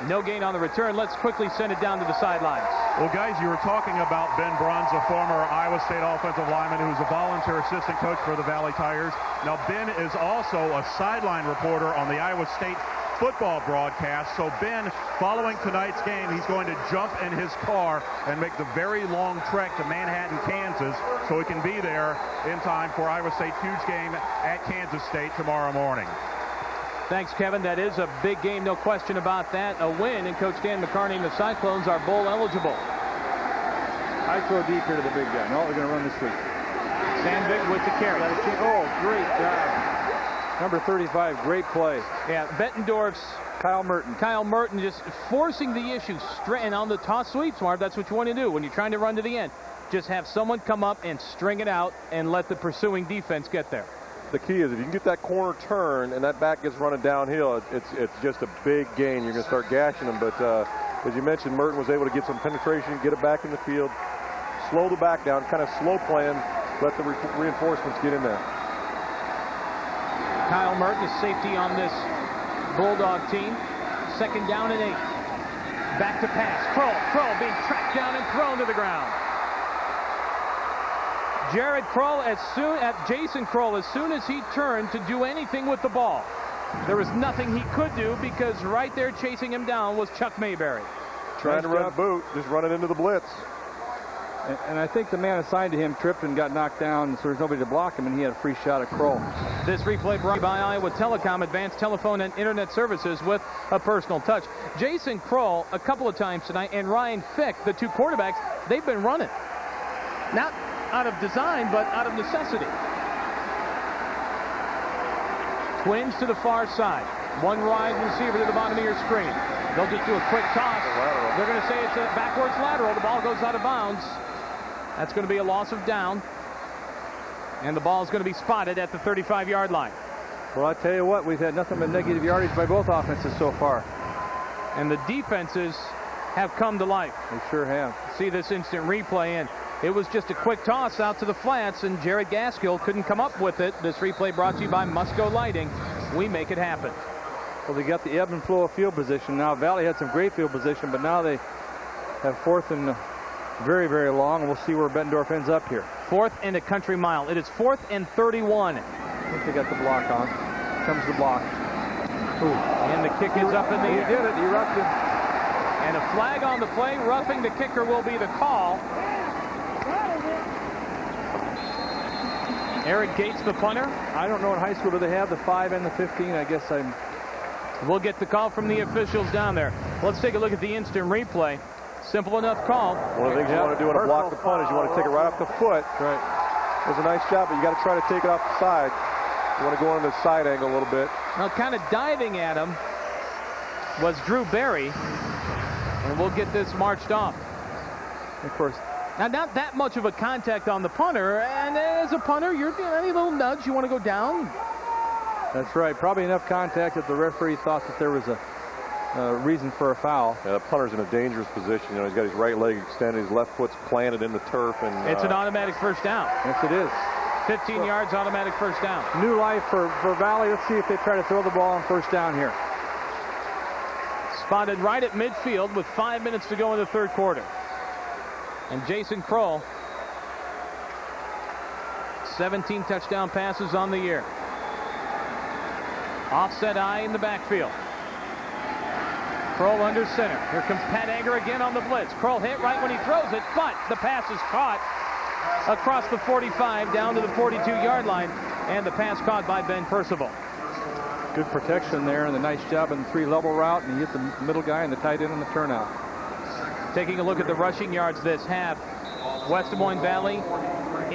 No gain on the return. Let's quickly send it down to the sidelines. Well, guys, you were talking about Ben Bruns, a former Iowa State offensive lineman who's a volunteer assistant coach for the Valley Tigers. Now, Ben is also a sideline reporter on the Iowa State football broadcast. So Ben, following tonight's game, he's going to jump in his car and make the very long trek to Manhattan, Kansas, so he can be there in time for Iowa State's huge game at Kansas State tomorrow morning. Thanks, Kevin. That is a big game, no question about that. A win, and Coach Dan McCarney and the Cyclones are bowl eligible. I throw deep here to the big guy. No, we're going to run this week. Sandvik with the carry. Oh, great job. Number 35, great play. Yeah, Bettendorf's Kyle Merton. Kyle Merton just forcing the issue straight, and on the toss sweep, Smart, that's what you want to do when you're trying to run to the end. Just have someone come up and string it out and let the pursuing defense get there. The key is if you can get that corner turn and that back gets running downhill, it's just a big gain. You're going to start gashing them. But as you mentioned, Merton was able to get some penetration, get it back in the field, slow the back down, kind of slow plan, let the reinforcements get in there. Kyle Merton is safety on this Bulldog team. 2nd down and 8. Back to pass. Kroll being tracked down and thrown to the ground. Jared Kroll, Jason Kroll, as soon as he turned to do anything with the ball, there was nothing he could do because right there chasing him down was Chuck Mayberry. Trying to run boot, just running into the blitz. And I think the man assigned to him tripped and got knocked down, so there's nobody to block him, and he had a free shot at Kroll. This replay brought by Iowa Telecom, advanced telephone and internet services with a personal touch. Jason Kroll, a couple of times tonight, and Ryan Fick, the 2 quarterbacks, they've been running. Not out of design, but out of necessity. Twins to the far side. One wide receiver to the bottom of your screen. They'll just do a quick toss. They're going to say it's a backwards lateral. The ball goes out of bounds. That's going to be a loss of down. And the ball is going to be spotted at the 35-yard line. Well, I tell you what, we've had nothing but negative yardage by both offenses so far. And the defenses have come to life. They sure have. See this instant replay, and it was just a quick toss out to the flats, and Jared Gaskill couldn't come up with it. This replay brought to you by Musco Lighting. We make it happen. Well, they got the ebb and flow of field position. Now, Valley had some great field position, but now they have 4th and very, very long. We'll see where Bettendorf ends up here. 4th and a country mile. It is 4th and 31. I think they got the block on. Comes the block. Ooh. And the kick is up in the air. He did it. He roughed him. And a flag on the play. Roughing the kicker will be the call. Eric Gates, the punter. I don't know in high school, do they have the 5 and the 15? I guess we'll get the call from the officials down there. Let's take a look at the instant replay. Simple enough call. One of the things you want to do on a block the punt is you want to take it right off the foot. Right. It was a nice shot, but you got to try to take it off the side. You want to go on the side angle a little bit. Now, kind of diving at him was Drew Berry, and we'll get this marched off. Of course. Now, not that much of a contact on the punter, and as a punter, you're any little nudge, you want to go down. That's right. Probably enough contact that the referee thought that there was a reason for a foul. Yeah, the punter's in a dangerous position. You know, he's got his right leg extended, his left foot's planted in the turf, and it's an automatic first down. Yes, it is. 15 yards, automatic first down. New life for Valley. Let's see if they try to throw the ball on first down here. Spotted right at midfield with 5 minutes to go in the third quarter. And Jason Kroll, 17 touchdown passes on the year. Offset eye in the backfield. Kroll under center. Here comes Pat Anger again on the blitz. Kroll hit right when he throws it, but the pass is caught across the 45 down to the 42-yard line, and the pass caught by Ben Percival. Good protection there, and a nice job in the 3-level route, and he hit the middle guy and the tight end on the turnout. Taking a look at the rushing yards this half, West Des Moines Valley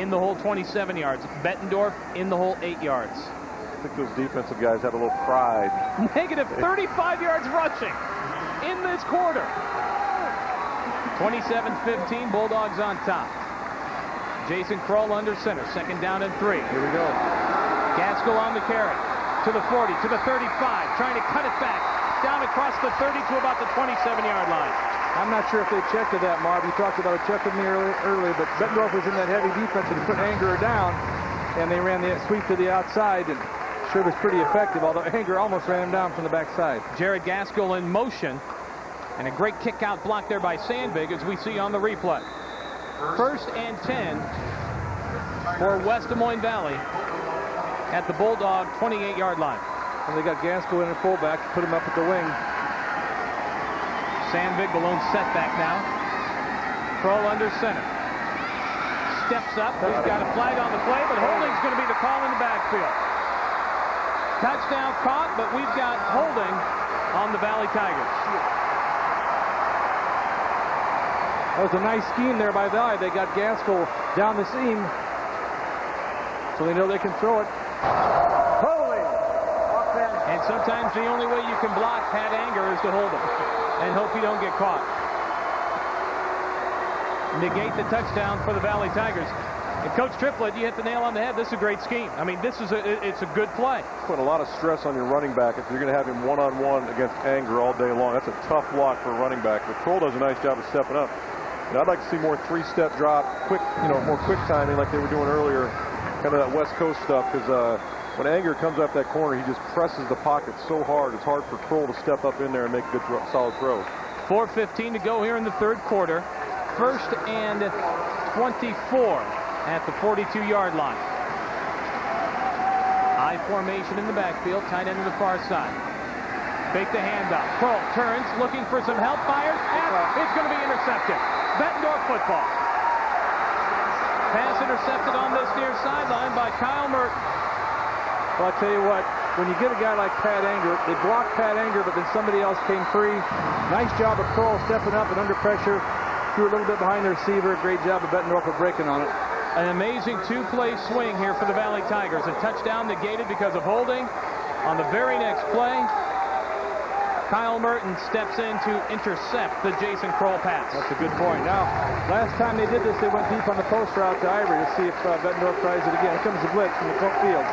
in the hole 27 yards. Bettendorf in the hole 8 yards. I think those defensive guys had a little pride. Negative 35 yards rushing in this quarter. 27-15, Bulldogs on top. Jason Kroll under center, second down and 3. Here we go. Gaskell on the carry. To the 40, to the 35, trying to cut it back. Down across the 30 to about the 27-yard line. I'm not sure if they checked to that, Marv. You talked about a check with me earlier, but Bettendorf was in that heavy defense and put Anger down, and they ran the sweep to the outside, and sure was pretty effective, although Anger almost ran him down from the backside. Jared Gaskell in motion, and a great kick-out block there by Sandvig, as we see on the replay. First and 10 for West Des Moines Valley at the Bulldog 28-yard line. And they got Gaskell in at fullback, put him up at the wing. Sandvig, the lone setback now. Kroll under center. Steps up. He's got a flag on the play, but holding's going to be the call in the backfield. Touchdown caught, but we've got holding on the Valley Tigers. That was a nice scheme there by Valley. They got Gaskell down the seam, so they know they can throw it. And sometimes the only way you can block Pat Anger is to hold him and hope you don't get caught. Negate the touchdown for the Valley Tigers. And Coach Triplett, you hit the nail on the head. This is a great scheme. I mean, it's a good play. Putting a lot of stress on your running back if you're going to have him one-on-one against Anger all day long. That's a tough block for a running back. But Kroll does a nice job of stepping up. And I'd like to see more 3-step drop, quick, more quick timing like they were doing earlier, kind of that West Coast stuff, because when Anger comes up that corner, he just presses the pocket so hard. It's hard for Kroll to step up in there and make a good, solid throw. 4:15 to go here in the third quarter. First and 24 at the 42-yard line. I formation in the backfield, tight end to the far side. Fake the handoff. Kroll turns, looking for some help, fires, and it's going to be intercepted. Bettendorf football. Pass intercepted on this near sideline by Kyle Merton. Well, I'll tell you what, when you get a guy like Pat Anger, they blocked Pat Anger, but then somebody else came free. Nice job of Kroll stepping up and under pressure. Threw a little bit behind the receiver. Great job of Bettendorf of breaking on it. An amazing two-play swing here for the Valley Tigers. A touchdown negated because of holding. On the very next play, Kyle Merton steps in to intercept the Jason Kroll pass. That's a good point. Now, last time they did this, they went deep on the post route to Ivory to see if Bettendorf tries it again. Here comes the blitz from the field.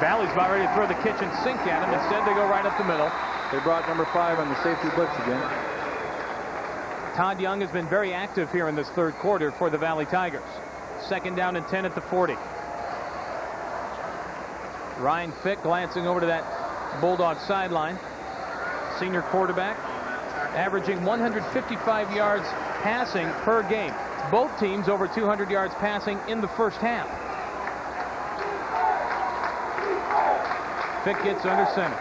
Valley's about ready to throw the kitchen sink at him. Instead, they go right up the middle. They brought number 5 on the safety blitz again. Todd Young has been very active here in this third quarter for the Valley Tigers. Second down and 10 at the 40. Ryan Fick glancing over to that Bulldog sideline. Senior quarterback, averaging 155 yards passing per game. Both teams over 200 yards passing in the first half. Fick gets under center.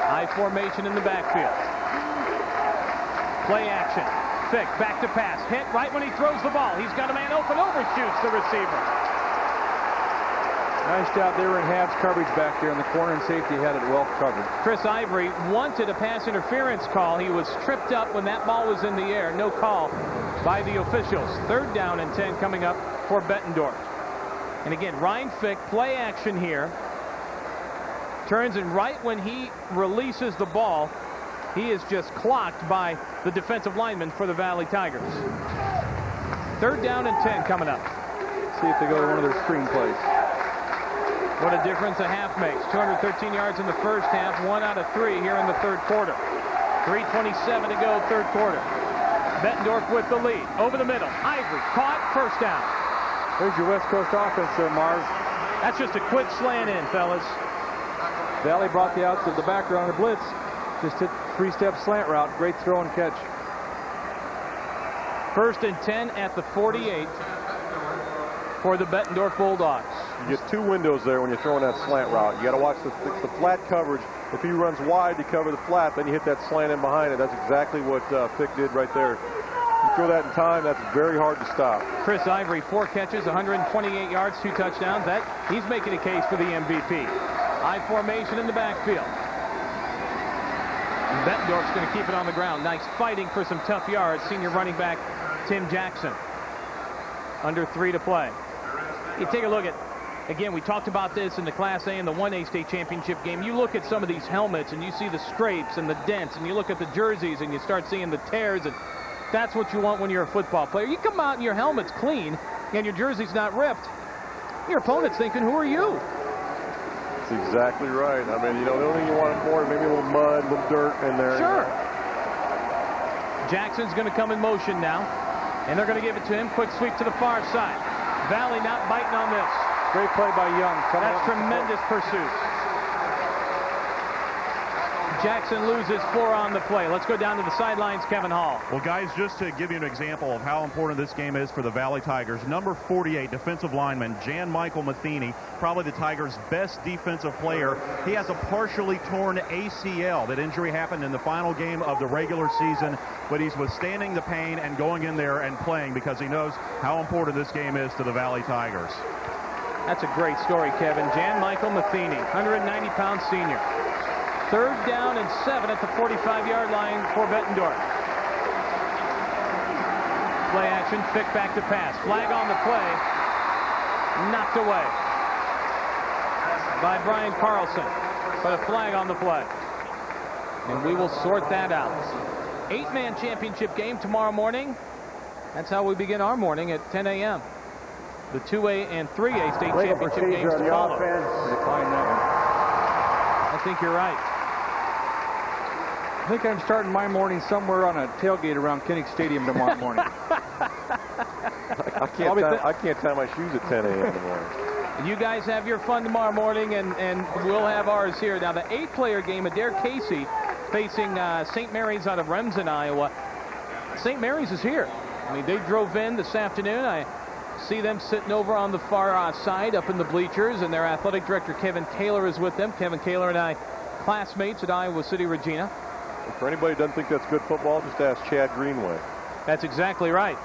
High formation in the backfield. Play action. Fick back to pass. Hit right when he throws the ball. He's got a man open, overshoots the receiver. Nice job. They were in halves coverage back there in the corner, and safety had it well covered. Chris Ivory wanted a pass interference call. He was tripped up when that ball was in the air. No call by the officials. Third down and 10 coming up for Bettendorf. And again, Ryan Fick, play action here. Turns, and right when he releases the ball, he is just clocked by the defensive lineman for the Valley Tigers. Third down and 10 coming up. See if they go to one of their screen plays. What a difference a half makes. 213 yards in the first half, 1 out of 3 here in the third quarter. 3:27 to go, third quarter. Bettendorf with the lead. Over the middle. Ivory caught, first down. There's your West Coast offense there, Marv. That's just a quick slant in, fellas. Valley brought the outs of the background of blitz. Just hit three-step slant route. Great throw and catch. 1st and 10 at the 48 for the Bettendorf Bulldogs. You get two windows there when you're throwing that slant route. You got to watch the flat coverage. If he runs wide to cover the flat, then you hit that slant in behind it. That's exactly what Fick did right there. You throw that in time, that's very hard to stop. Chris Ivory, 4 catches, 128 yards, 2 touchdowns. He's making a case for the MVP. I formation in the backfield. Bettendorf's going to keep it on the ground. Nice fighting for some tough yards. Senior running back Tim Jackson. Under 3 to play. You take a look at, again, we talked about this in the Class A and the 1A state championship game. You look at some of these helmets and you see the scrapes and the dents, and you look at the jerseys and you start seeing the tears, and that's what you want when you're a football player. You come out and your helmet's clean and your jersey's not ripped. Your opponent's thinking, who are you? That's exactly right. I mean, the only thing you want more is maybe a little mud, a little dirt in there. Sure. Jackson's going to come in motion now, and they're going to give it to him. Quick sweep to the far side. Valley not biting on this. Great play by Young. That's tremendous pursuit. Jackson loses 4 on the play. Let's go down to the sidelines, Kevin Hall. Well, guys, just to give you an example of how important this game is for the Valley Tigers, number 48 defensive lineman Jan Michael Matheny, probably the Tigers' best defensive player. He has a partially torn ACL. That injury happened in the final game of the regular season, but he's withstanding the pain and going in there and playing because he knows how important this game is to the Valley Tigers. That's a great story, Kevin. Jan Michael Matheny, 190-pound senior. 3rd down and 7 at the 45-yard line for Bettendorf. Play action, Fick back to pass. Flag on the play. Knocked away by Brian Carlson. But a flag on the play. And we will sort that out. 8-man championship game tomorrow morning. That's how we begin our morning at 10 a.m. The 2A and 3A state championship games to follow. I think you're right. I think I'm starting my morning somewhere on a tailgate around Kinnick Stadium tomorrow morning. I can't tie my shoes at 10 a.m. in the morning. You guys have your fun tomorrow morning, and we'll have ours here. Now, the 8-player game, Adair Casey facing St. Mary's out of Remsen, Iowa. St. Mary's is here. I mean, they drove in this afternoon. I see them sitting over on the far side up in the bleachers, and their athletic director, Kevin Kaler, is with them. Kevin Kaler and I, classmates at Iowa City, Regina. For anybody who doesn't think that's good football, just ask Chad Greenway. That's exactly right.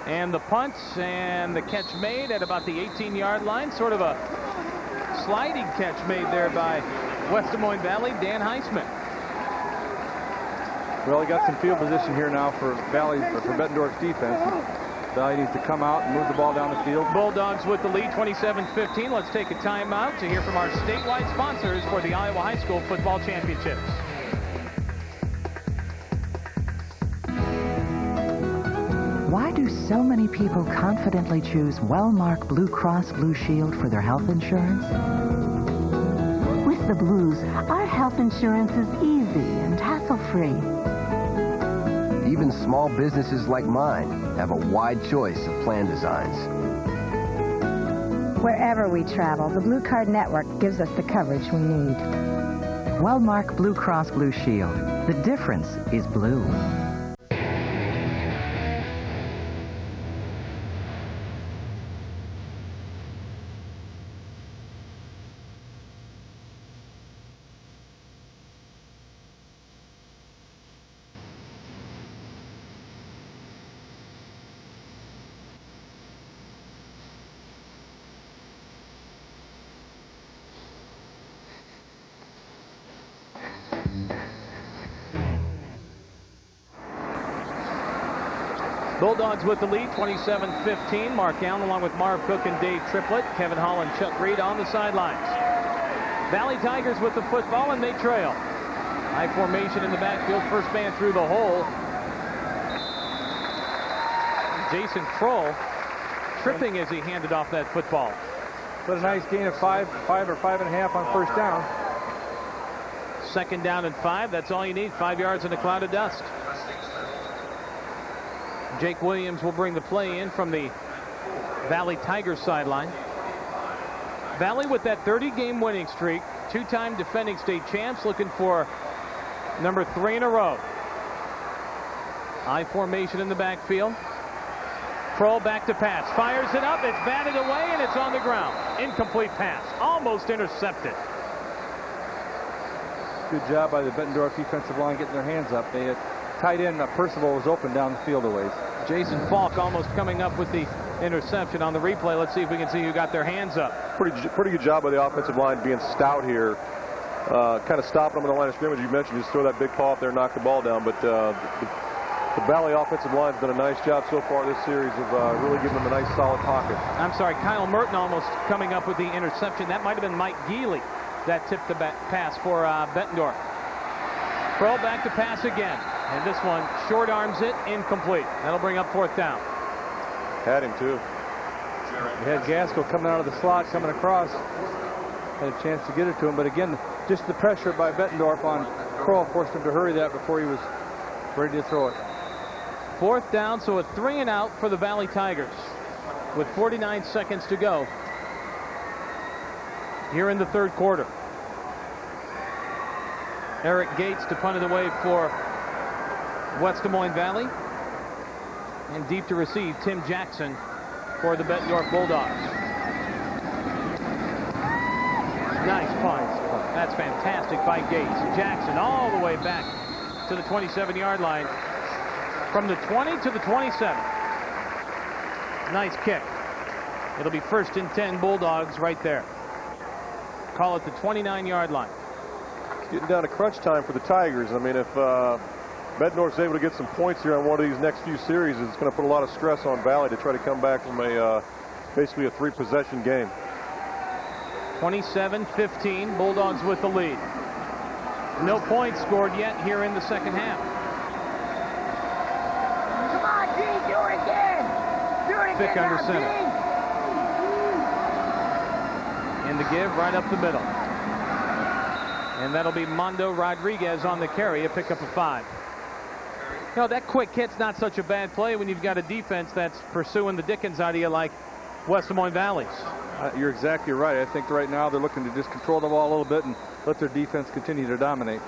And the punt and the catch made at about the 18-yard line. Sort of a sliding catch made there by West Des Moines Valley, Dan Heisman. Well, he got some field position here now for Valley, for Bettendorf's defense. Valley needs to come out and move the ball down the field. Bulldogs with the lead, 27-15. Let's take a timeout to hear from our statewide sponsors for the Iowa High School Football Championships. Why do so many people confidently choose Wellmark Blue Cross Blue Shield for their health insurance? With the Blues, our health insurance is easy and hassle-free. Even small businesses like mine have a wide choice of plan designs. Wherever we travel, the Blue Card Network gives us the coverage we need. Wellmark Blue Cross Blue Shield. The difference is blue. Bulldogs with the lead, 27-15. Mark Allen along with Marv Cook and Dave Triplett. Kevin Hall and Chuck Reed on the sidelines. Valley Tigers with the football, and they trail. High formation in the backfield. First man through the hole. Jason Kroll tripping as he handed off that football. But a nice gain of 5 or 5.5 on first down. 2nd down and 5. That's all you need. 5 yards in a cloud of dust. Jake Williams will bring the play in from the Valley Tigers sideline. Valley with that 30-game winning streak. 2-time defending state champs, looking for number 3 in a row. I formation in the backfield. Kroll back to pass. Fires it up. It's batted away, and it's on the ground. Incomplete pass. Almost intercepted. Good job by the Bettendorf defensive line getting their hands up. They had tight end Percival was open down the field a ways. Jason Falk almost coming up with the interception on the replay. Let's see if we can see who got their hands up. Pretty good job by the offensive line being stout here. Kind of stopping them on the line of scrimmage. You mentioned just throw that big paw up there and knock the ball down. But the Valley offensive line has done a nice job so far this series of really giving them a nice solid pocket. I'm sorry, Kyle Merton almost coming up with the interception. That might have been Mike Geely that tipped the pass for Bettendorf. Kroll back to pass again. And this one short arms it, incomplete. That'll bring up 4th down. Had him too. They had Gaskell coming out of the slot, coming across. Had a chance to get it to him, but again, just the pressure by Bettendorf on Kroll forced him to hurry that before he was ready to throw it. 4th down, so a 3 and out for the Valley Tigers with 49 seconds to go here in the 3rd quarter. Eric Gates to punt it away for West Des Moines Valley. And deep to receive, Tim Jackson for the Bettendorf Bulldogs. Nice punt. That's fantastic by Gates. Jackson all the way back to the 27-yard line. From the 20 to the 27. Nice kick. It'll be 1st and 10 Bulldogs right there. Call it the 29-yard line. It's getting down to crunch time for the Tigers. I mean, if Bettendorf's able to get some points here on one of these next few series, it's going to put a lot of stress on Valley to try to come back from a basically a 3-possession game. 27-15, Bulldogs with the lead. No points scored yet here in the 2nd half. Come on, Gene, do it again. Do it again. Thick under now, center. Gene. And the give right up the middle. And that'll be Mondo Rodriguez on the carry, a pickup of 5. You know, that quick hit's not such a bad play when you've got a defense that's pursuing the Dickens idea like West Des Moines Valley's. You're exactly right. I think right now they're looking to just control the ball a little bit and let their defense continue to dominate.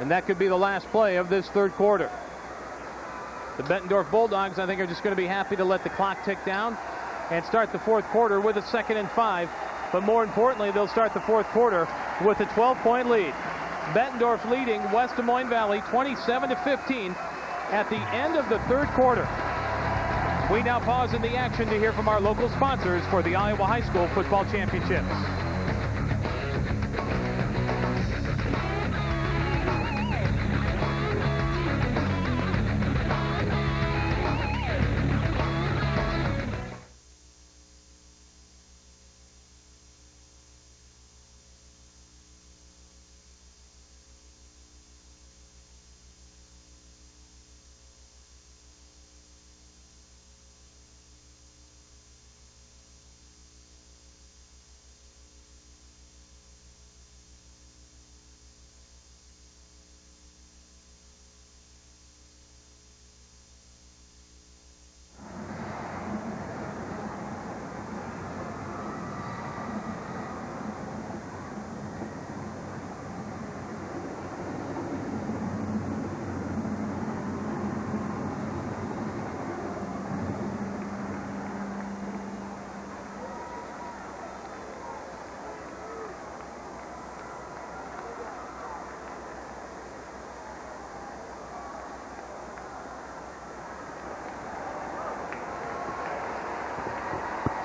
And that could be the last play of this 3rd quarter. The Bettendorf Bulldogs, I think, are just going to be happy to let the clock tick down and start the 4th quarter with a 2nd and 5. But more importantly, they'll start the 4th quarter with a 12-point lead. Bettendorf leading West Des Moines Valley 27-15 at the end of the 3rd quarter. We now pause in the action to hear from our local sponsors for the Iowa High School Football Championships.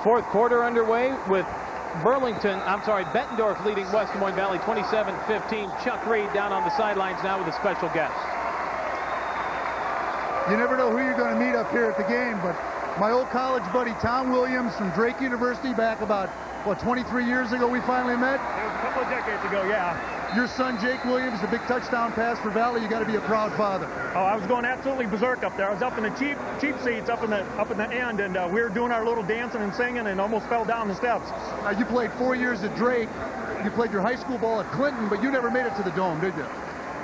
Fourth quarter underway with Bettendorf leading West Des Moines Valley 27-15. Chuck Reed down on the sidelines now with a special guest. You never know who you're going to meet up here at the game, but my old college buddy Tom Williams from Drake University back about, 23 years ago we finally met? It was a couple of decades ago, yeah. your son Jake Williams, the big touchdown pass for Valley, you got to be a proud father. Oh, I was going absolutely berserk up there. I was up in the cheap seats up in the end, and we were doing our little dancing and singing, and almost fell down the steps. You played 4 years at Drake. You played your high school ball at Clinton, but you never made it to the Dome, did you?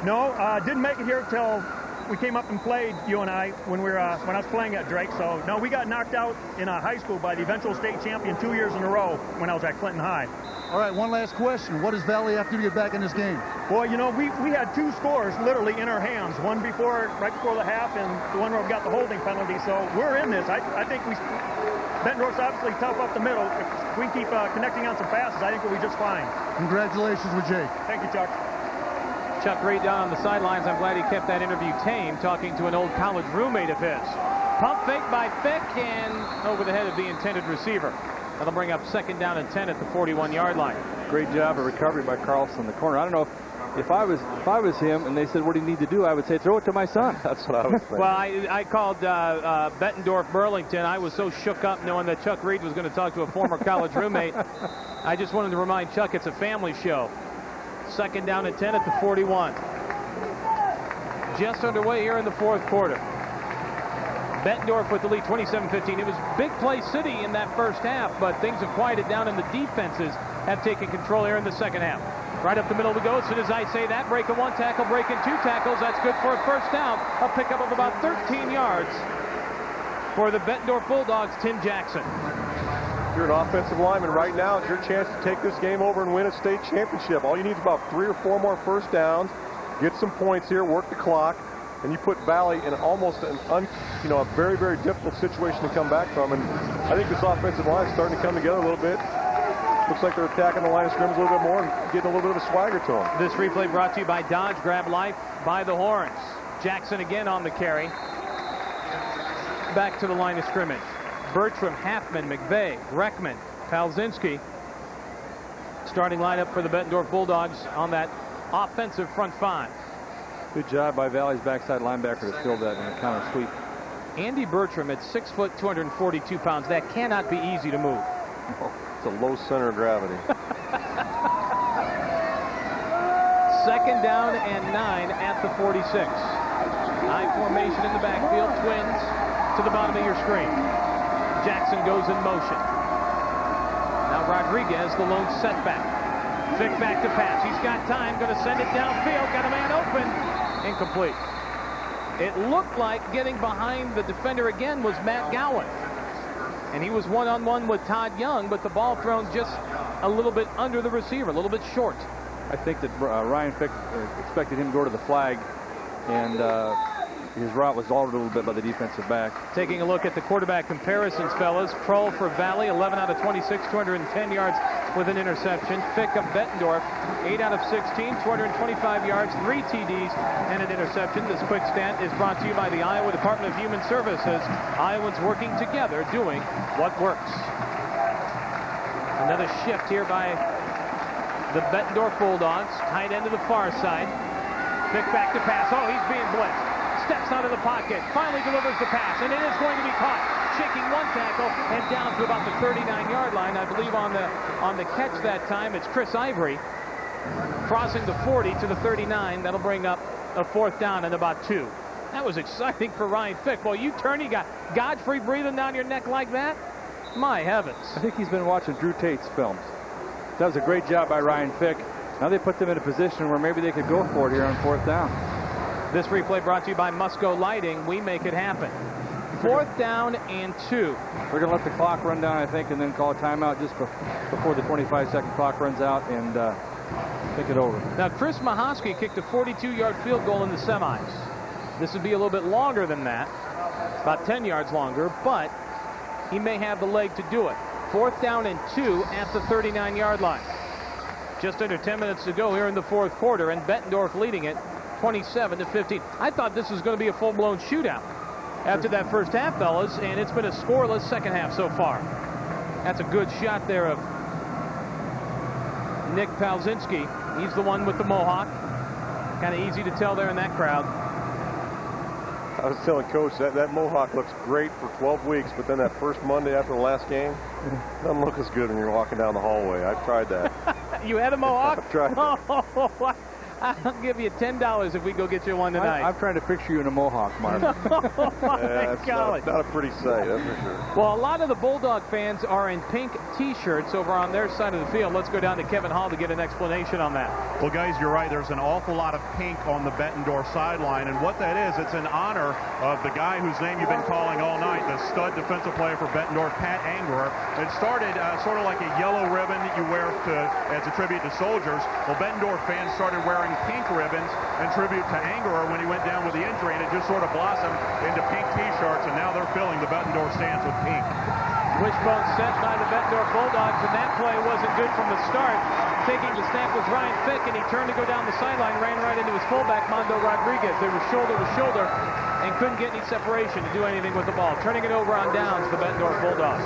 No, didn't make it here till we came up and played, you and I, when I was playing at Drake. So, no, we got knocked out in high school by the eventual state champion 2 years in a row when I was at Clinton High. All right, one last question. What does Valley have to do to get back in this game? Well, you know, we had 2 scores literally in our hands. One right before the half, and the one where we got the holding penalty. So we're in this. I think Bettendorf's obviously tough up the middle. If we keep connecting on some passes, I think we'll be just fine. Congratulations with Jake. Thank you, Chuck. Chuck Reed down on the sidelines. I'm glad he kept that interview tame, talking to an old college roommate of his. Pump fake by Fick and over the head of the intended receiver. That'll bring up 2nd down and 10 at the 41-yard line. Great job of recovery by Carlson in the corner. I don't know if I was him and they said, what do you need to do? I would say, throw it to my son. That's what I was thinking. Well, I called Bettendorf Burlington. I was so shook up knowing that Chuck Reed was going to talk to a former college roommate. I just wanted to remind Chuck it's a family show. 2nd down and 10 at the 41. Just underway here in the 4th quarter. Bettendorf with the lead, 27-15. It was big play city in that first half, but things have quieted down and the defenses have taken control here in the second half. Right up the middle we go. As soon as I say that, break in 1 tackle, break in 2 tackles. That's good for a first down. A pickup of about 13 yards for the Bettendorf Bulldogs, Tim Jackson. If you're an offensive lineman right now, it's your chance to take this game over and win a state championship. All you need is about 3 or 4 more first downs, get some points here, work the clock, and you put Valley in almost a very, very difficult situation to come back from. And I think this offensive line is starting to come together a little bit. Looks like they're attacking the line of scrimmage a little bit more and getting a little bit of a swagger to them. This replay brought to you by Dodge. Grab life by the horns. Jackson again on the carry. Back to the line of scrimmage. Bertram, Halfman, McVeigh, Reckman, Palzinski. Starting lineup for the Bettendorf Bulldogs on that offensive front 5. Good job by Valley's backside linebacker to fill that in a counter sweep. Andy Bertram at 6 foot, 242 pounds. That cannot be easy to move. It's a low center of gravity. 2nd down and 9 at the 46. High formation in the backfield. Twins to the bottom of your screen. Jackson goes in motion. Now Rodriguez, the lone setback. Fick back to pass. He's got time. Going to send it downfield. Got a man open. Incomplete. It looked like getting behind the defender again was Matt Gowan. And he was one-on-one with Todd Young, but the ball thrown just a little bit under the receiver, a little bit short. I think that Ryan Fick expected him to go to the flag, and his route was altered a little bit by the defensive back. Taking a look at the quarterback comparisons, fellas. Kroll for Valley, 11 out of 26, 210 yards with an interception. Fick of Bettendorf, 8 out of 16, 225 yards, 3 TDs, and an interception. This quick stat is brought to you by the Iowa Department of Human Services. Iowans working together, doing what works. Another shift here by the Bettendorf Bulldogs. Tight end to the far side. Fick back to pass. Oh, he's being blitzed. Steps out of the pocket, finally delivers the pass, and it is going to be caught. Shaking 1 tackle and down to about the 39-yard line. I believe on the catch that time, it's Chris Ivory crossing the 40 to the 39. That'll bring up a 4th down and about 2. That was exciting for Ryan Fick. Well, you turn, you got Godfrey breathing down your neck like that. My heavens. I think he's been watching Drew Tate's films. That was a great job by Ryan Fick. Now they put them in a position where maybe they could go for it here on 4th down. This replay brought to you by Musco Lighting. We make it happen. 4th down and 2. We're going to let the clock run down, I think, and then call a timeout just before the 25-second clock runs out and think it over. Now, Chris Mahosky kicked a 42-yard field goal in the semis. This would be a little bit longer than that, about 10 yards longer, but he may have the leg to do it. 4th down and 2 at the 39-yard line. Just under 10 minutes to go here in the 4th quarter, and Bettendorf leading it 27-15. I thought this was going to be a full-blown shootout after that first half, fellas, and it's been a scoreless second half so far. That's a good shot there of Nick Palzinski. He's the one with the mohawk. Kind of easy to tell there in that crowd. I was telling Coach that mohawk looks great for 12 weeks, but then that first Monday after the last game doesn't look as good when you're walking down the hallway. I tried that. You had a mohawk? I tried that. Oh, I'll give you $10 if we go get you one tonight. I'm trying to picture you in a mohawk, Mark. Oh, my It's golly. not a pretty sight, that's for sure. Well, a lot of the Bulldog fans are in pink T-shirts over on their side of the field. Let's go down to Kevin Hall to get an explanation on that. Well, guys, you're right. There's an awful lot of pink on the Bettendorf sideline, and what that is, it's in honor of the guy whose name you've been calling all night, the stud defensive player for Bettendorf, Pat Angerer. It started sort of like a yellow ribbon that you wear as a tribute to soldiers. Well, Bettendorf fans started wearing pink ribbons in tribute to Angerer when he went down with the injury, and it just sort of blossomed into pink T-shirts, and now they're filling the Bettendorf stands with pink. Wishbone sent by the Bettendorf Bulldogs, and that play wasn't good from the start. Taking the snap was Ryan Fick, and he turned to go down the sideline, ran right into his fullback, Mondo Rodriguez. They were shoulder to shoulder and couldn't get any separation to do anything with the ball. Turning it over on downs, the Bettendorf Bulldogs.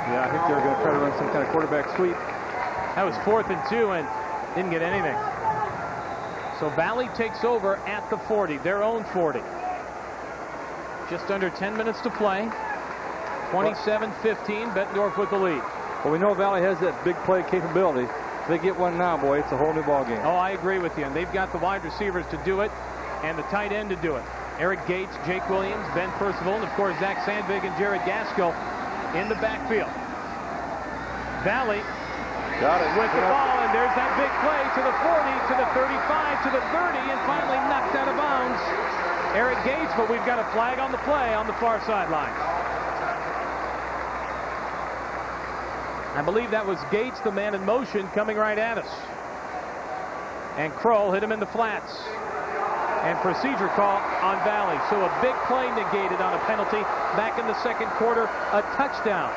Yeah, I think they were going to try to run some kind of quarterback sweep. That was 4th and 2 and didn't get anything. So Valley takes over at the 40, their own 40. Just under 10 minutes to play. 27-15, Bettendorf with the lead. Well, we know Valley has that big play capability. If they get one now, boy, it's a whole new ball game. Oh, I agree with you. And they've got the wide receivers to do it and the tight end to do it. Eric Gates, Jake Williams, Ben Percival, and of course Zach Sandvig and Jared Gaskell in the backfield. Valley got it with the ball, and there's that big play to the 40, to the 35, to the 30, and finally knocked out of bounds. Eric Gates, but we've got a flag on the play on the far sideline. I believe that was Gates, the man in motion, coming right at us. And Kroll hit him in the flats. And procedure call on Valley. So a big play negated on a penalty. Back in the second quarter, a touchdown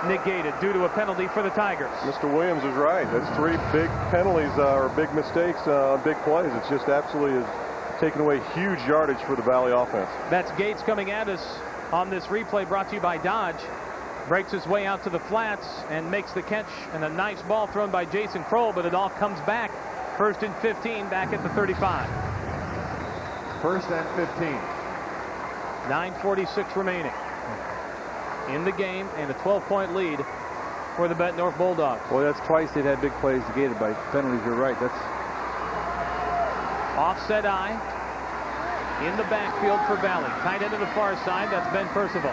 negated due to a penalty for the Tigers. Mr. Williams is right. That's 3 big penalties or big mistakes on big plays. It's just absolutely is taking away huge yardage for the Valley offense. That's Gates coming at us on this replay brought to you by Dodge. Breaks his way out to the flats and makes the catch, and a nice ball thrown by Jason Kroll, but it all comes back. 1st and 15 back at the 35. 1st and 15. 9:46 remaining in the game, and a 12-point lead for the Bettendorf Bulldogs. Well, that's twice they've had big plays negated by penalties. You're right. That's offset eye in the backfield for Valley. Tight end to the far side. That's Ben Percival.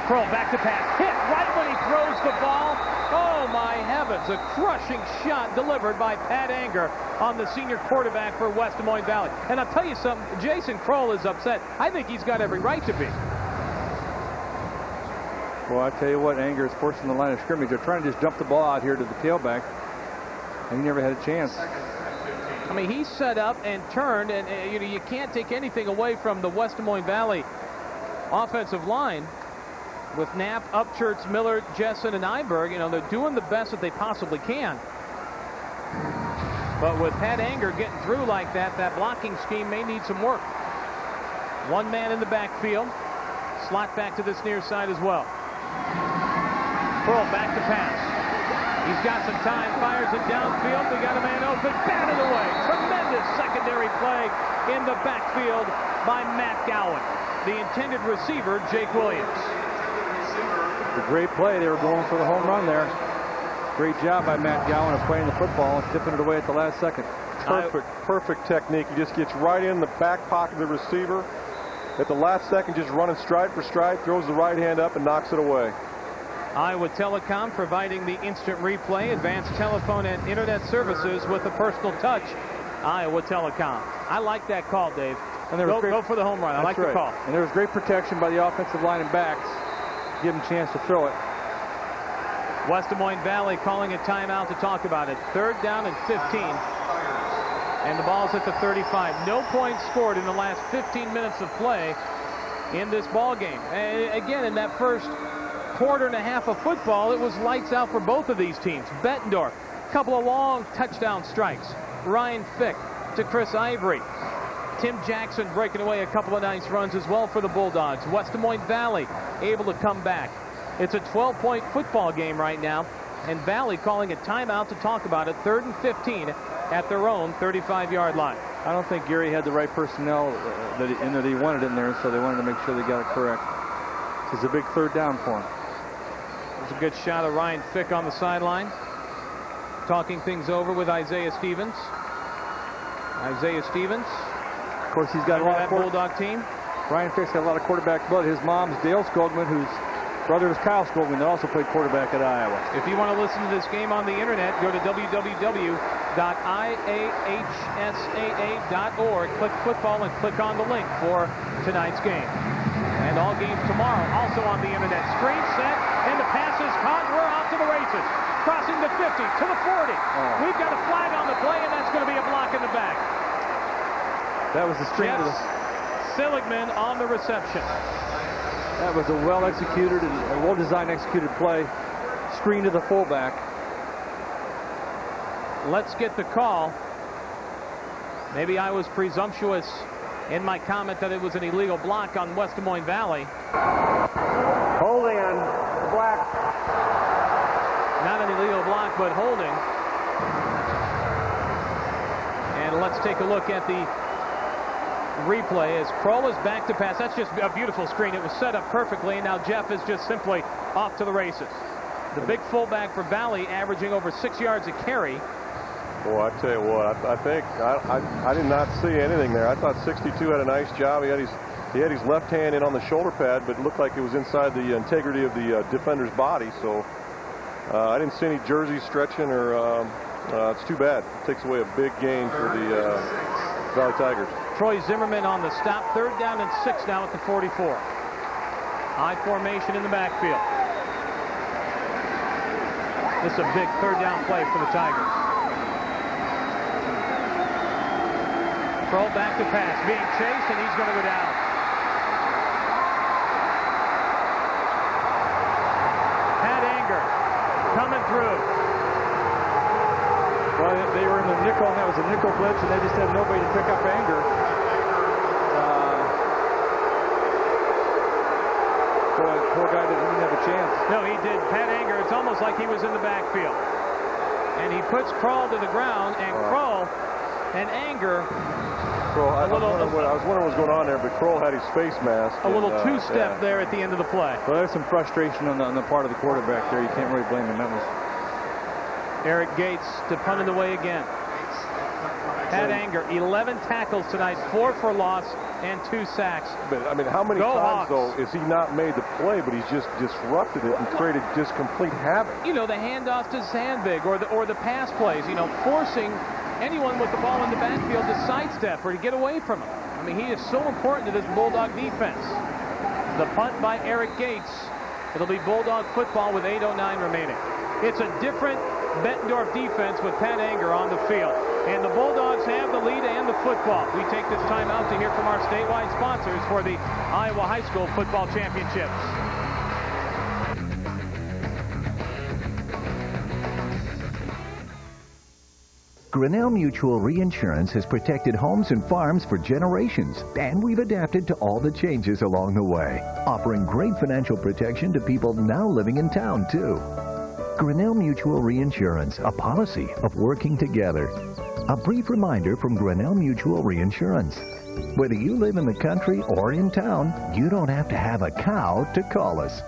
Kroll back to pass. Hit right when he throws the ball. Oh, my heavens. A crushing shot delivered by Pat Anger on the senior quarterback for West Des Moines Valley. And I'll tell you something, Jason Kroll is upset. I think he's got every right to be. Well, I tell you what, Anger is forcing the line of scrimmage. They're trying to just dump the ball out here to the tailback, and he never had a chance. I mean, he set up and turned, and you can't take anything away from the West Des Moines Valley offensive line. With Knapp, Upchurch, Miller, Jessen, and Iberg, they're doing the best that they possibly can. But with Pat Anger getting through like that, that blocking scheme may need some work. One man in the backfield. Slot back to this near side as well. Pearl back to pass. He's got some time, fires it downfield. We got a man open, batted away. Tremendous secondary play in the backfield by Matt Gowan. The intended receiver, Jake Williams. A great play. They were going for the home run there. Great job by Matt Gowan of playing the football and tipping it away at the last second. Perfect technique. He just gets right in the back pocket of the receiver. At the last second, just running stride for stride, throws the right hand up and knocks it away. Iowa Telecom providing the instant replay, advanced telephone and internet services with a personal touch. Iowa Telecom. I like that call, Dave. And go for the home run. I like the call. And there was great protection by the offensive line and backs. Give him a chance to throw it. West Des Moines Valley calling a timeout to talk about it. 3rd down and 15. And the ball's at the 35. No points scored in the last 15 minutes of play in this ball game. And again, in that first quarter and a half of football, it was lights out for both of these teams. Bettendorf, a couple of long touchdown strikes. Ryan Fick to Chris Ivory. Tim Jackson breaking away a couple of nice runs as well for the Bulldogs. West Des Moines Valley able to come back. It's a 12-point football game right now, and Valley calling a timeout to talk about it. 3rd and 15 at their own 35-yard line. I don't think Gary had the right personnel that he wanted in there, so they wanted to make sure they got it correct. It's a big 3rd down for him. There's a good shot of Ryan Fick on the sideline, talking things over with Isaiah Stevens. Isaiah Stevens. Of course, he's got a lot of Bulldog team. Ryan Fick's got a lot of quarterback blood. His mom's Dale Skogman, whose brother is Kyle Skogman, that also played quarterback at Iowa. If you want to listen to this game on the internet, go to www.iahsaa.org, click football, and click on the link for tonight's game. And all games tomorrow also on the internet. Screen set, and the pass is caught. We're off to the races. Crossing the 50 to the 40. We've got a flag on the play, and that's going to be a block in the back. That was the screen to the Seligman on the reception. That was a well-executed and a well-designed executed play. Screen to the fullback. Let's get the call. Maybe I was presumptuous in my comment that it was an illegal block on West Des Moines Valley. Holding on Black. Not an illegal block, but holding. And let's take a look at the replay as Kroll is back to pass. That's just a beautiful screen. It was set up perfectly, and now Jeff is just simply off to the races. The big fullback for Valley averaging over 6 yards a carry. Boy, I tell you what, I think I did not see anything there. I thought 62 had a nice job. He had his left hand in on the shoulder pad, but it looked like it was inside the integrity of the defender's body. So I didn't see any jerseys stretching, or it's too bad. It takes away a big gain for the Valley Tigers. Troy Zimmerman on the stop. 3rd down and 6 now at the 44. High formation in the backfield. This is a big 3rd down play for the Tigers. Kroll back to pass, being chased, and he's going to go down. Pat Anger coming through. Well, they were in the nickel, and that was a nickel blitz, and they just had nobody to pick up Anger. Poor guy didn't have a chance. No, he did. Pat Anger, it's almost like he was in the backfield. And he puts Kroll to the ground, and Kroll and Anger. I was wondering what was going on there, but Kroll had his face mask. A little two-step there at the end of the play. Well, there's some frustration on the part of the quarterback there. You can't really blame him. That was Eric Gates to punt it away again. Pat Anger, 11 tackles tonight, 4 for loss, and 2 sacks. But, I mean, how many times, though, is he not made the play, but he's just disrupted it and created just complete havoc? You know, the handoff to Sandvig or the pass plays, you know, forcing anyone with the ball in the backfield to sidestep or to get away from him. I mean, he is so important to this Bulldog defense. The punt by Eric Gates. It'll be Bulldog football with 8:09 remaining. It's a different Bettendorf defense with Pat Anger on the field. And the Bulldogs have the lead and the football. We take this time out to hear from our statewide sponsors for the Iowa High School Football Championships. Grinnell Mutual Reinsurance has protected homes and farms for generations, and we've adapted to all the changes along the way, offering great financial protection to people now living in town, too. Grinnell Mutual Reinsurance, a policy of working together. A brief reminder from Grinnell Mutual Reinsurance. Whether you live in the country or in town, you don't have to have a cow to call us.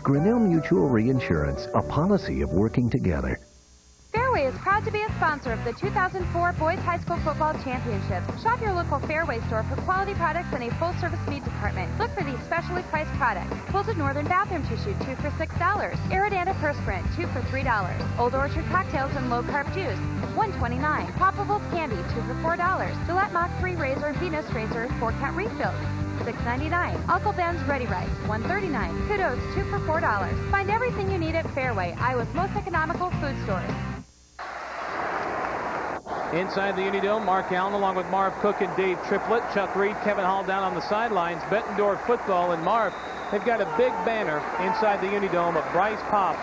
Grinnell Mutual Reinsurance, a policy of working together. Fairway is proud to be a sponsor of the 2004 Boys High School Football Championships. Shop your local Fairway store for quality products and a full-service meat department. Look for these specially priced products. Quilted Northern Bathroom Tissue, 2 for $6. Aridana Perspirant, 2 for $3. Old Orchard Cocktails and Low-Carb Juice, $1.29. Popables Candy, 2 for $4. Gillette Mach 3 Razor, Venus Razor, 4-count refills, $6.99. Uncle Ben's Ready Rice, $1.39. Kudos, 2 for $4. Find everything you need at Fairway, Iowa's most economical food stores. Inside the Unidome, Mark Allen along with Marv Cook and Dave Triplett. Chuck Reed, Kevin Hall down on the sidelines. Bettendorf football and Marv, they've got a big banner inside the Unidome of Bryce Popp,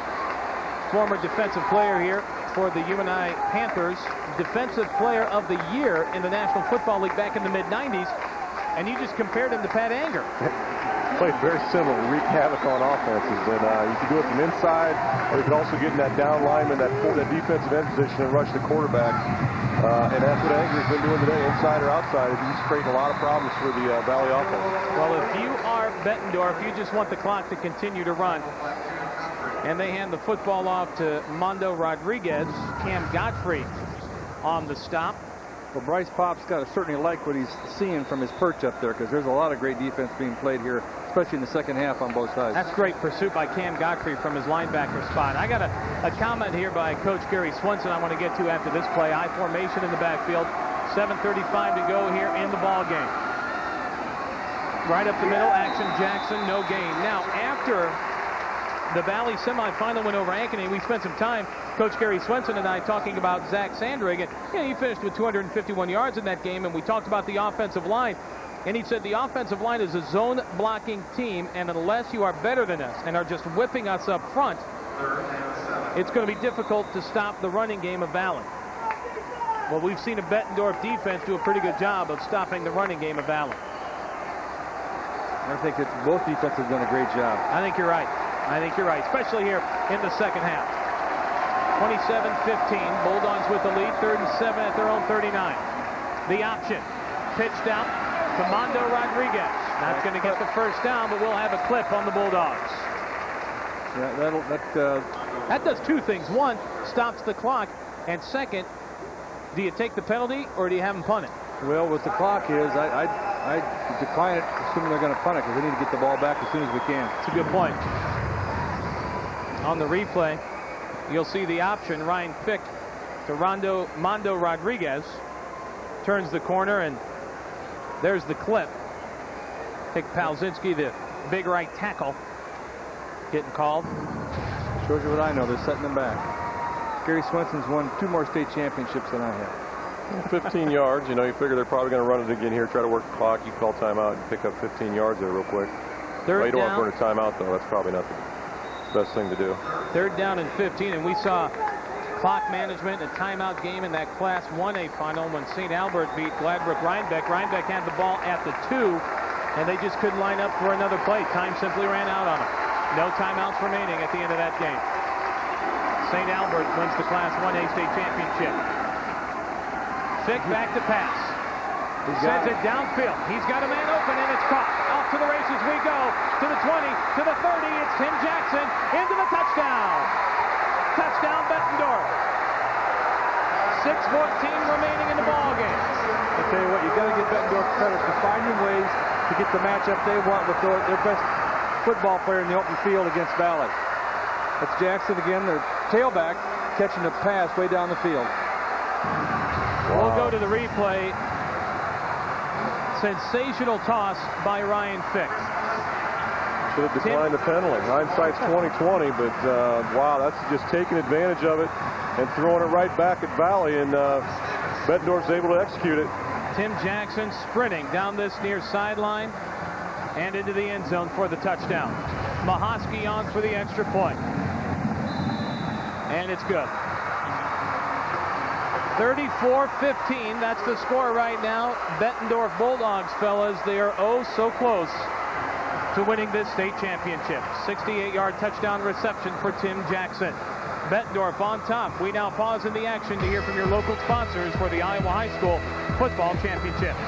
former defensive player here for the UNI Panthers, defensive player of the year in the National Football League back in the mid-90s. And you just compared him to Pat Anger. Played very similar, wreak havoc on offenses. And you can do it from inside, or you can also get in that down lineman, that defensive end position and rush the quarterback. And that's what Anger's been doing today, inside or outside. He's creating a lot of problems for the Valley offense. Well, if you are Bettendorf, you just want the clock to continue to run. And they hand the football off to Mondo Rodriguez. Cam Godfrey on the stop. Well, Bryce Pop's got to certainly like what he's seeing from his perch up there, because there's a lot of great defense being played here, especially in the second half on both sides. That's great pursuit by Cam Godfrey from his linebacker spot. I got a comment here by Coach Gary Swenson I want to get to after this play. I formation in the backfield. 7:35 to go here in the ball game. Right up the middle, action Jackson, no gain. Now, after the Valley semifinal went over Ankeny, we spent some time, Coach Gary Swenson and I, talking about Zach Sandrig. And he finished with 251 yards in that game, and we talked about the offensive line. And he said the offensive line is a zone blocking team, and unless you are better than us and are just whipping us up front, it's going to be difficult to stop the running game of Valley. Well, we've seen a Bettendorf defense do a pretty good job of stopping the running game of Valley. I think that both defenses have done a great job. I think you're right. I think you're right, especially here in the second half. 27-15, Bulldogs with the lead, 3rd and 7 at their own 39. The option, pitched out to Mondo Rodriguez. That's going to get the first down, but we'll have a clip on the Bulldogs. Yeah, that does two things. One, stops the clock, and second, do you take the penalty or do you have them punt it? Well, what the clock is, I decline it, assuming they're going to punt it, because they need to get the ball back as soon as we can. It's a good point. On the replay, you'll see the option. Ryan Fick to Mondo Rodriguez. Turns the corner, and there's the clip. Pick Palczynski, the big right tackle, getting called. Shows you what I know. They're setting them back. Gary Swenson's won 2 more state championships than I have. 15 yards. You know, you figure they're probably going to run it again here, try to work the clock. You call timeout and pick up 15 yards there real quick. Third you don't down. want to burn a timeout, though. That's probably not the best thing to do. 3rd down and 15, and we saw clock management and timeout game in that Class 1A final when St. Albert beat Gladbrook Rhinebeck. Rhinebeck had the ball at the 2, and they just couldn't line up for another play. Time simply ran out on them. No timeouts remaining at the end of that game. St. Albert wins the Class 1A state championship. Fick back to pass. Sends it downfield. He's got a man open, and it's caught. Off to the races we go. To the 20, to the 30. It's Tim Jackson into the touchdown. Touchdown, Bettendorf. 6:14 remaining in the ball game. I tell you what, you got to give Bettendorf credit for finding ways to get the matchup they want with their best football player in the open field against Valley. That's Jackson again, their tailback, catching a pass way down the field. Wow. We'll go to the replay. Sensational toss by Ryan Fick. Should have declined the penalty. Hindsight's 20/20, but wow, that's just taking advantage of it and throwing it right back at Valley, and Bettendorf's able to execute it. Tim Jackson sprinting down this near sideline and into the end zone for the touchdown. Mahosky on for the extra point. And it's good. 34-15, that's the score right now. Bettendorf Bulldogs, fellas, they are oh so close to winning this state championship. 68-yard touchdown reception for Tim Jackson. Bettendorf on top. We now pause in the action to hear from your local sponsors for the Iowa High School Football Championships.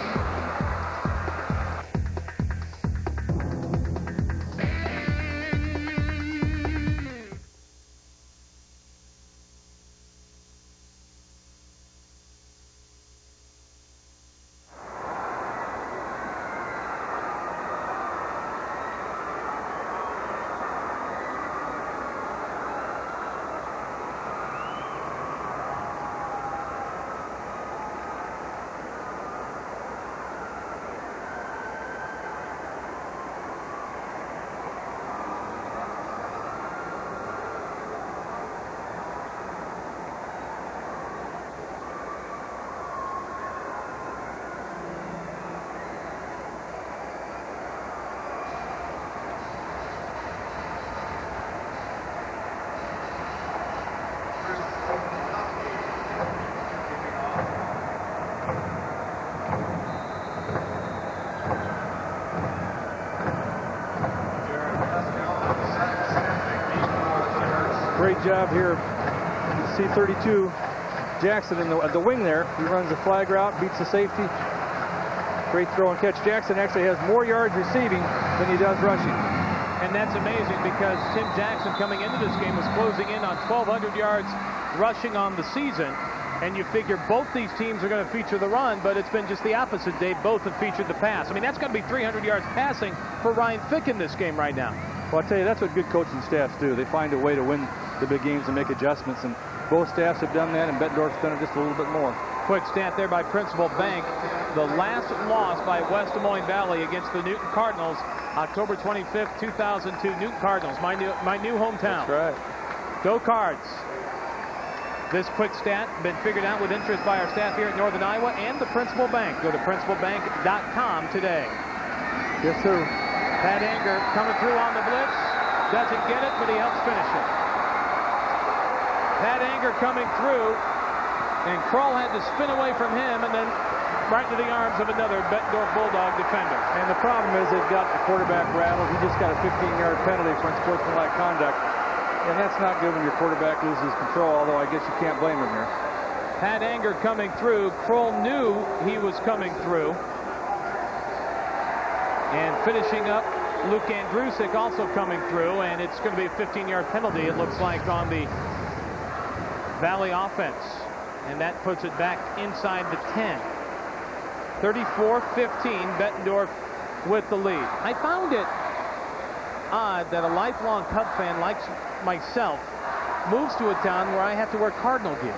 Great job here. C-32 Jackson in the wing there. He runs the flag route, beats the safety. Great throw and catch. Jackson actually has more yards receiving than he does rushing. And that's amazing because Tim Jackson coming into this game was closing in on 1,200 yards rushing on the season. And you figure both these teams are going to feature the run, but it's been just the opposite day. Both have featured the pass. I mean, that's going to be 300 yards passing for Ryan Fick in this game right now. Well, I tell you, that's what good coaching staffs do. They find a way to win the big games and make adjustments, and both staffs have done that, and Bettendorf's done it just a little bit more. Quick stat there by Principal Bank. The last loss by West Des Moines Valley against the Newton Cardinals, October 25th, 2002. Newton Cardinals, my new hometown. That's right. Go Cards. This quick stat been figured out with interest by our staff here at Northern Iowa and the Principal Bank. Go to principalbank.com today. Yes, sir. Pat Anger coming through on the blitz. Doesn't get it, but he helps finish it. Pat Anger coming through, and Kroll had to spin away from him and then right into the arms of another Bettendorf Bulldog defender. And the problem is they've got the quarterback rattled. He just got a 15-yard penalty for unsportsmanlike conduct. And that's not good when your quarterback loses control, although I guess you can't blame him here. Pat Anger coming through. Kroll knew he was coming through. And finishing up, Luke Andrusik also coming through, and it's going to be a 15-yard penalty, it looks like, on the Valley offense. And that puts it back inside the 10. 34-15, Bettendorf with the lead. I found it odd that a lifelong Cub fan like myself moves to a town where I have to wear Cardinal gear.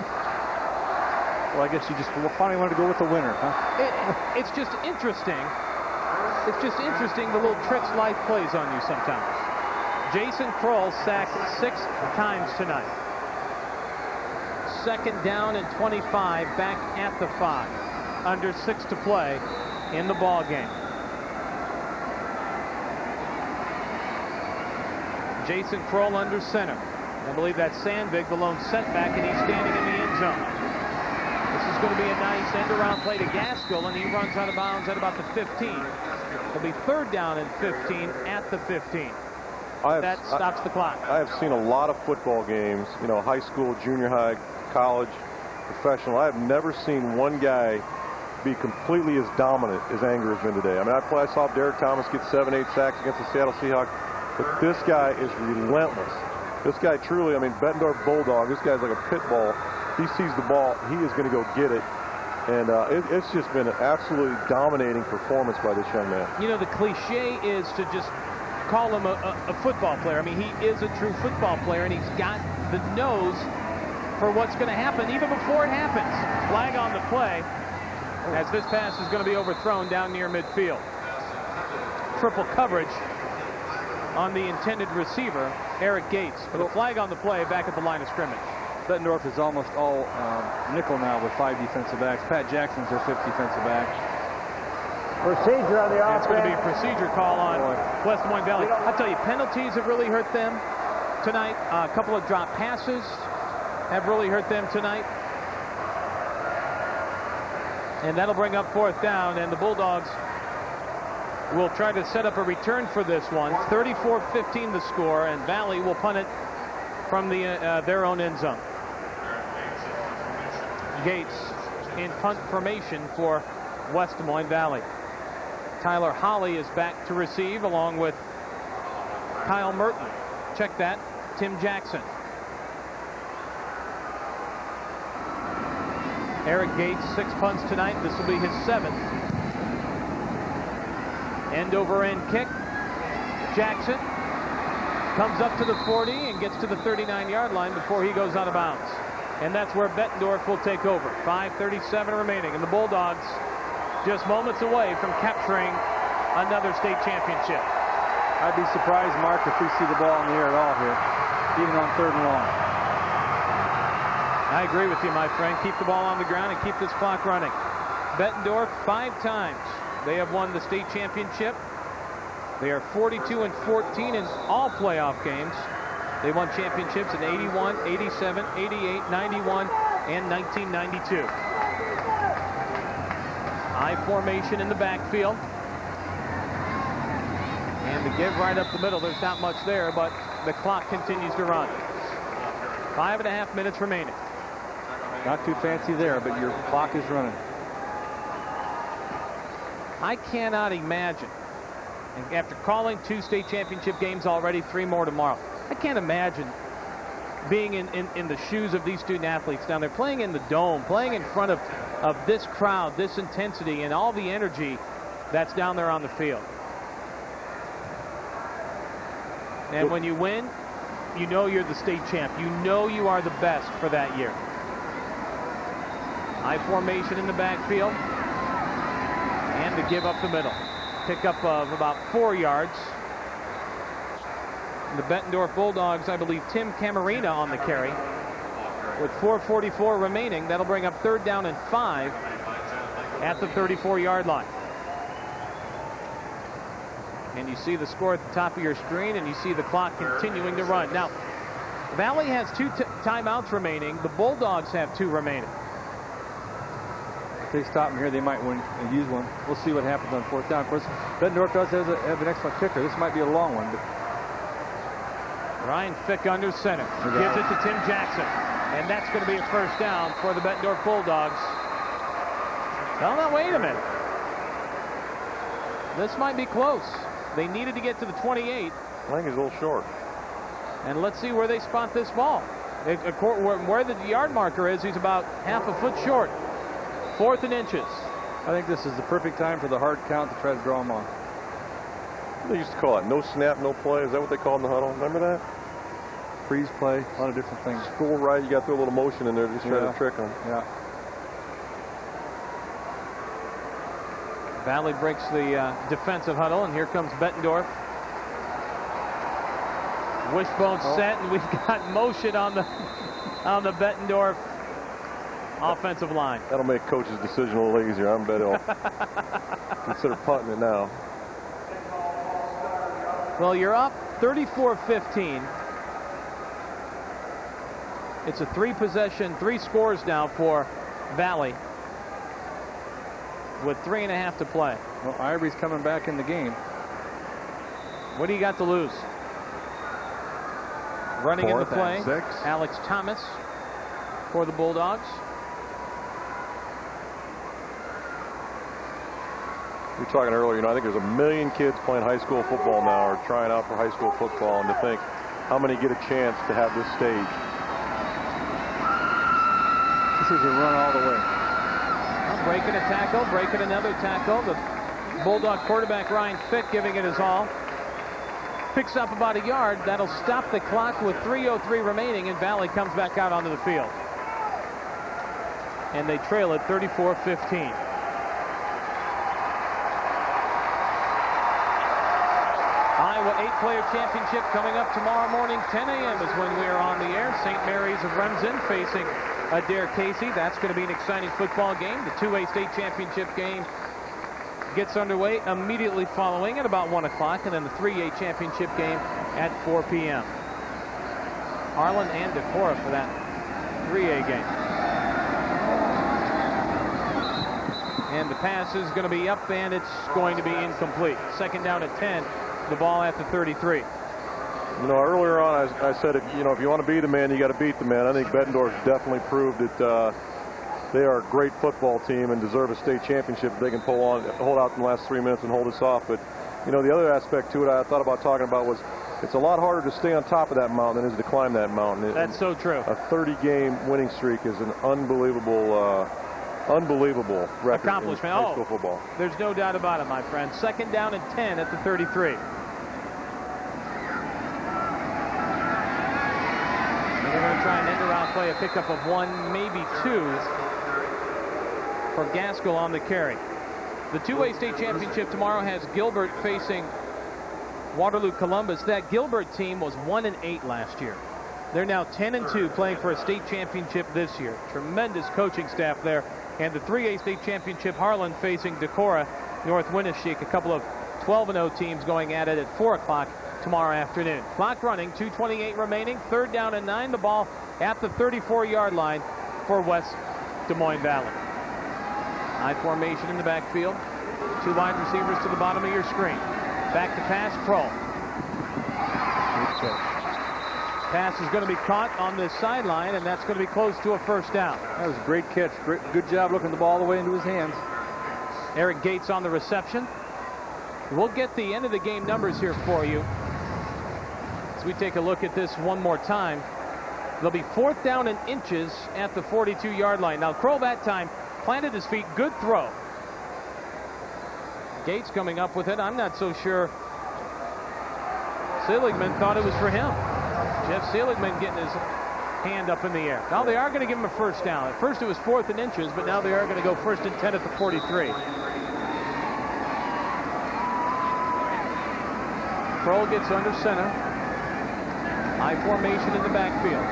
Well, I guess you just finally wanted to go with the winner, huh? It's just interesting. It's just interesting the little tricks life plays on you sometimes. Jason Kroll sacked 6 times tonight. Second down and 25, back at the 5. Under 6 to play in the ball game. Jason Kroll under center. I believe that's Sandvig, the lone setback, and he's standing in the end zone. This is going to be a nice end-around play to Gaskell, and he runs out of bounds at about the 15. It'll be third down and 15 at the 15. That stops the clock. I have seen a lot of football games, you know, high school, junior high, college, professional. I have never seen one guy be completely as dominant as Anger has been today. I mean, I saw Derek Thomas get 7-8 sacks against the Seattle Seahawks. But this guy is relentless. This guy truly, I mean, Bettendorf Bulldog, this guy's like a pit bull. He sees the ball, he is going to go get it. And it's just been an absolutely dominating performance by this young man. You know, the cliche is to just call him a football player. I mean, he is a true football player, and he's got the nose for what's going to happen even before it happens. Flag on the play as this pass is going to be overthrown down near midfield. Triple coverage on the intended receiver, Eric Gates. But a flag on the play back at the line of scrimmage. Bettendorf is almost all nickel now with 5 defensive backs. Pat Jackson's their 5th defensive back. Procedure on the offense. It's going to be a procedure call on West Des Moines Valley. I'll tell you, penalties have really hurt them tonight. A couple of drop passes have really hurt them tonight. And that'll bring up 4th down, and the Bulldogs will try to set up a return for this one. 34-15 the score, and Valley will punt it from their own end zone. Gates in punt formation for West Des Moines Valley. Tyler Holly is back to receive along with Kyle Merton. Check that, Tim Jackson. Eric Gates, 6 punts tonight. This will be his 7th. End over end kick. Jackson comes up to the 40 and gets to the 39-yard line before he goes out of bounds. And that's where Bettendorf will take over. 5:37 remaining, and the Bulldogs just moments away from capturing another state championship. I'd be surprised, Mark, if we see the ball in the air at all here, even on 3rd and long. I agree with you, my friend. Keep the ball on the ground and keep this clock running. Bettendorf 5 times. They have won the state championship. They are 42-14 in all playoff games. They won championships in 81, 87, 88, 91, and 1992. I formation in the backfield. And to give right up the middle, there's not much there, but the clock continues to run. 5.5 minutes remaining. Not too fancy there, but your clock is running. I cannot imagine, and after calling 2 state championship games already, 3 more tomorrow, I can't imagine being in the shoes of these student athletes down there, playing in the dome, playing in front of this crowd, this intensity, and all the energy that's down there on the field. And when you win, you know you're the state champ. You know you are the best for that year. High formation in the backfield. And to give up the middle. Pickup of about 4 yards. The Bettendorf Bulldogs, I believe, Tim Camarina on the carry. With 4:44 remaining, that'll bring up 3rd down and 5 at the 34-yard line. And you see the score at the top of your screen, and you see the clock continuing to run. Now, Valley has 2 timeouts remaining. The Bulldogs have 2 remaining. If they stop them here, they might win and use one. We'll see what happens on 4th down. Of course, Bettendorf does have an excellent kicker. This might be a long one. But Ryan Fick under center. Gives it to Tim Jackson. And that's going to be a 1st down for the Bettendorf Bulldogs. Well, now, wait a minute. This might be close. They needed to get to the 28. I think he's a little short. And let's see where they spot this ball. Where the yard marker is, he's about half a foot short. 4th and inches. I think this is the perfect time for the hard count to try to draw them off. They used to call it no snap, no play. Is that what they called in the huddle? Remember that? Freeze play, a lot of different things. School right, you got to throw a little motion in there to just try to trick them. Yeah. Valley breaks the defensive huddle, and here comes Bettendorf. Wishbone set, and we've got motion on the Bettendorf offensive line. That'll make coach's decision a little easier. I bet he'll consider punting it now. Well, you're up 34-15. It's a 3 scores now for Valley with 3.5 to play. Well, Ivory's coming back in the game. What do you got to lose? Running in the play, 6. Alex Thomas for the Bulldogs. We were talking earlier, I think there's 1 million kids playing high school football now or trying out for high school football, and to think how many get a chance to have this stage. This is a run all the way. Well, breaking a tackle, breaking another tackle. The Bulldog quarterback Ryan Fick giving it his all. Picks up about a yard. That'll stop the clock with 3:03 remaining, and Valley comes back out onto the field. And they trail it 34-15. Iowa 8-player championship coming up tomorrow morning. 10 a.m. is when we are on the air. St. Mary's of Remsen facing Adair Casey. That's going to be an exciting football game. The 2A state championship game gets underway immediately following at about 1 o'clock, and then the 3A championship game at 4 p.m. Harlan and Decorah for that 3A game. And the pass is going to be up, and it's going to be incomplete. 2nd down at 10. The ball at the 33. Earlier on I said, if you want to be the man, you got to beat the man. I think Bettendorf definitely proved that they are a great football team and deserve a state championship if they can hold out in the last 3 minutes and hold us off. But, the other aspect to it I thought about talking about was it's a lot harder to stay on top of that mountain than it is to climb that mountain. That's so true. A 30-game winning streak is an unbelievable record accomplishment. in high school football. There's no doubt about it, my friend. 2nd down and 10 at the 33. And they're going to try and end around play a pickup of 1, maybe 2 for Gaskell on the carry. The 2A state championship tomorrow has Gilbert facing Waterloo Columbus. That Gilbert team was 1-8 last year. They're now 10-2 playing for a state championship this year. Tremendous coaching staff there. And the 3A state championship, Harlan facing Decorah, North Winneshiek, a couple of 12-0 teams going at it at 4 o'clock tomorrow afternoon. Clock running, 2:28 remaining, 3rd down and 9. The ball at the 34-yard line for West Des Moines Valley. High formation in the backfield. 2 wide receivers to the bottom of your screen. Back to pass, Kroll. Pass is going to be caught on this sideline, and that's going to be close to a 1st down. That was a great catch. Good job looking the ball all the way into his hands. Eric Gates on the reception. We'll get the end of the game numbers here for you as we take a look at this one more time. They'll be 4th down and inches at the 42-yard line. Now, Kroll that time planted his feet. Good throw. Gates coming up with it. I'm not so sure Seligman thought it was for him. Jeff Seligman getting his hand up in the air. Now they are going to give him a first down. At first it was 4th and inches, but now they are going to go 1st and 10 at the 43. Kroll gets under center. High formation in the backfield.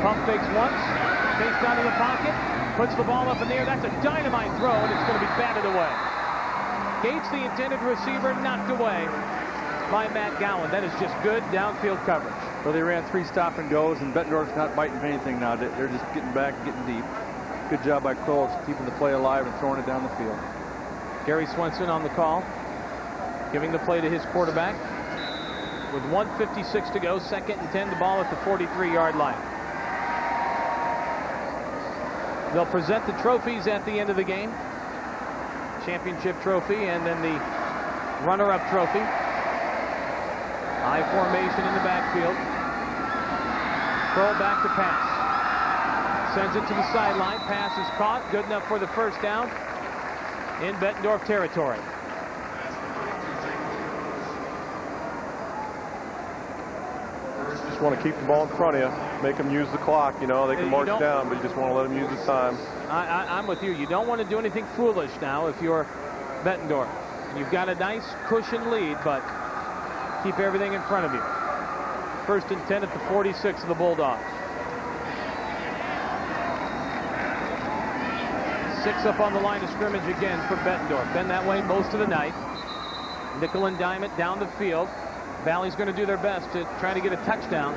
Pump fakes once. Takes down in the pocket. Puts the ball up in the air. That's a dynamite throw, and it's going to be batted away. Gates, the intended receiver, knocked away by Matt Gowan. That is just good downfield coverage. So they ran 3 stop and goes, and Bettendorf's not biting for anything now. They're just getting back and getting deep. Good job by Kroll keeping the play alive and throwing it down the field. Gary Swenson on the call, giving the play to his quarterback. With 1:56 to go, 2nd and 10, the ball at the 43-yard line. They'll present the trophies at the end of the game. Championship trophy and then the runner-up trophy. High formation in the backfield. Kroll back to pass. Sends it to the sideline. Pass is caught. Good enough for the first down in Bettendorf territory. Just want to keep the ball in front of you. Make them use the clock. You know, they can march down, but you just want to let them use the time. I'm with you. You don't want to do anything foolish now if you're Bettendorf. You've got a nice cushion lead, but keep everything in front of you. 1st and 10 at the 46 of the Bulldogs. 6 up on the line of scrimmage again for Bettendorf. Been that way most of the night. Nickel and dime it down the field. Valley's going to do their best to try to get a touchdown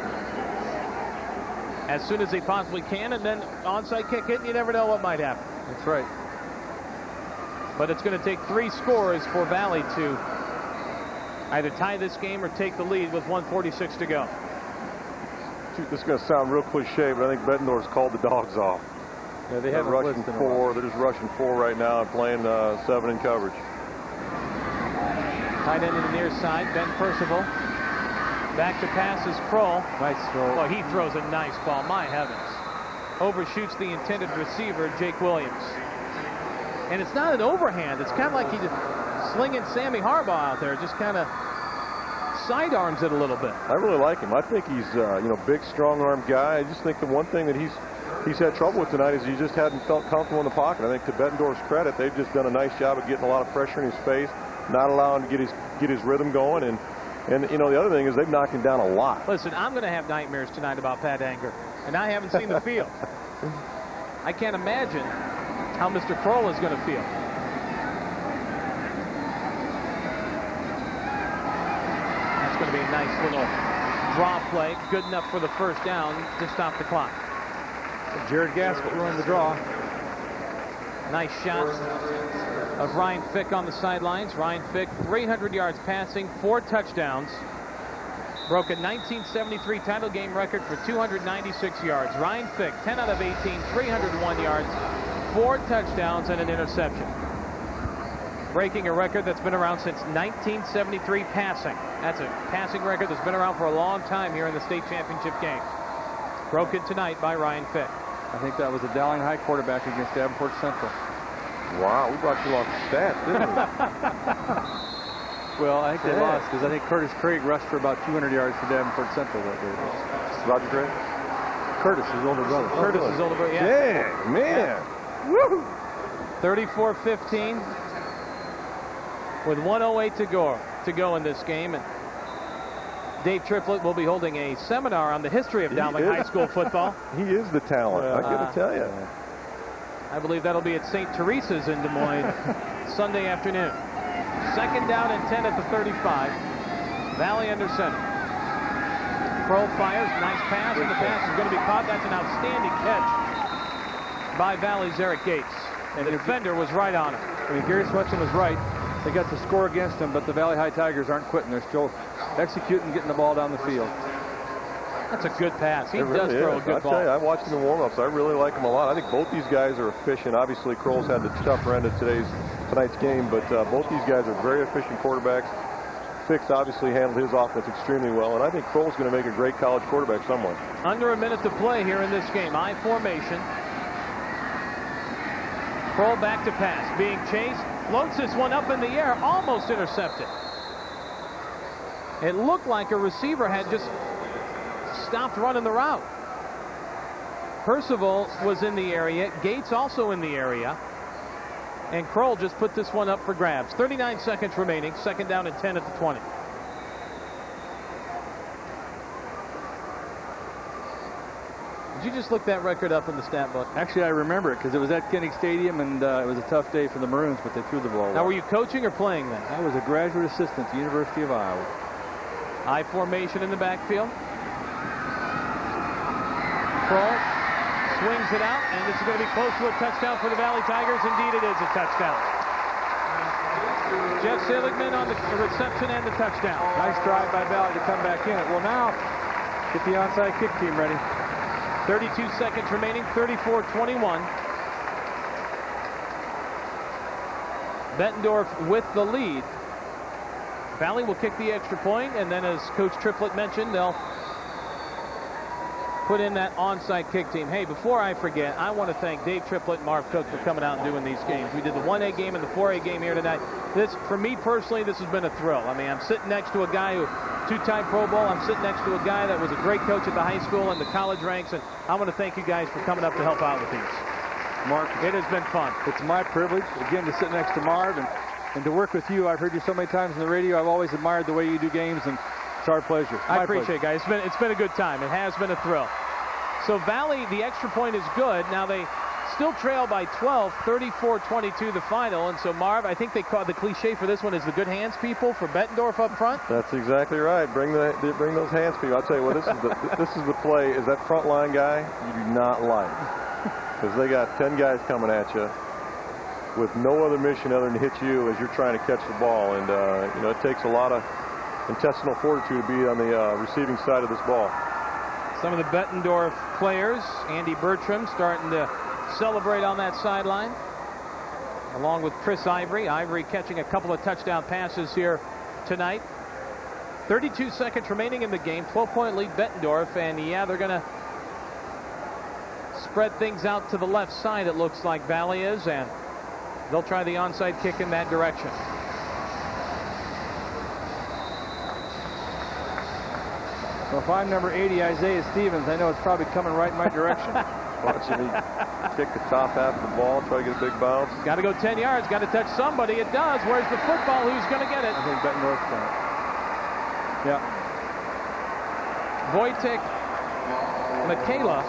as soon as they possibly can, and then onside kick it, and you never know what might happen. That's right. But it's going to take 3 scores for Valley to either tie this game or take the lead with 1:46 to go. This is going to sound real cliche, but I think Bettendorf's called the dogs off. Yeah, they have rushing 4. They're just rushing 4 right now and playing 7 in coverage. Tight end in the near side, Ben Percival. Back to pass is Kroll. Nice throw. Well, he throws a nice ball. My heavens. Overshoots the intended receiver, Jake Williams. And it's not an overhand. It's kind of like he's slinging Sammy Harbaugh out there. Just kind of sidearms it a little bit. I really like him. I think he's big, strong-armed guy. I just think the one thing that he's had trouble with tonight is he just hadn't felt comfortable in the pocket. I think to Bettendorf's credit, they've just done a nice job of getting a lot of pressure in his face, not allowing him to get his rhythm going. And the other thing is they've knocked him down a lot. Listen, I'm going to have nightmares tonight about Pat Anger, and I haven't seen the field. I can't imagine how Mr. Kroll is going to feel. That's going to be a nice little draw play, good enough for the first down to stop the clock. So Jared Gaskell running the draw. Nice shot of Ryan Fick on the sidelines. Ryan Fick, 300 yards passing, 4 touchdowns. Broke a 1973 title game record for 296 yards. Ryan Fick, 10 out of 18, 301 yards, 4 touchdowns, and an interception. Breaking a record that's been around since 1973 passing. That's a passing record that's been around for a long time here in the state championship game. Broken tonight by Ryan Fick. I think that was the Dowling High quarterback against Davenport Central. Wow, we brought you along stats, didn't we? Well, I think they lost because I think Curtis Craig rushed for about 200 yards for Davenport Central that day. Roger Craig? Curtis, his older brother. Curtis, his older brother, yeah. Dang, man. Woo! 34-15 with 1:08 to go in this game. And Dave Triplett will be holding a seminar on the history of Dowling High School football. He is the talent, I got to tell you. I believe that'll be at St. Teresa's in Des Moines Sunday afternoon. 2nd down and 10 at the 35. Valley under center. Kroll fires, nice pass, and the pass is going to be caught. That's an outstanding catch by Valley's Eric Gates. And the defender was right on him. I mean, Gary Swenson was right. They got to score against them, but the Valley High Tigers aren't quitting. They're still executing, getting the ball down the field. That's a good pass. He really does throw a good ball. Tell you, I watched him in warm-ups. I really like him a lot. I think both these guys are efficient. Obviously, Kroll's had the tougher end of tonight's game, but both these guys are very efficient quarterbacks. Fick's obviously handled his offense extremely well, and I think Kroll's going to make a great college quarterback somewhere. Under a minute to play here in this game. I formation. Kroll back to pass. Being chased. Floats this one up in the air. Almost intercepted. It looked like a receiver had just stopped running the route. Percival was in the area. Gates also in the area. And Kroll just put this one up for grabs. 39 seconds remaining. Second down and 10 at the 20. Did you just look that record up in the stat book? Actually, I remember it because it was at Kinnick Stadium, and it was a tough day for the Maroons, but they threw the ball. Now, were you coaching or playing then? I was a graduate assistant at the University of Iowa. I formation in the backfield. Kroll swings it out, and this is going to be close to a touchdown for the Valley Tigers. Indeed, it is a touchdown. Jeff Seligman on the reception and the touchdown. Nice drive by Valley to come back in it. Well, now get the onside kick team ready. 32 seconds remaining, 34-21. Bettendorf with the lead. Valley will kick the extra point, and then as Coach Triplett mentioned, they'll put in that onside kick team. Hey, before I forget, I want to thank Dave Triplett and Marv Cook for coming out and doing these games. We did the 1A game and the 4A game here tonight. This, for me personally, this has been a thrill. I mean, I'm sitting next to a guy who two-time Pro Bowl. I'm sitting next to a guy that was a great coach at the high school and the college ranks, and I want to thank you guys for coming up to help out with these. Mark, it has been fun. It's my privilege, again, to sit next to Marv and to work with you. I've heard you so many times on the radio. I've always admired the way you do games, and it's our pleasure. I appreciate it, guys. It's been a good time. It has been a thrill. So Valley, the extra point is good. Now they still trail by 12, 34-22 the final. And so, Marv, I think they call the cliche for this one is the good hands people for Bettendorf up front. That's exactly right. Bring those hands people. I'll tell you what, this is the play. Is that front line guy you do not like. Because they got 10 guys coming at you with no other mission other than hit you as you're trying to catch the ball. And, you know, it takes a lot of intestinal fortitude to be on the receiving side of this ball. Some of the Bettendorf players, Andy Bertram starting to celebrate on that sideline, along with Chris Ivory. Ivory catching a couple of touchdown passes here tonight. 32 seconds remaining in the game. 12-point lead Bettendorf, and yeah, they're going to spread things out to the left side, it looks like Valley is, and they'll try the onside kick in that direction. Well, if I'm number 80, Isaiah Stevens, I know it's probably coming right in my direction. Watching me kick the top half of the ball, try to get a big bounce. Got to go 10 yards, got to touch somebody. It does. Where's the football? Who's going to get it? I think Bettendorf's got it. Yeah. Wojtek Michaela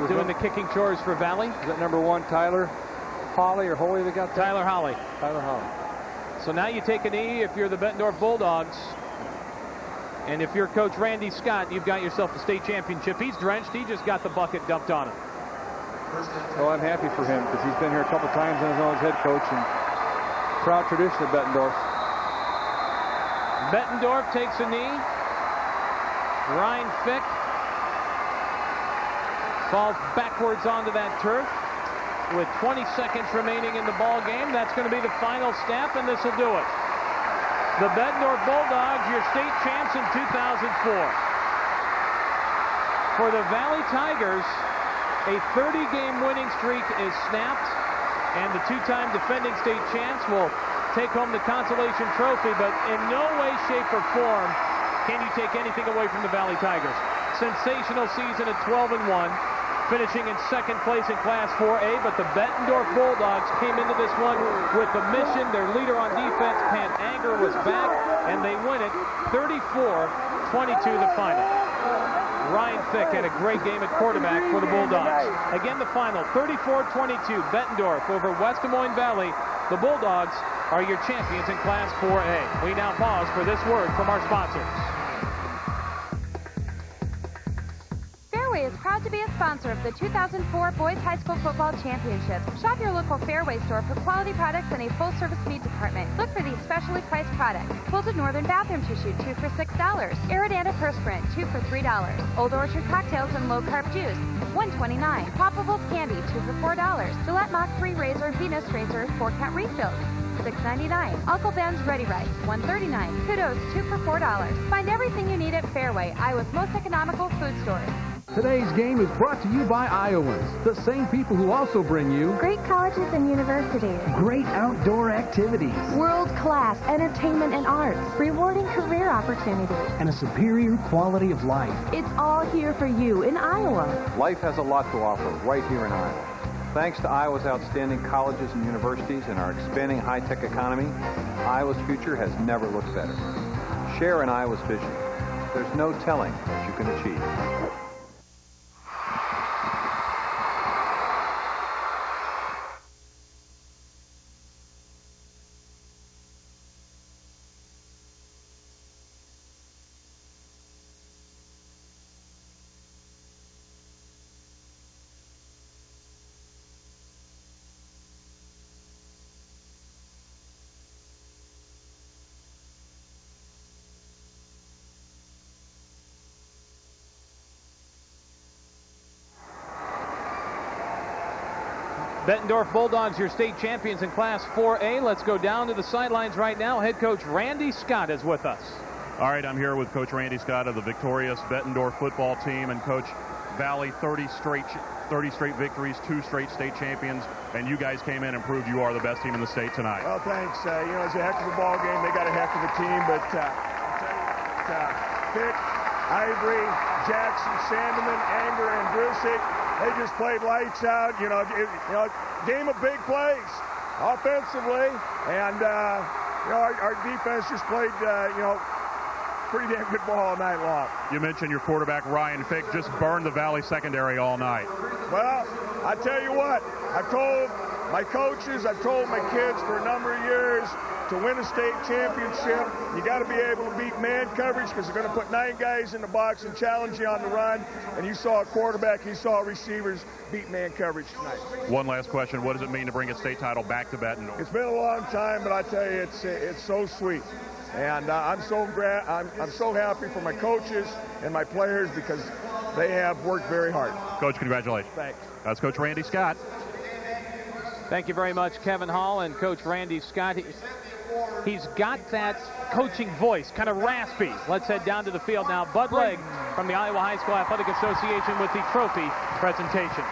doing the kicking chores for Valley. Is that number 1, Tyler Holly or Holy that got that? Tyler Holly. Tyler Holly. So now you take a knee if you're the Bettendorf Bulldogs. And if you're Coach Randy Scott, you've got yourself a state championship. He's drenched. He just got the bucket dumped on him. Well, I'm happy for him because he's been here a couple times and is always head coach. And proud tradition of Bettendorf. Bettendorf takes a knee. Ryan Fick falls backwards onto that turf with 20 seconds remaining in the ball game. That's going to be the final snap, and this will do it. The Bettendorf Bulldogs, your state champs in 2004. For the Valley Tigers, a 30-game winning streak is snapped, and the two-time defending state champs will take home the consolation trophy, but in no way, shape, or form can you take anything away from the Valley Tigers. Sensational season at 12-1. Finishing in second place in Class 4A, but the Bettendorf Bulldogs came into this one with a mission. Their leader on defense, Pat Anger, was back, and they win it 34-22 the final. Ryan Fick had a great game at quarterback for the Bulldogs. Again, the final, 34-22, Bettendorf over West Des Moines Valley. The Bulldogs are your champions in Class 4A. We now pause for this word from our sponsors. Fairway is proud to be a sponsor of the 2004 Boys High School Football Championships. Shop your local Fairway store for quality products and a full-service meat department. Look for these specially priced products. Quilted Northern Bathroom Tissue, 2 for $6. Iridanda Perspirant, 2 for $3. Old Orchard Cocktails and Low-Carb Juice, $1.29. Poppables Candy, 2 for $4. Gillette Mach 3 Razor and Venus Razor, 4-count refills, $6.99. Uncle Ben's Ready Rice, $1.39. Kudos, 2 for $4. Find everything you need at Fairway, Iowa's most economical food store. Today's game is brought to you by Iowans, the same people who also bring you Great colleges and universities. great outdoor activities World-class entertainment and arts. Rewarding career opportunities. and a superior quality of life. It's all here for you in Iowa. Life has a lot to offer right here in Iowa. Thanks to Iowa's outstanding colleges and universities and our expanding high-tech economy, Iowa's future has never looked better. Share in Iowa's vision. There's no telling what you can achieve. Bettendorf Bulldogs, your state champions in Class 4A. Let's go down to the sidelines right now. Head coach Randy Scott is with us. All right, I'm here with Coach Randy Scott of the victorious Bettendorf football team, and Coach Valley, 30 straight victories, 2 straight state champions, and you guys came in and proved you are the best team in the state tonight. Well, thanks. It's a heck of a ball game. They got a heck of a team, but Pitt, Ivory, Jackson, Sandeman, Anger, and Brusick, they just played lights out. Game of big plays offensively, and our defense just played pretty damn good ball all night long. You mentioned your quarterback Ryan Fick just burned the Valley secondary all night. Well, I tell you what, I've told my coaches, I've told my kids for a number of years, to win a state championship, you got to be able to beat man coverage because they're going to put 9 guys in the box and challenge you on the run. And you saw a quarterback, you saw receivers beat man coverage tonight. One last question. What does it mean to bring a state title back to Bettendorf? It's been a long time, but I tell you, it's so sweet. And I'm so happy for my coaches and my players because they have worked very hard. Coach, congratulations. Thanks. That's Coach Randy Scott. Thank you very much, Kevin Hall and Coach Randy Scott. He's got that coaching voice, kind of raspy. Let's head down to the field now. Bud Legg from the Iowa High School Athletic Association with the trophy presentations.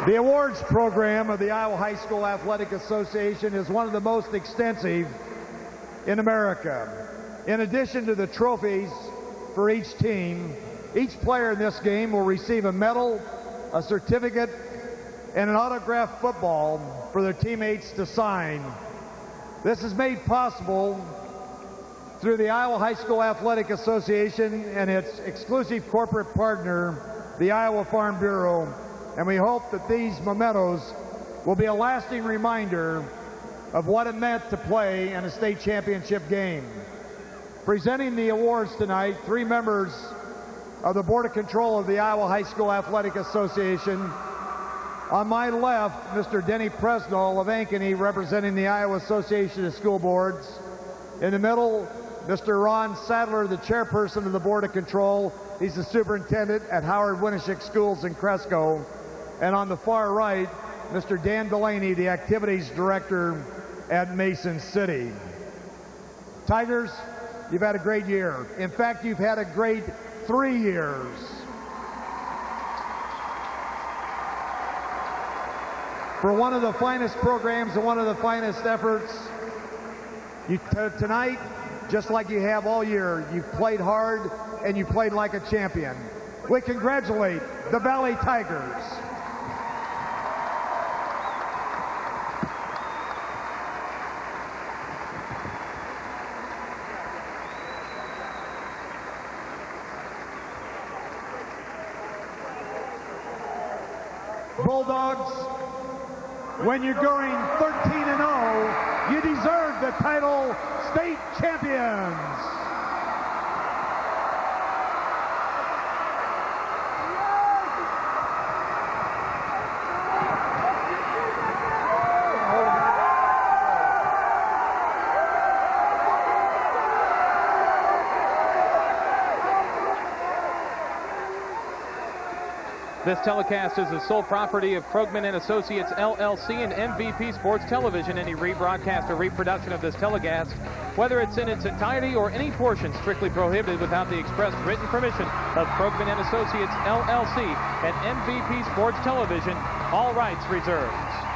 The awards program of the Iowa High School Athletic Association is one of the most extensive in America. In addition to the trophies for each team, each player in this game will receive a medal, a certificate, and an autographed football for their teammates to sign. This is made possible through the Iowa High School Athletic Association and its exclusive corporate partner, the Iowa Farm Bureau, and we hope that these mementos will be a lasting reminder of what it meant to play in a state championship game. Presenting the awards tonight, 3 members of the Board of Control of the Iowa High School Athletic Association. On my left, Mr. Denny Presnell of Ankeny, representing the Iowa Association of School Boards. In the middle, Mr. Ron Sadler, the chairperson of the Board of Control. He's the superintendent at Howard Winishek Schools in Cresco. And on the far right, Mr. Dan Delaney, the activities director at Mason City. Tigers, you've had a great year. In fact, you've had a great 3 years. For one of the finest programs and one of the finest efforts, tonight, just like you have all year, you've played hard and you played like a champion. We congratulate the Valley Tigers. Bulldogs, when you're going 13-0, you deserve the title state champions. This telecast is the sole property of Krogman and Associates, LLC, and MVP Sports Television. Any rebroadcast or reproduction of this telecast, whether it's in its entirety or any portion, strictly prohibited without the express written permission of Krogman and Associates, LLC, and MVP Sports Television. All rights reserved.